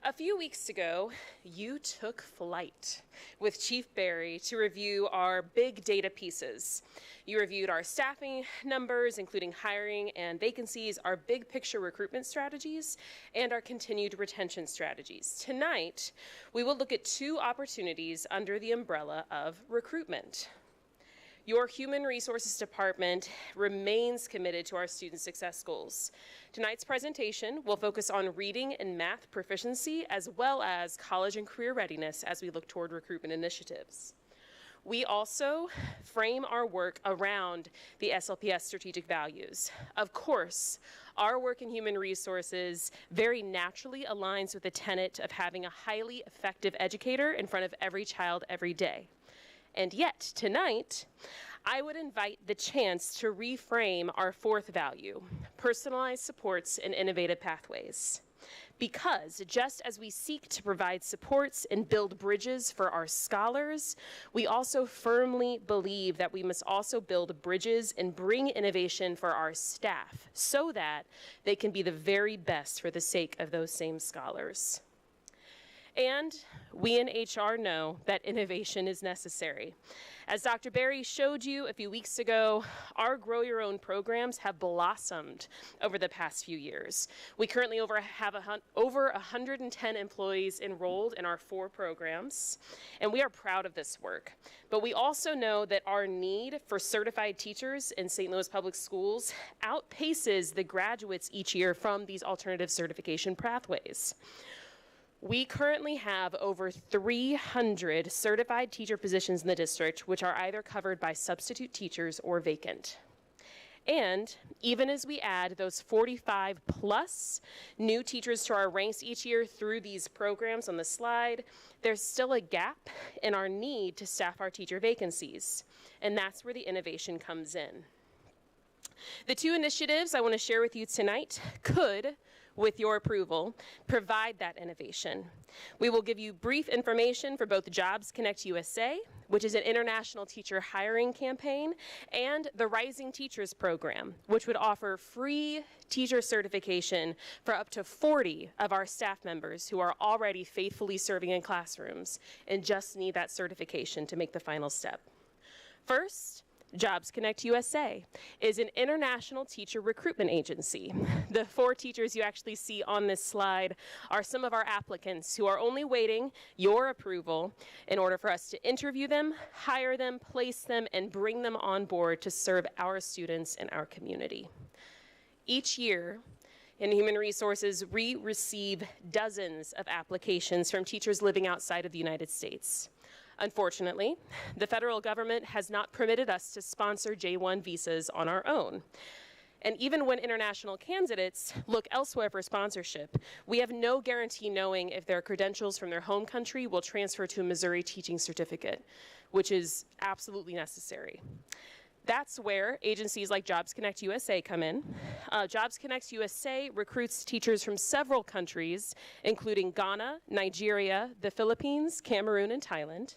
A few weeks ago, you took flight with Chief Berry to review our big data pieces. You reviewed our staffing numbers, including hiring and vacancies, our big picture recruitment strategies, and our continued retention strategies. Tonight, we will look at 2 opportunities under the umbrella of recruitment. Your Human Resources Department remains committed to our student success goals. Tonight's presentation will focus on reading and math proficiency as well as college and career readiness as we look toward recruitment initiatives. We also frame our work around the SLPS strategic values. Of course, our work in human resources very naturally aligns with the tenet of having a highly effective educator in front of every child every day. And yet, tonight, I would invite the chance to reframe our 4th value, personalized supports and innovative pathways. Because just as we seek to provide supports and build bridges for our scholars, we also firmly believe that we must also build bridges and bring innovation for our staff so that they can be the very best for the sake of those same scholars. And we in HR know that innovation is necessary. As Dr. Berry showed you a few weeks ago, our Grow Your Own programs have blossomed over the past few years. We currently have over 110 employees enrolled in our 4 programs, and we are proud of this work. But we also know that our need for certified teachers in St. Louis Public Schools outpaces the graduates each year from these alternative certification pathways. We currently have over 300 certified teacher positions in the district, which are either covered by substitute teachers or vacant. And even as we add those 45 plus new teachers to our ranks each year through these programs on the slide, there's still a gap in our need to staff our teacher vacancies. And that's where the innovation comes in. The 2 initiatives I want to share with you tonight could, with your approval, provide that innovation. We will give you brief information for both Jobs Connect USA, which is an international teacher hiring campaign, and the Rising Teachers Program, which would offer free teacher certification for up to 40 of our staff members who are already faithfully serving in classrooms and just need that certification to make the final step. First, Jobs Connect USA is an international teacher recruitment agency. The 4 teachers you actually see on this slide are some of our applicants who are only waiting your approval in order for us to interview them, hire them, place them, and bring them on board to serve our students and our community. Each year, In Human Resources, we receive dozens of applications from teachers living outside of the United States. Unfortunately, the federal government has not permitted us to sponsor J-1 visas on our own. And even when international candidates look elsewhere for sponsorship, we have no guarantee knowing if their credentials from their home country will transfer to a Missouri teaching certificate, which is absolutely necessary. That's where agencies like Jobs Connect USA come in. Jobs Connect USA recruits teachers from several countries, including Ghana, Nigeria, the Philippines, Cameroon, and Thailand.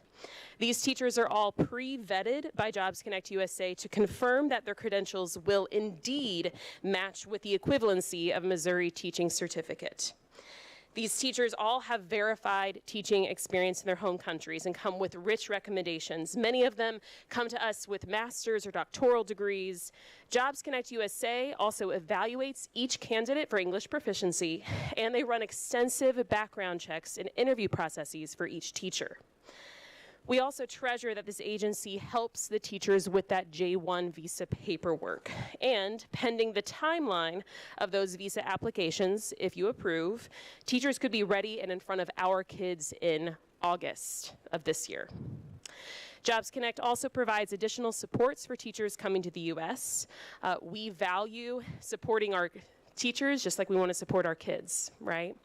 These teachers are all pre-vetted by Jobs Connect USA to confirm that their credentials will indeed match with the equivalency of a Missouri teaching certificate. These teachers all have verified teaching experience in their home countries and come with rich recommendations. Many of them come to us with master's or doctoral degrees. Jobs Connect USA also evaluates each candidate for English proficiency, and they run extensive background checks and interview processes for each teacher. We also treasure that this agency helps the teachers with that J-1 visa paperwork. And pending the timeline of those visa applications, if you approve, teachers could be ready and in front of our kids in August of this year. Jobs Connect also provides additional supports for teachers coming to the U.S. We value supporting our teachers just like we want to support our kids, right?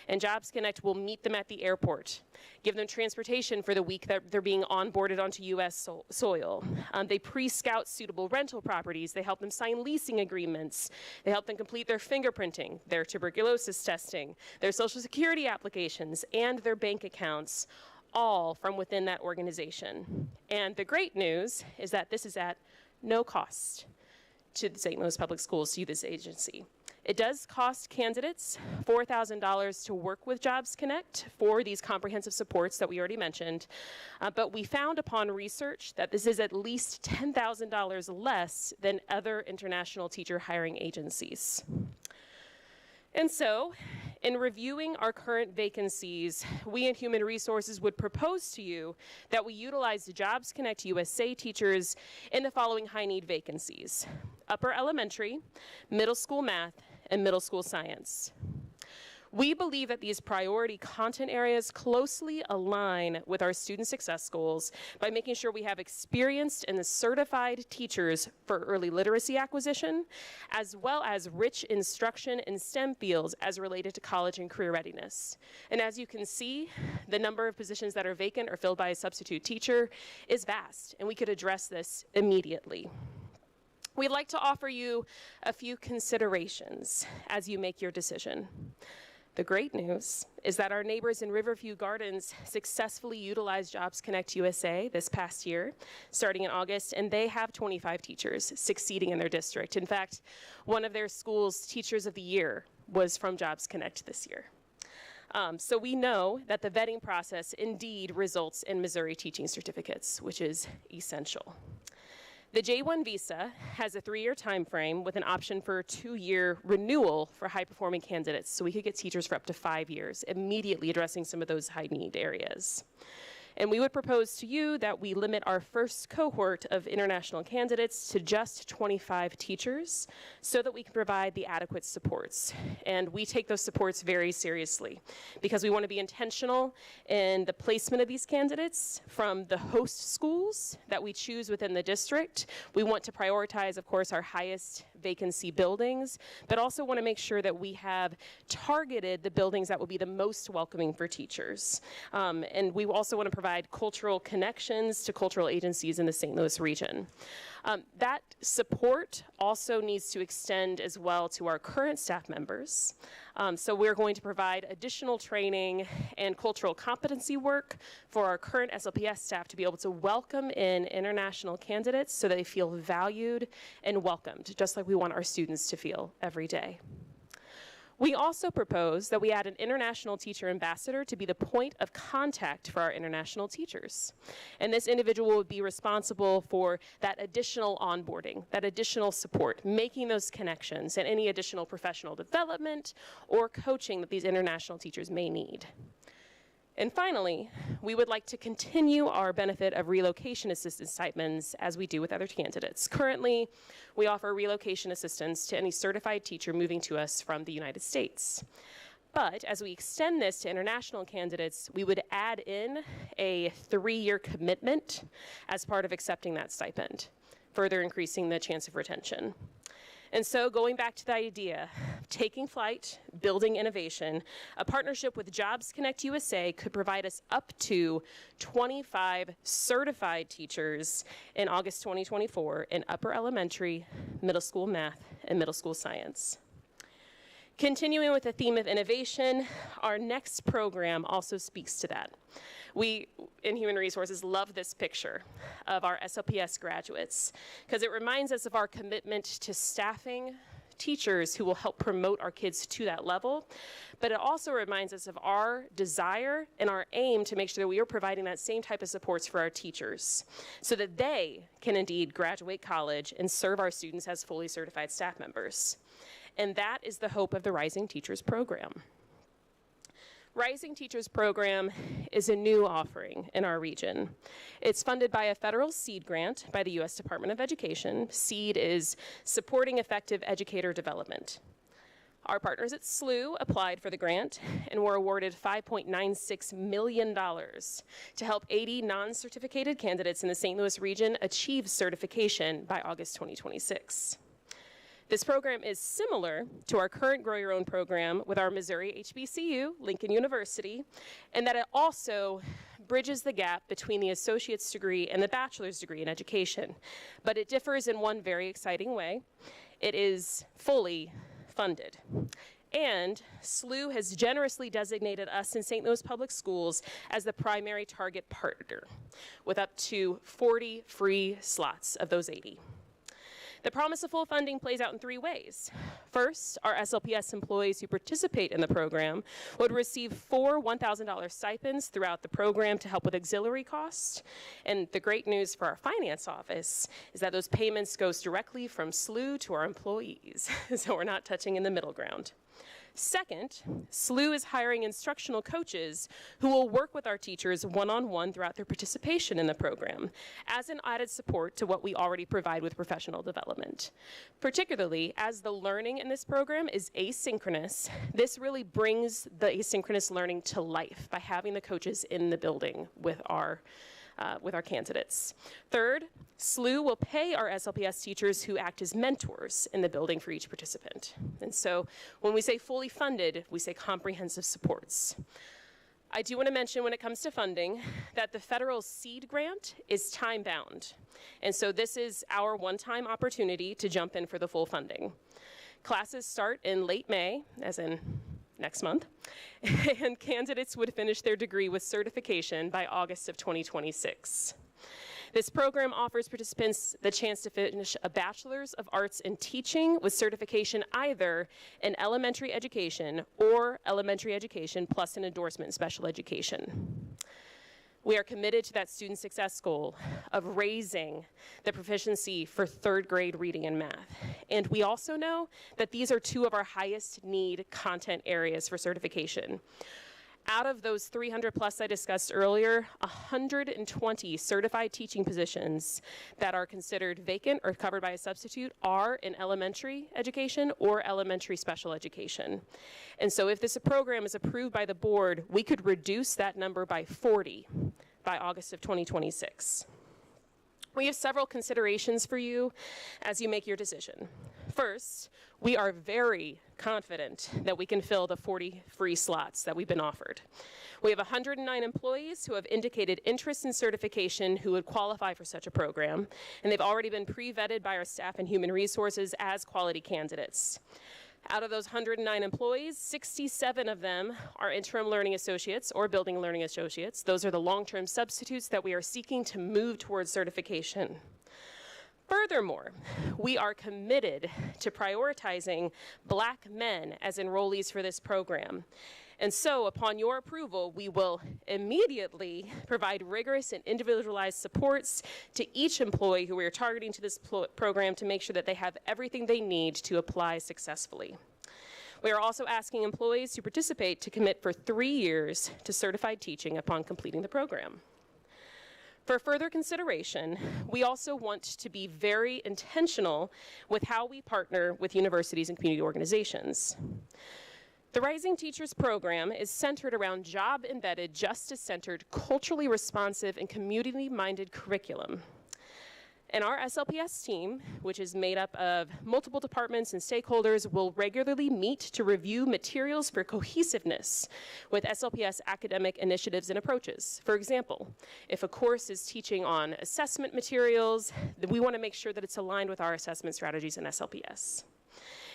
And Jobs Connect will meet them at the airport, give them transportation for the week that they're being onboarded onto U.S. soil. They pre-scout suitable rental properties. They help them sign leasing agreements. They help them complete their fingerprinting, their tuberculosis testing, their Social Security applications, and their bank accounts, all from within that organization. And the great news is that this is at no cost to the St. Louis Public Schools, to this agency. It does cost candidates $4,000 to work with Jobs Connect for these comprehensive supports that we already mentioned, but we found upon research that this is at least $10,000 less than other international teacher hiring agencies. And so, in reviewing our current vacancies, we in Human Resources would propose to you that we utilize the Jobs Connect USA teachers in the following high-need vacancies: upper elementary, middle school math, and middle school science. We believe that these priority content areas closely align with our student success goals by making sure we have experienced and certified teachers for early literacy acquisition, as well as rich instruction in STEM fields as related to college and career readiness. And as you can see, the number of positions that are vacant or filled by a substitute teacher is vast, and we could address this immediately. We'd like to offer you a few considerations as you make your decision. The great news is that our neighbors in Riverview Gardens successfully utilized Jobs Connect USA this past year, starting in August, and they have 25 teachers succeeding in their district. In fact, one of their school's Teachers of the Year was from Jobs Connect this year. So we know that the vetting process indeed results in Missouri teaching certificates, which is essential. The J-1 visa has a 3-year time frame with an option for a 2-year renewal for high-performing candidates, so we could get teachers for up to 5 years, immediately addressing some of those high-need areas. And we would propose to you that we limit our first cohort of international candidates to just 25 teachers so that we can provide the adequate supports. And we take those supports very seriously because we want to be intentional in the placement of these candidates from the host schools that we choose within the district. We want to prioritize, of course, our highest vacancy buildings, but also want to make sure that we have targeted the buildings that will be the most welcoming for teachers. And we also want to provide cultural connections to cultural agencies in the St. Louis region. That support also needs to extend as well to our current staff members. So we're going to provide additional training and cultural competency work for our current SLPS staff to be able to welcome in international candidates so they feel valued and welcomed, just like we want our students to feel every day. We also propose that we add an international teacher ambassador to be the point of contact for our international teachers. And this individual would be responsible for that additional onboarding, that additional support, making those connections, and any additional professional development or coaching that these international teachers may need. And finally, we would like to continue our benefit of relocation assistance stipends as we do with other candidates. Currently, we offer relocation assistance to any certified teacher moving to us from the United States. But as we extend this to international candidates, we would add in a 3-year commitment as part of accepting that stipend, further increasing the chance of retention. And so going back to the idea, taking flight, building innovation, a partnership with Jobs Connect USA could provide us up to 25 certified teachers in August 2024 in upper elementary, middle school math, and middle school science. Continuing with the theme of innovation, our next program also speaks to that. We, in Human Resources, love this picture of our SLPS graduates because it reminds us of our commitment to staffing teachers who will help promote our kids to that level, but it also reminds us of our desire and our aim to make sure that we are providing that same type of supports for our teachers so that they can indeed graduate college and serve our students as fully certified staff members. And that is the hope of the Rising Teachers Program. Rising Teachers Program is a new offering in our region. It's funded by a federal SEED grant by the U.S. Department of Education. SEED is Supporting Effective Educator Development. Our partners at SLU applied for the grant and were awarded $5.96 million to help 80 non-certificated candidates in the St. Louis region achieve certification by August 2026. This program is similar to our current Grow Your Own program with our Missouri HBCU, Lincoln University, and that it also bridges the gap between the associate's degree and the bachelor's degree in education. But it differs in one very exciting way. It is fully funded. And SLU has generously designated us in St. Louis Public Schools as the primary target partner, with up to 40 free slots of those 80. The promise of full funding plays out in 3 ways. First, our SLPS employees who participate in the program would receive 4 $1,000 stipends throughout the program to help with auxiliary costs. And the great news for our finance office is that those payments goes directly from SLU to our employees, so we're not touching in the middle ground. Second, SLU is hiring instructional coaches who will work with our teachers one-on-one throughout their participation in the program as an added support to what we already provide with professional development. Particularly as the learning in this program is asynchronous, this really brings the asynchronous learning to life by having the coaches in the building with our candidates. Third, SLU will pay our SLPS teachers who act as mentors in the building for each participant. And so when we say fully funded, we say comprehensive supports. I do want to mention when it comes to funding that the federal SEED grant is time-bound. And so this is our one-time opportunity to jump in for the full funding. Classes start in late May, as in next month, and candidates would finish their degree with certification by August of 2026. This program offers participants the chance to finish a Bachelor's of Arts in Teaching with certification either in elementary education or elementary education plus an endorsement in special education. We are committed to that student success goal of raising the proficiency for 3rd grade reading and math. And we also know that these are 2 of our highest need content areas for certification. Out of those 300 plus I discussed earlier, 120 certified teaching positions that are considered vacant or covered by a substitute are in elementary education or elementary special education. And so if this program is approved by the board, we could reduce that number by 40 by August of 2026. We have several considerations for you as you make your decision. First, we are very confident that we can fill the 40 free slots that we've been offered. We have 109 employees who have indicated interest in certification who would qualify for such a program, and they've already been pre-vetted by our staff and human resources as quality candidates. Out of those 109 employees, 67 of them are interim learning associates or building learning associates. Those are the long-term substitutes that we are seeking to move towards certification. Furthermore, we are committed to prioritizing Black men as enrollees for this program. And so, upon your approval, we will immediately provide rigorous and individualized supports to each employee who we are targeting to this program to make sure that they have everything they need to apply successfully. We are also asking employees who participate to commit for 3 years to certified teaching upon completing the program. For further consideration, we also want to be very intentional with how we partner with universities and community organizations. The Rising Teachers program is centered around job-embedded, justice-centered, culturally responsive, and community-minded curriculum. And our SLPS team, which is made up of multiple departments and stakeholders, will regularly meet to review materials for cohesiveness with SLPS academic initiatives and approaches. For example, if a course is teaching on assessment materials, then we want to make sure that it's aligned with our assessment strategies in SLPS.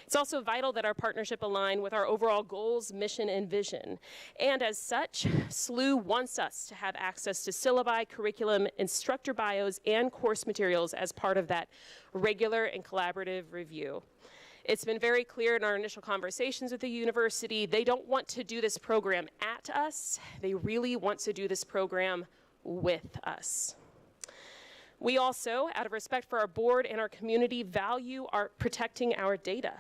It's also vital that our partnership align with our overall goals, mission, and vision. And as such, SLU wants us to have access to syllabi, curriculum, instructor bios, and course materials as part of that regular and collaborative review. It's been very clear in our initial conversations with the university, they don't want to do this program at us. They really want to do this program with us. We also, out of respect for our board and our community, value protecting our data.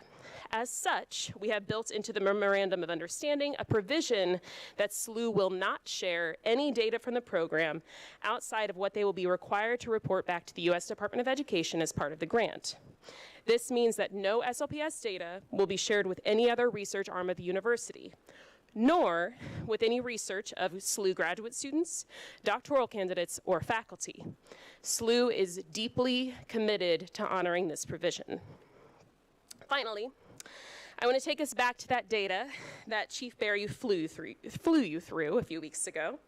As such, we have built into the Memorandum of Understanding a provision that SLU will not share any data from the program outside of what they will be required to report back to the U.S. Department of Education as part of the grant. This means that no SLPS data will be shared with any other research arm of the university, nor with any research of SLU graduate students, doctoral candidates, or faculty. SLU is deeply committed to honoring this provision. Finally, I want to take us back to that data that Chief Barry flew you through a few weeks ago.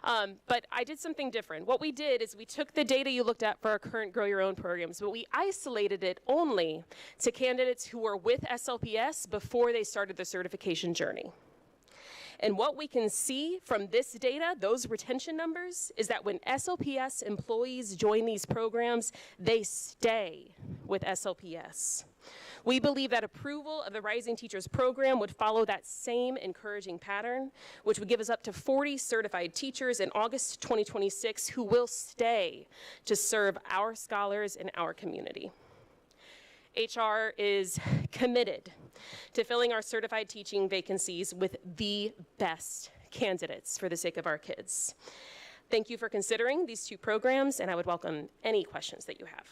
But I did something different. What we did is we took the data you looked at for our current Grow Your Own programs, but we isolated it only to candidates who were with SLPS before they started the certification journey. And what we can see from this data, those retention numbers, is that when SLPS employees join these programs, they stay with SLPS. We believe that approval of the Rising Teachers program would follow that same encouraging pattern, which would give us up to 40 certified teachers in August 2026 who will stay to serve our scholars and our community. HR is committed to filling our certified teaching vacancies with the best candidates for the sake of our kids. Thank you for considering these two programs, and I would welcome any questions that you have.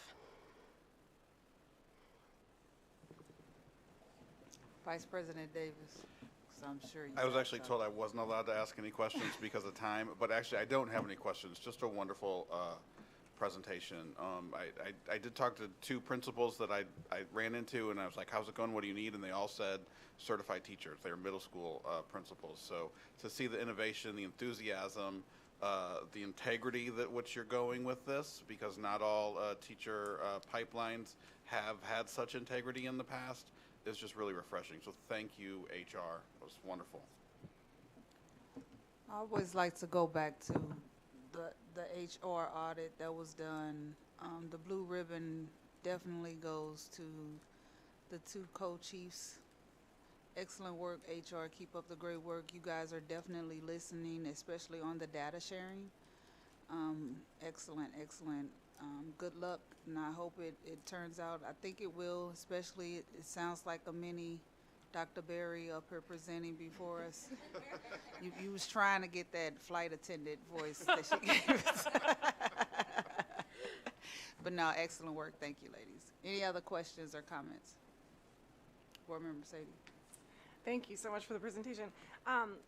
Vice President Davis, 'cause I'm sure you I was have actually some. told I wasn't allowed to ask any questions because of time, but actually I don't have any questions. Just a wonderful presentation. I did talk to two principals that I ran into, and I was like, how's it going? What do you need? And they all said certified teachers. They're middle school principals. So to see the innovation, the enthusiasm, the integrity that which you're going with this, because not all teacher pipelines have had such integrity in the past, is just really refreshing. So thank you, HR. It was wonderful. I always like to go back to the HR audit that was done. The blue ribbon definitely goes to the two co-chiefs. Excellent work, HR. Keep up the great work. You guys are definitely listening, especially on the data sharing. Excellent, excellent. Good luck, and I hope it turns out. I think it will, especially it sounds like a mini Dr. Berry up here presenting before us. You was trying to get that flight attendant voice that she gave us. But no, excellent work. Thank you, ladies. Any other questions or comments? Board Member Sadie. Thank you so much for the presentation.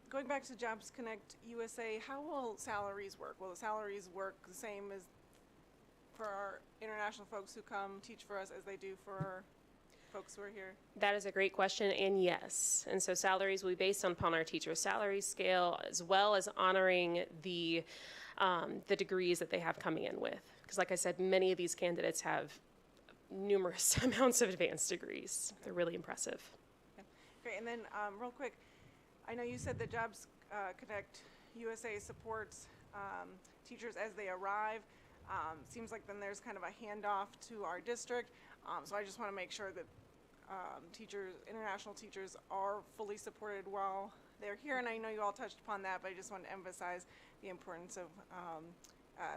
Going back to Jobs Connect USA, how will salaries work? Will the salaries work the same as for our international folks who come teach for us as they do for our folks who are here? That is a great question, and yes. And so salaries will be based upon our teacher salary scale, as well as honoring the degrees that they have coming in with. Because like I said, many of these candidates have numerous amounts of advanced degrees. They're really impressive. Okay. Great, and then real quick, I know you said that Jobs Connect USA supports teachers as they arrive. Seems like then there's kind of a handoff to our district. So I just want to make sure that international teachers are fully supported while they're here. And I know you all touched upon that, but I just want to emphasize the importance of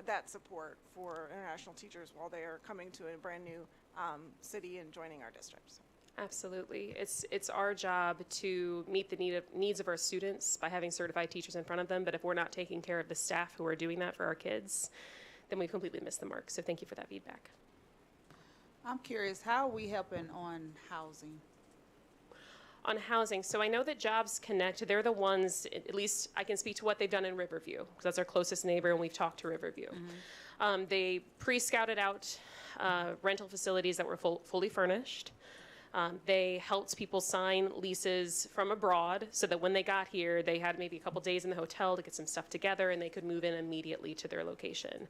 that support for international teachers while they are coming to a brand new city and joining our district. So. Absolutely. It's our job to meet the needs of our students by having certified teachers in front of them, but if we're not taking care of the staff who are doing that for our kids, then we've completely missed the mark. So thank you for that feedback. I'm curious, how are we helping on housing? On housing, so I know that Jobs Connect, they're the ones, at least I can speak to what they've done in Riverview, because that's our closest neighbor and we've talked to Riverview. They pre-scouted out rental facilities that were fully furnished. They helped people sign leases from abroad so that when they got here, they had maybe a couple days in the hotel to get some stuff together and they could move in immediately to their location.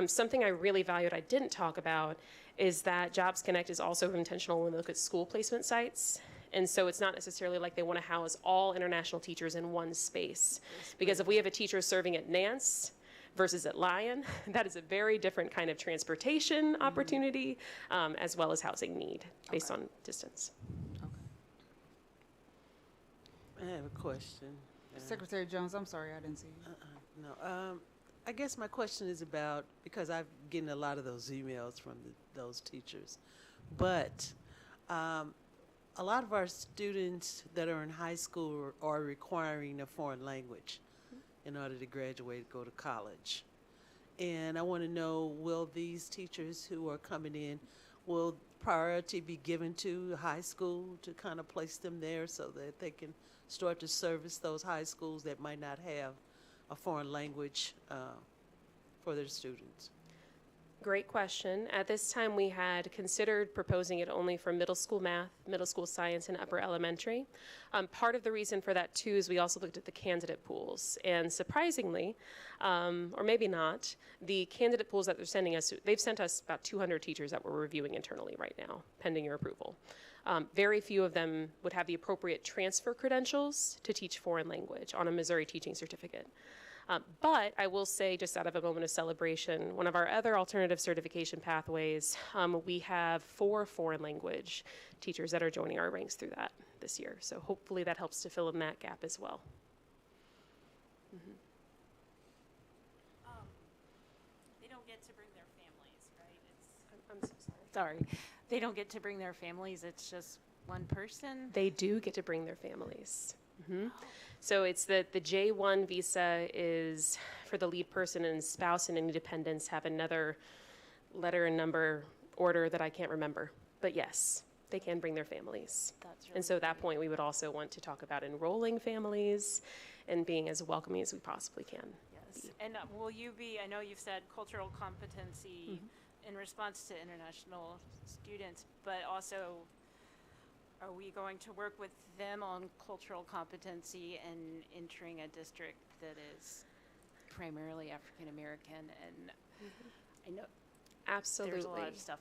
Something I really valued I didn't talk about is that Jobs Connect is also intentional when we look at school placement sites. And so it's not necessarily like they want to house all international teachers in one space. Because if we have a teacher serving at Nance versus at Lyon, that is a very different kind of transportation opportunity, as well as housing need based on distance. I have a question. Secretary Jones, I'm sorry, I didn't see you. No, I guess my question is about, because I'm getting a lot of those emails from those teachers, but a lot of our students that are in high school are requiring a foreign language in order to graduate, go to college. And I want to know, will these teachers who are coming in, will priority be given to high school to kind of place them there so that they can start to service those high schools that might not have a foreign language for their students? Great question. At this time, we had considered proposing it only for middle school math, middle school science, and upper elementary. Part of the reason for that, too, is we also looked at the candidate pools. And surprisingly, or maybe not, the candidate pools that they're sending us, they've sent us about 200 teachers that we're reviewing internally right now, pending your approval. Very few of them would have the appropriate transfer credentials to teach foreign language on a Missouri teaching certificate. But I will say, just out of a moment of celebration, one of our other alternative certification pathways, we have 4 foreign language teachers that are joining our ranks through that this year. So hopefully that helps to fill in that gap as well. They don't get to bring their families, right? I'm so sorry. Sorry. They don't get to bring their families. It's just one person? They do get to bring their families. So it's the J1 visa is for the lead person, and spouse and any dependents have another letter and number order that I can't remember. But yes, they can bring their families. That's really and so at that point, we would also want to talk about enrolling families and being as welcoming as we possibly can. Yes. And will you be, I know you've said cultural competency in response to international students, but also are we going to work with them on cultural competency and entering a district that is primarily African American? And I know Absolutely. there's a lot of stuff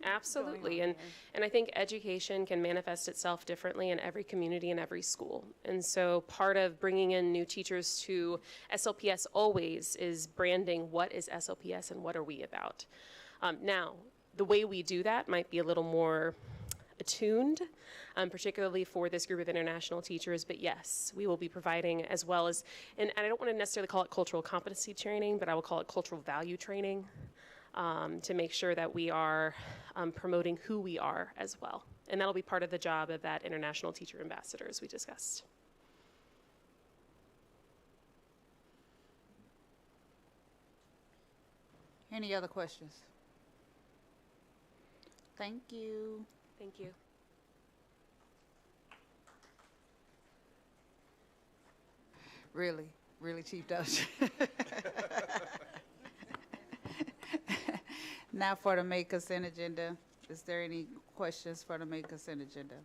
Absolutely. going on And I think education can manifest itself differently in every community and every school. And so part of bringing in new teachers to SLPS always is branding what is SLPS and what are we about. Now, the way we do that might be a little more attuned, particularly for this group of international teachers. But yes, we will be providing as well as, and I don't want to necessarily call it cultural competency training, but I will call it cultural value training to make sure that we are promoting who we are as well. And that'll be part of the job of that international teacher ambassador, as we discussed. Any other questions? Thank you. Thank you. Really, Chief Doge. Now for the May consent agenda. Is there any questions for the May consent agenda?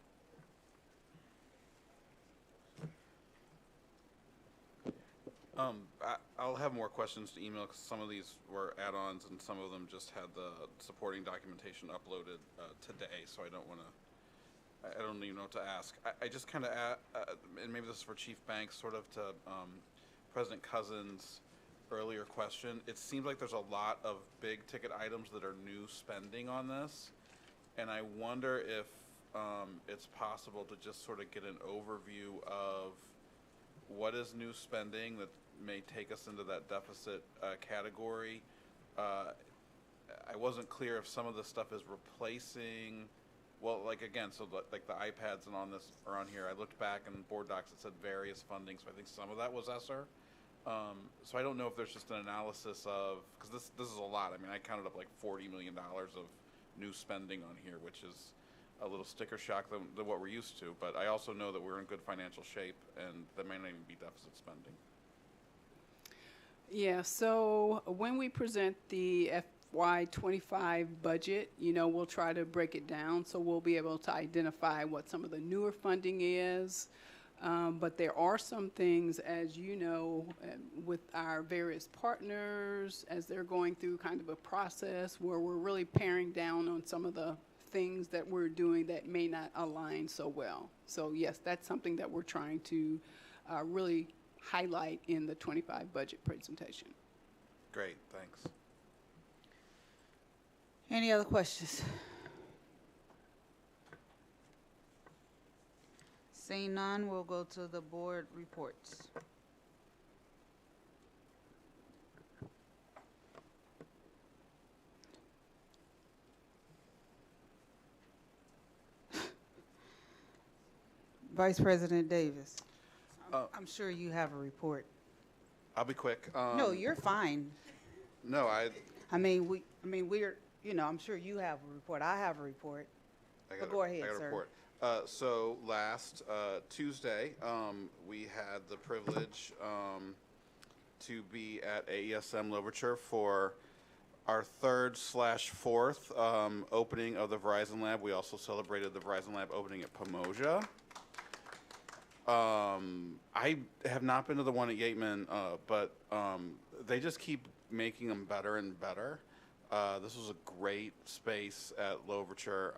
I'll have more questions to email because some of these were add-ons and some of them just had the supporting documentation uploaded today, so I don't even know what to ask. I just kind of, and maybe this is for Chief Banks, sort of to President Cousins' earlier question. It seems like there's a lot of big ticket items that are new spending on this, and I wonder if it's possible to just sort of get an overview of what is new spending that may take us into that deficit category. I wasn't clear if some of the stuff is replacing Well, like again, so like the iPads and on this are on here. I looked back in board docs, it said various funding, so I think some of that was ESSER. So I don't know if there's just an analysis of, because this is a lot. I mean, I counted up like $40 million of new spending on here, which is a little sticker shock than what we're used to. But I also know that we're in good financial shape, and that may not even be deficit spending. Yeah, so when we present the FY25 budget, you know, we'll try to break it down, so we'll be able to identify what some of the newer funding is. But there are some things, as you know, with our various partners, as they're going through kind of a process where we're really paring down on some of the things that we're doing that may not align so well. So yes, that's something that we're trying to really highlight in the 25 budget presentation. Great, thanks. Any other questions? Seeing none, we'll go to the board reports. Vice President Davis, I'm sure you have a report. I'll be quick. No, you're fine. No, I mean, we're, you know, I'm sure you have a report. I have a report. But go ahead, I got a sir. report. So last Tuesday, we had the privilege to be at AESM Louverture for our 3rd/4th opening of the Verizon Lab. We also celebrated the Verizon Lab opening at Pomoja. I have not been to the one at Yateman, but they just keep making them better and better. This was a great space at Louverture.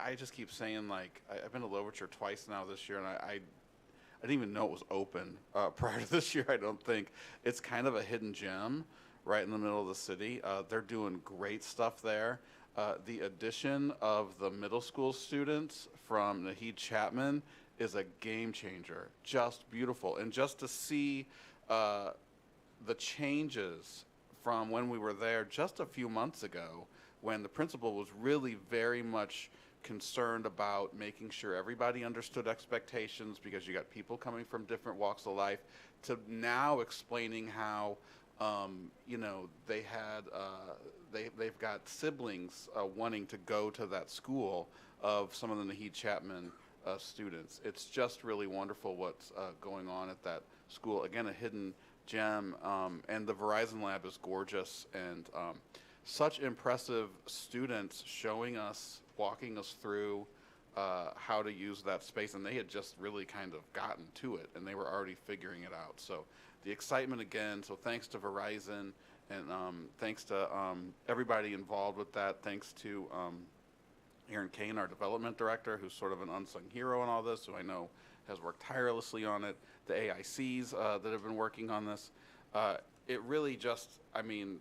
I just keep saying, like, I've been to Louverture twice now this year, and I didn't even know it was open prior to this year, I don't think. It's kind of a hidden gem right in the middle of the city. They're doing great stuff there. The addition of the middle school students from Naheed Chapman is a game changer. Just beautiful. And just to see the changes from when we were there just a few months ago, when the principal was really very much concerned about making sure everybody understood expectations, because you got people coming from different walks of life, to now explaining how you know, they had they've got siblings wanting to go to that school of some of the Naheed Chapman students. It's just really wonderful what's going on at that school. Again, a hidden gem, and the Verizon Lab is gorgeous, and such impressive students showing us, walking us through how to use that space, and they had just really kind of gotten to it, and they were already figuring it out. So the excitement again, so thanks to Verizon, and thanks to everybody involved with that. Thanks to Aaron Kane, our development director, who's sort of an unsung hero in all this, who I know has worked tirelessly on it. The AICs that have been working on this. It really just, I mean,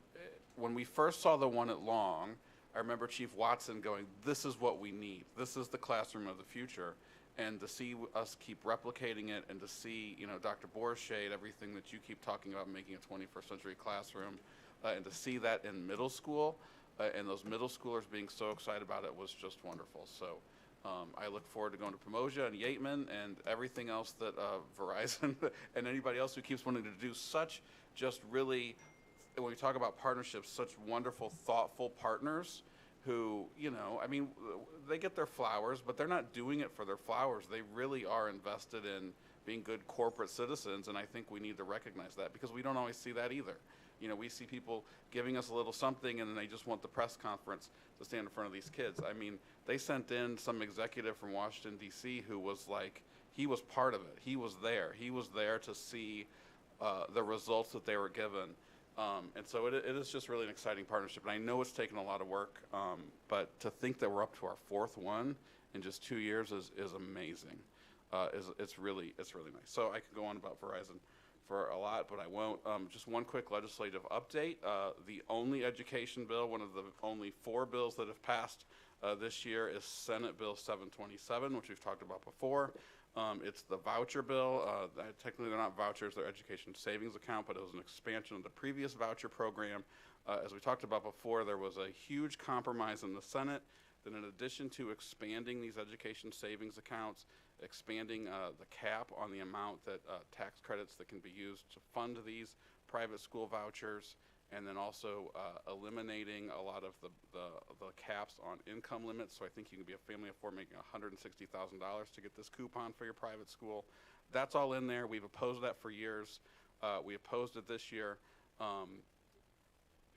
when we first saw the one at Long, I remember Chief Watson going, this is what we need. This is the classroom of the future. And to see us keep replicating it, and to see, you know, Dr. Borshade, everything that you keep talking about, making a 21st century classroom, and to see that in middle school, and those middle schoolers being so excited about it was just wonderful. So I look forward to going to Pomoja and Yateman and everything else that Verizon and anybody else who keeps wanting to do such just really, when we talk about partnerships, such wonderful, thoughtful partners who, you know, I mean, they get their flowers, but they're not doing it for their flowers. They really are invested in being good corporate citizens, and I think we need to recognize that, because we don't always see that either. You know, we see people giving us a little something, and then they just want the press conference to stand in front of these kids. I mean, they sent in some executive from Washington, D.C., who was like, he was part of it. He was there. He was there to see the results that they were given. And so it is just really an exciting partnership. And I know it's taken a lot of work, but to think that we're up to our 4th one in just 2 years is amazing. It's really nice. So I could go on about Verizon for a lot, but I won't. Just one quick legislative update. The only education bill, one of the only 4 bills that have passed this year, is Senate Bill 727, which we've talked about before. It's the voucher bill. Technically, they're not vouchers, they're education savings account, but it was an expansion of the previous voucher program. As we talked about before, there was a huge compromise in the Senate that in addition to expanding these education savings accounts, expanding the cap on the amount that tax credits that can be used to fund these private school vouchers, and then also eliminating a lot of the caps on income limits. So I think you can be a family of four making $160,000 to get this coupon for your private school. That's all in there. We've opposed that for years. We opposed it this year.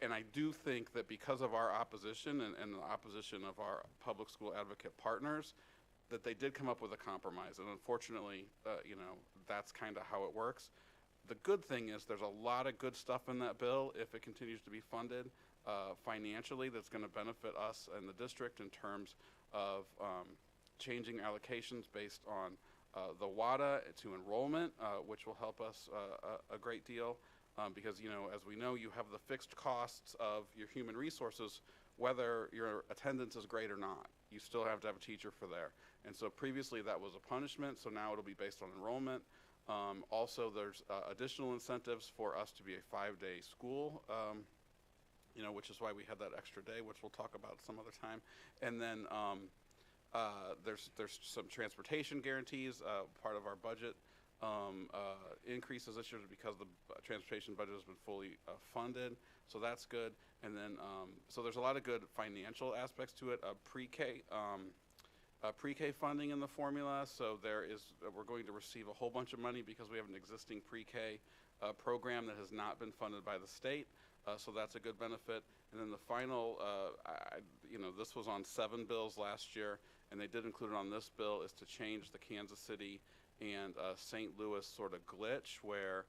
And I do think that because of our opposition and the opposition of our public school advocate partners, that they did come up with a compromise. And unfortunately, you know, that's kind of how it works. The good thing is there's a lot of good stuff in that bill if it continues to be funded financially that's going to benefit us and the district in terms of changing allocations based on the WADA to enrollment, which will help us a great deal. Because, you know, as we know, you have the fixed costs of your human resources, whether your attendance is great or not. You still have to have a teacher for there. And so previously that was a punishment, so now it'll be based on enrollment. Also, there's additional incentives for us to be a 5-day school, you know, which is why we had that extra day, which we'll talk about some other time. And then there's some transportation guarantees, part of our budget. Increases this year because the transportation budget has been fully funded, so that's good. And then so there's a lot of good financial aspects to it. Pre-K funding in the formula, so we're going to receive a whole bunch of money because we have an existing pre-K program that has not been funded by the state, so that's a good benefit. And then the final, you know, this was on 7 bills last year, and they did include it on this bill, is to change the Kansas City and St. Louis sort of glitch where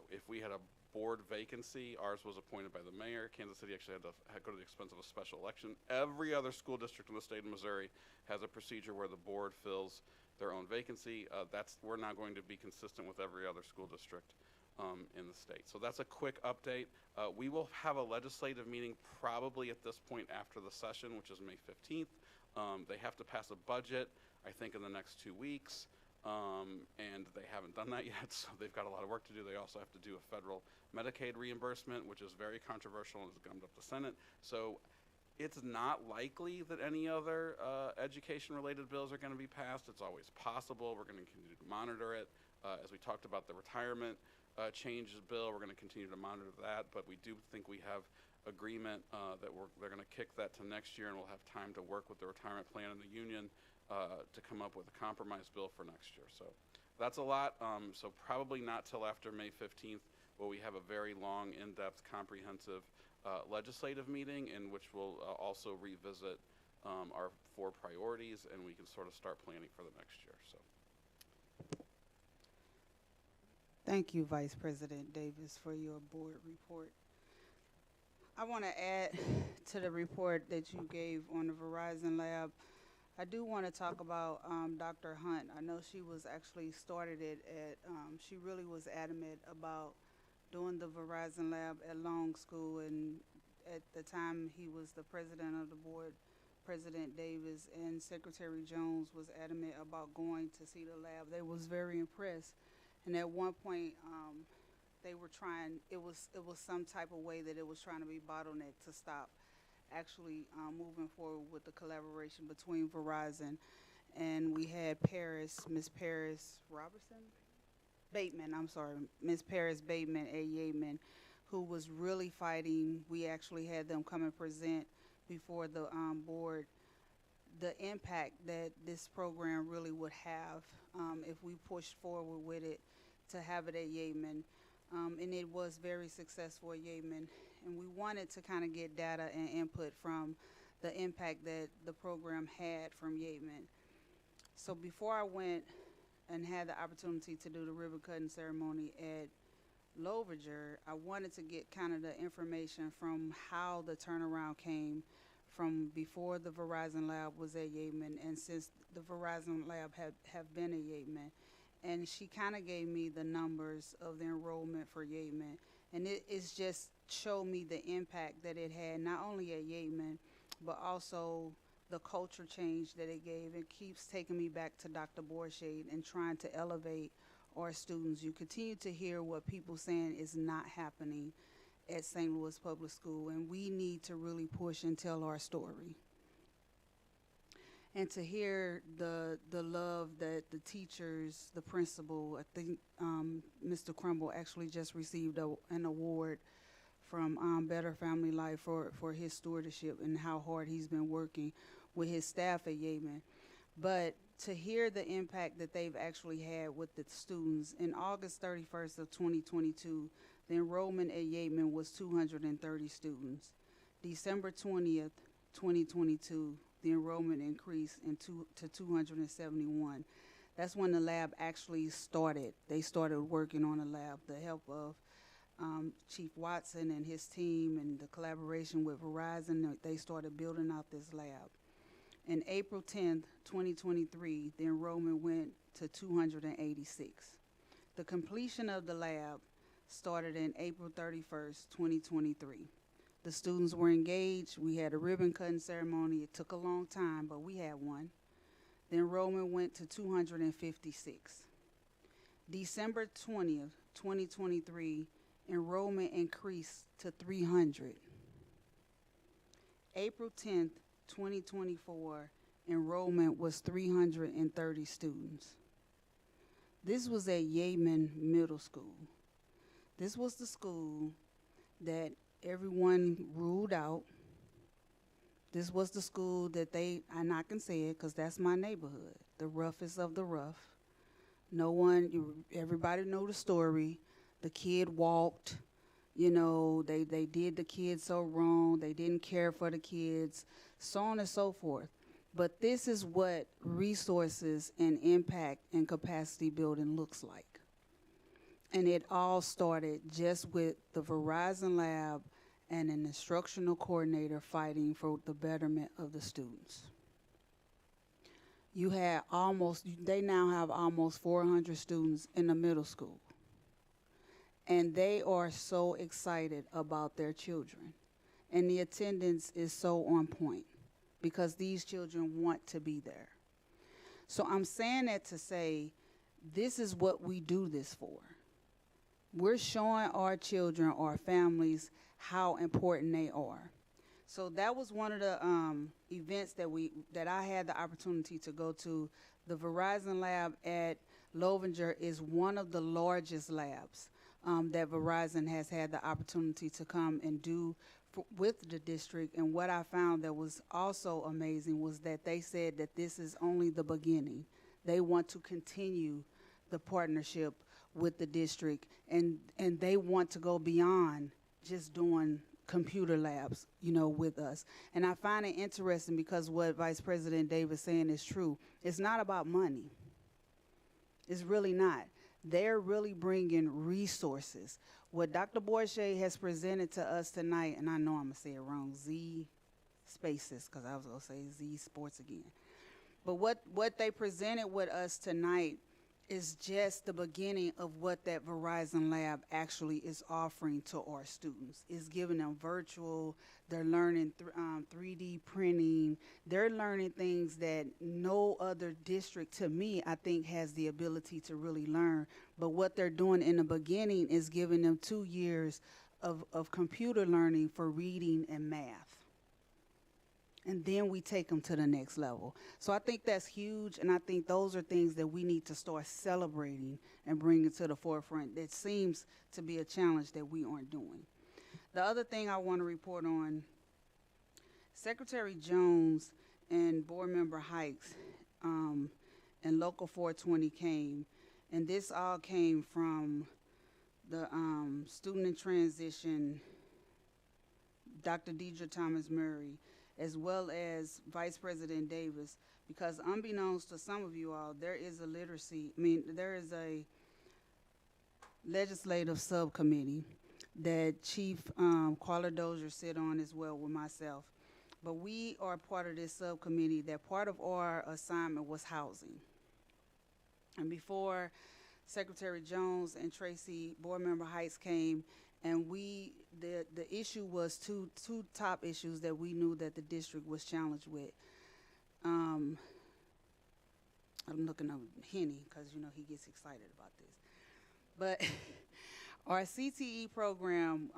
if we had a board vacancy, ours was appointed by the mayor. Kansas City actually had to go to the expense of a special election. Every other school district in the state of Missouri has a procedure where the board fills their own vacancy. We're now going to be consistent with every other school district in the state. So that's a quick update. We will have a legislative meeting probably at this point after the session, which is May 15th. They have to pass a budget, I think, in the next 2 weeks, and they haven't done that yet, so they've got a lot of work to do. They also have to do a federal Medicaid reimbursement, which is very controversial and has gummed up the Senate. So it's not likely that any other education-related bills are going to be passed. It's always possible. We're going to continue to monitor it. As we talked about the retirement changes bill, we're going to continue to monitor that, but we do think we have agreement that they're going to kick that to next year, and we'll have time to work with the retirement plan and the union to come up with a compromise bill for next year. So that's a lot. So probably not till after May 15th will we have a very long, in-depth, comprehensive legislative meeting in which we'll also revisit our 4 priorities, and we can sort of start planning for the next year. So. Thank you, Vice President Davis, for your board report. I want to add to the report that you gave on the Verizon Lab. I do want to talk about Dr. Hunt. I know she was actually started it at, she really was adamant about doing the Verizon Lab at Long School, and at the time he was the president of the board, President Davis and Secretary Jones was adamant about going to see the lab. They was very impressed, and at one point they were trying, it was some type of way that it was trying to be bottlenecked to stop actually moving forward with the collaboration between Verizon. And we had Miss Paris Bateman, Miss Paris Bateman at Yeaman, who was really fighting. We actually had them come and present before the board the impact that this program really would have if we pushed forward with it, to have it at Yeaman. And it was very successful at Yeaman. And we wanted to kind of get data and input from the impact that the program had from Yeaman. So before I went and had the opportunity to do the ribbon cutting ceremony at Lovinger, I wanted to get kind of the information from how the turnaround came from before the Verizon Lab was at Yeaman and since the Verizon Lab have been at Yeaman. And she kind of gave me the numbers of the enrollment for Yeaman. And it's just showed me the impact that it had, not only at Yeaman, but also the culture change that it gave. It keeps taking me back to Dr. Borshade and trying to elevate our students. You continue to hear what people saying is not happening at St. Louis Public School, and we need to really push and tell our story. and to hear the love that the teachers, the principal, I think Mr. Crumble actually just received an award from Better Family Life for his stewardship and how hard he's been working with his staff at Yeaman. But to hear the impact that they've actually had with the students, in August 31st of 2022, the enrollment at Yeaman was 230 students. December 20th, 2022, the enrollment increased to 271. That's when the lab actually started. They started working on the lab. The help of Chief Watson and his team and the collaboration with Verizon, they started building out this lab. In April 10th, 2023, the enrollment went to 286. The completion of the lab started in April 31st, 2023. The students were engaged. We had a ribbon cutting ceremony. It took a long time, but we had one. The enrollment went to 256. December 20th, 2023, enrollment increased to 300. April 10th, 2024, enrollment was 330 students. This was at Yeaman Middle School. This was the school that everyone ruled out. This was the school that and I can say it because that's my neighborhood, the roughest of the rough. Everybody know the story. The kid walked, they did the kids so wrong. They didn't care for the kids, so on and so forth. But this is what resources and impact and capacity building looks like. And it all started just with the Verizon lab and an instructional coordinator fighting for the betterment of the students. They now have almost 400 students in the middle school. And they are so excited about their children. And the attendance is so on point because these children want to be there. So I'm saying that to say, this is what we do this for. We're showing our children, our families, how important they are. So that was one of the events that I had the opportunity to go to. The Verizon lab at Lovinger is one of the largest labs that Verizon has had the opportunity to come and do with the district. And what I found that was also amazing was that they said that this is only the beginning. They want to continue the partnership with the district, and they want to go beyond just doing computer labs, with us. And I find it interesting because what Vice President Davis saying is true. It's not about money. It's really not. They're really bringing resources. What Dr. Borsche has presented to us tonight, and I know I'm going to say it wrong, Zspace, because I was going to say Z Sports again. But what they presented with us tonight is just the beginning of what that Verizon lab actually is offering to our students. It's giving them virtual, they're learning 3D printing, they're learning things that no other district, to me, I think has the ability to really learn. But what they're doing in the beginning is giving them 2 years of computer learning for reading and math. And then we take them to the next level. So I think that's huge, and I think those are things that we need to start celebrating and bringing to the forefront. That seems to be a challenge that we aren't doing. The other thing I want to report on, Secretary Jones and Board Member Hikes and Local 420 came, and this all came from the student in transition, Dr. Deidre Thomas Murray, as well as Vice President Davis, because unbeknownst to some of you all, there is a legislative subcommittee that Chief Carla Dozier sit on as well with myself. But we are part of this subcommittee that part of our assignment was housing. And before Secretary Jones and Tracy, Board Member Heights came, and the issue was two top issues that we knew that the district was challenged with. I'm looking at Henny because he gets excited about this. But our CTE program,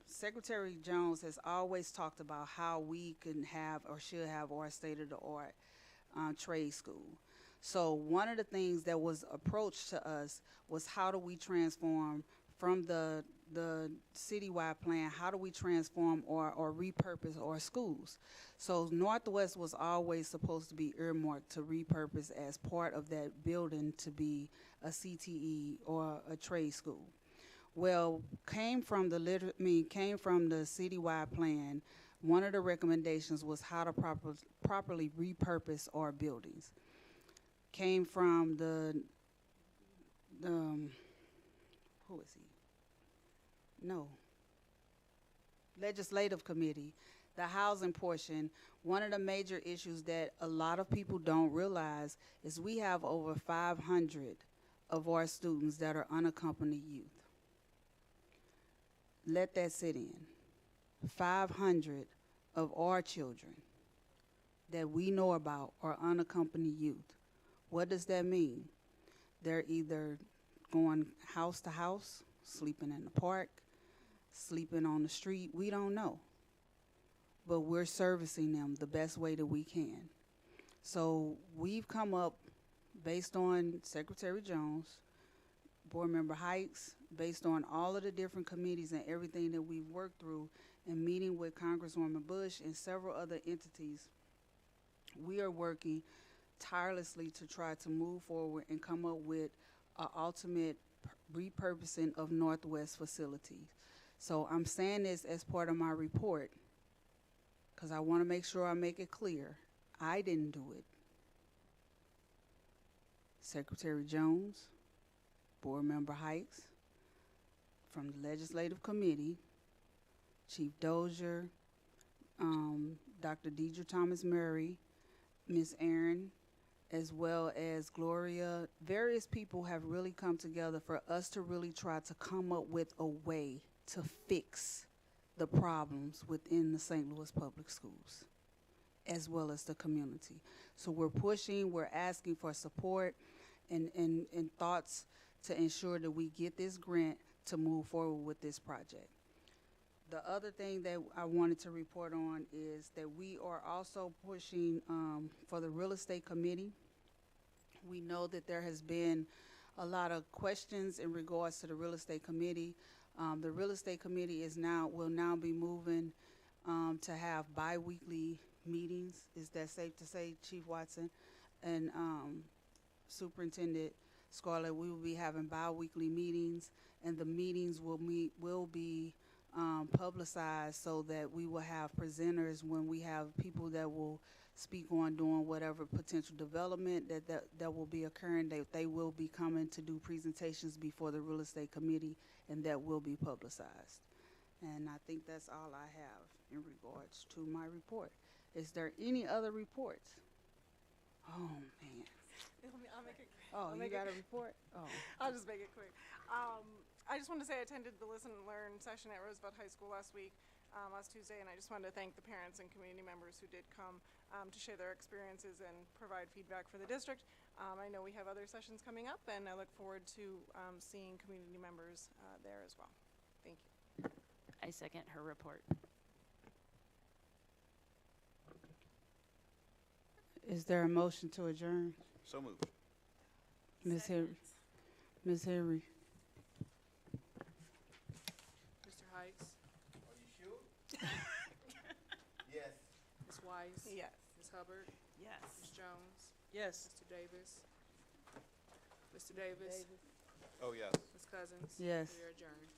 Secretary Jones has always talked about how we can have or should have our state-of-the-art trade school. So one of the things that was approached to us was how do we transform from the citywide plan, how do we transform or repurpose our schools? So Northwest was always supposed to be earmarked to repurpose as part of that building to be a CTE or a trade school. Well, came from the citywide plan. One of the recommendations was how to properly repurpose our buildings. Came from the who is he? No. Legislative committee, the housing portion. One of the major issues that a lot of people don't realize is we have over 500 of our students that are unaccompanied youth. Let that sit in. 500 of our children that we know about are unaccompanied youth. What does that mean? They're either going house to house, sleeping in the park, sleeping on the street. We don't know. But we're servicing them the best way that we can. So we've come up, based on Secretary Jones, Board Member Hikes, based on all of the different committees and everything that we've worked through, and meeting with Congresswoman Bush and several other entities, we are working tirelessly to try to move forward and come up with an ultimate repurposing of Northwest facilities. So I'm saying this as part of my report because I want to make sure I make it clear. I didn't do it. Secretary Jones, Board Member Hikes, from the Legislative Committee, Chief Dozier, Dr. Deidre Thomas-Murray, Ms. Aaron, as well as Gloria. Various people have really come together for us to really try to come up with a way to fix the problems within the St. Louis Public Schools, as well as the community. So we're pushing, we're asking for support and thoughts to ensure that we get this grant to move forward with this project. The other thing that I wanted to report on is that we are also pushing for the real estate committee. We know that there has been a lot of questions in regards to the real estate committee. The real estate committee will now be moving to have bi-weekly meetings. Is that safe to say, Chief Watson? And Superintendent Scarlett, we will be having bi-weekly meetings, and the meetings will be publicized so that we will have presenters when we have people that will speak on doing whatever potential development that will be occurring. They will be coming to do presentations before the real estate committee, and that will be publicized. And I think that's all I have in regards to my report. Is there any other reports? Oh, man. I'll make it quick. Oh, you got a report? Oh. I'll just make it quick. I just want to say I attended the Listen and Learn session at Roosevelt High School last Tuesday, and I just wanted to thank the parents and community members who did come to share their experiences and provide feedback for the district. I know we have other sessions coming up, and I look forward to seeing community members there as well. Thank you. I second her report. Is there a motion to adjourn? So moved. Ms. Henry. Ms. Henry. Mr. Hikes? Are you sure? Yes. Ms. Weiss? Yes. Ms. Hubbard? Yes. Ms. Jones? Yes. Mr. Davis? Mr. Davis? Oh, yes. Ms. Cousins? Yes. We are adjourned.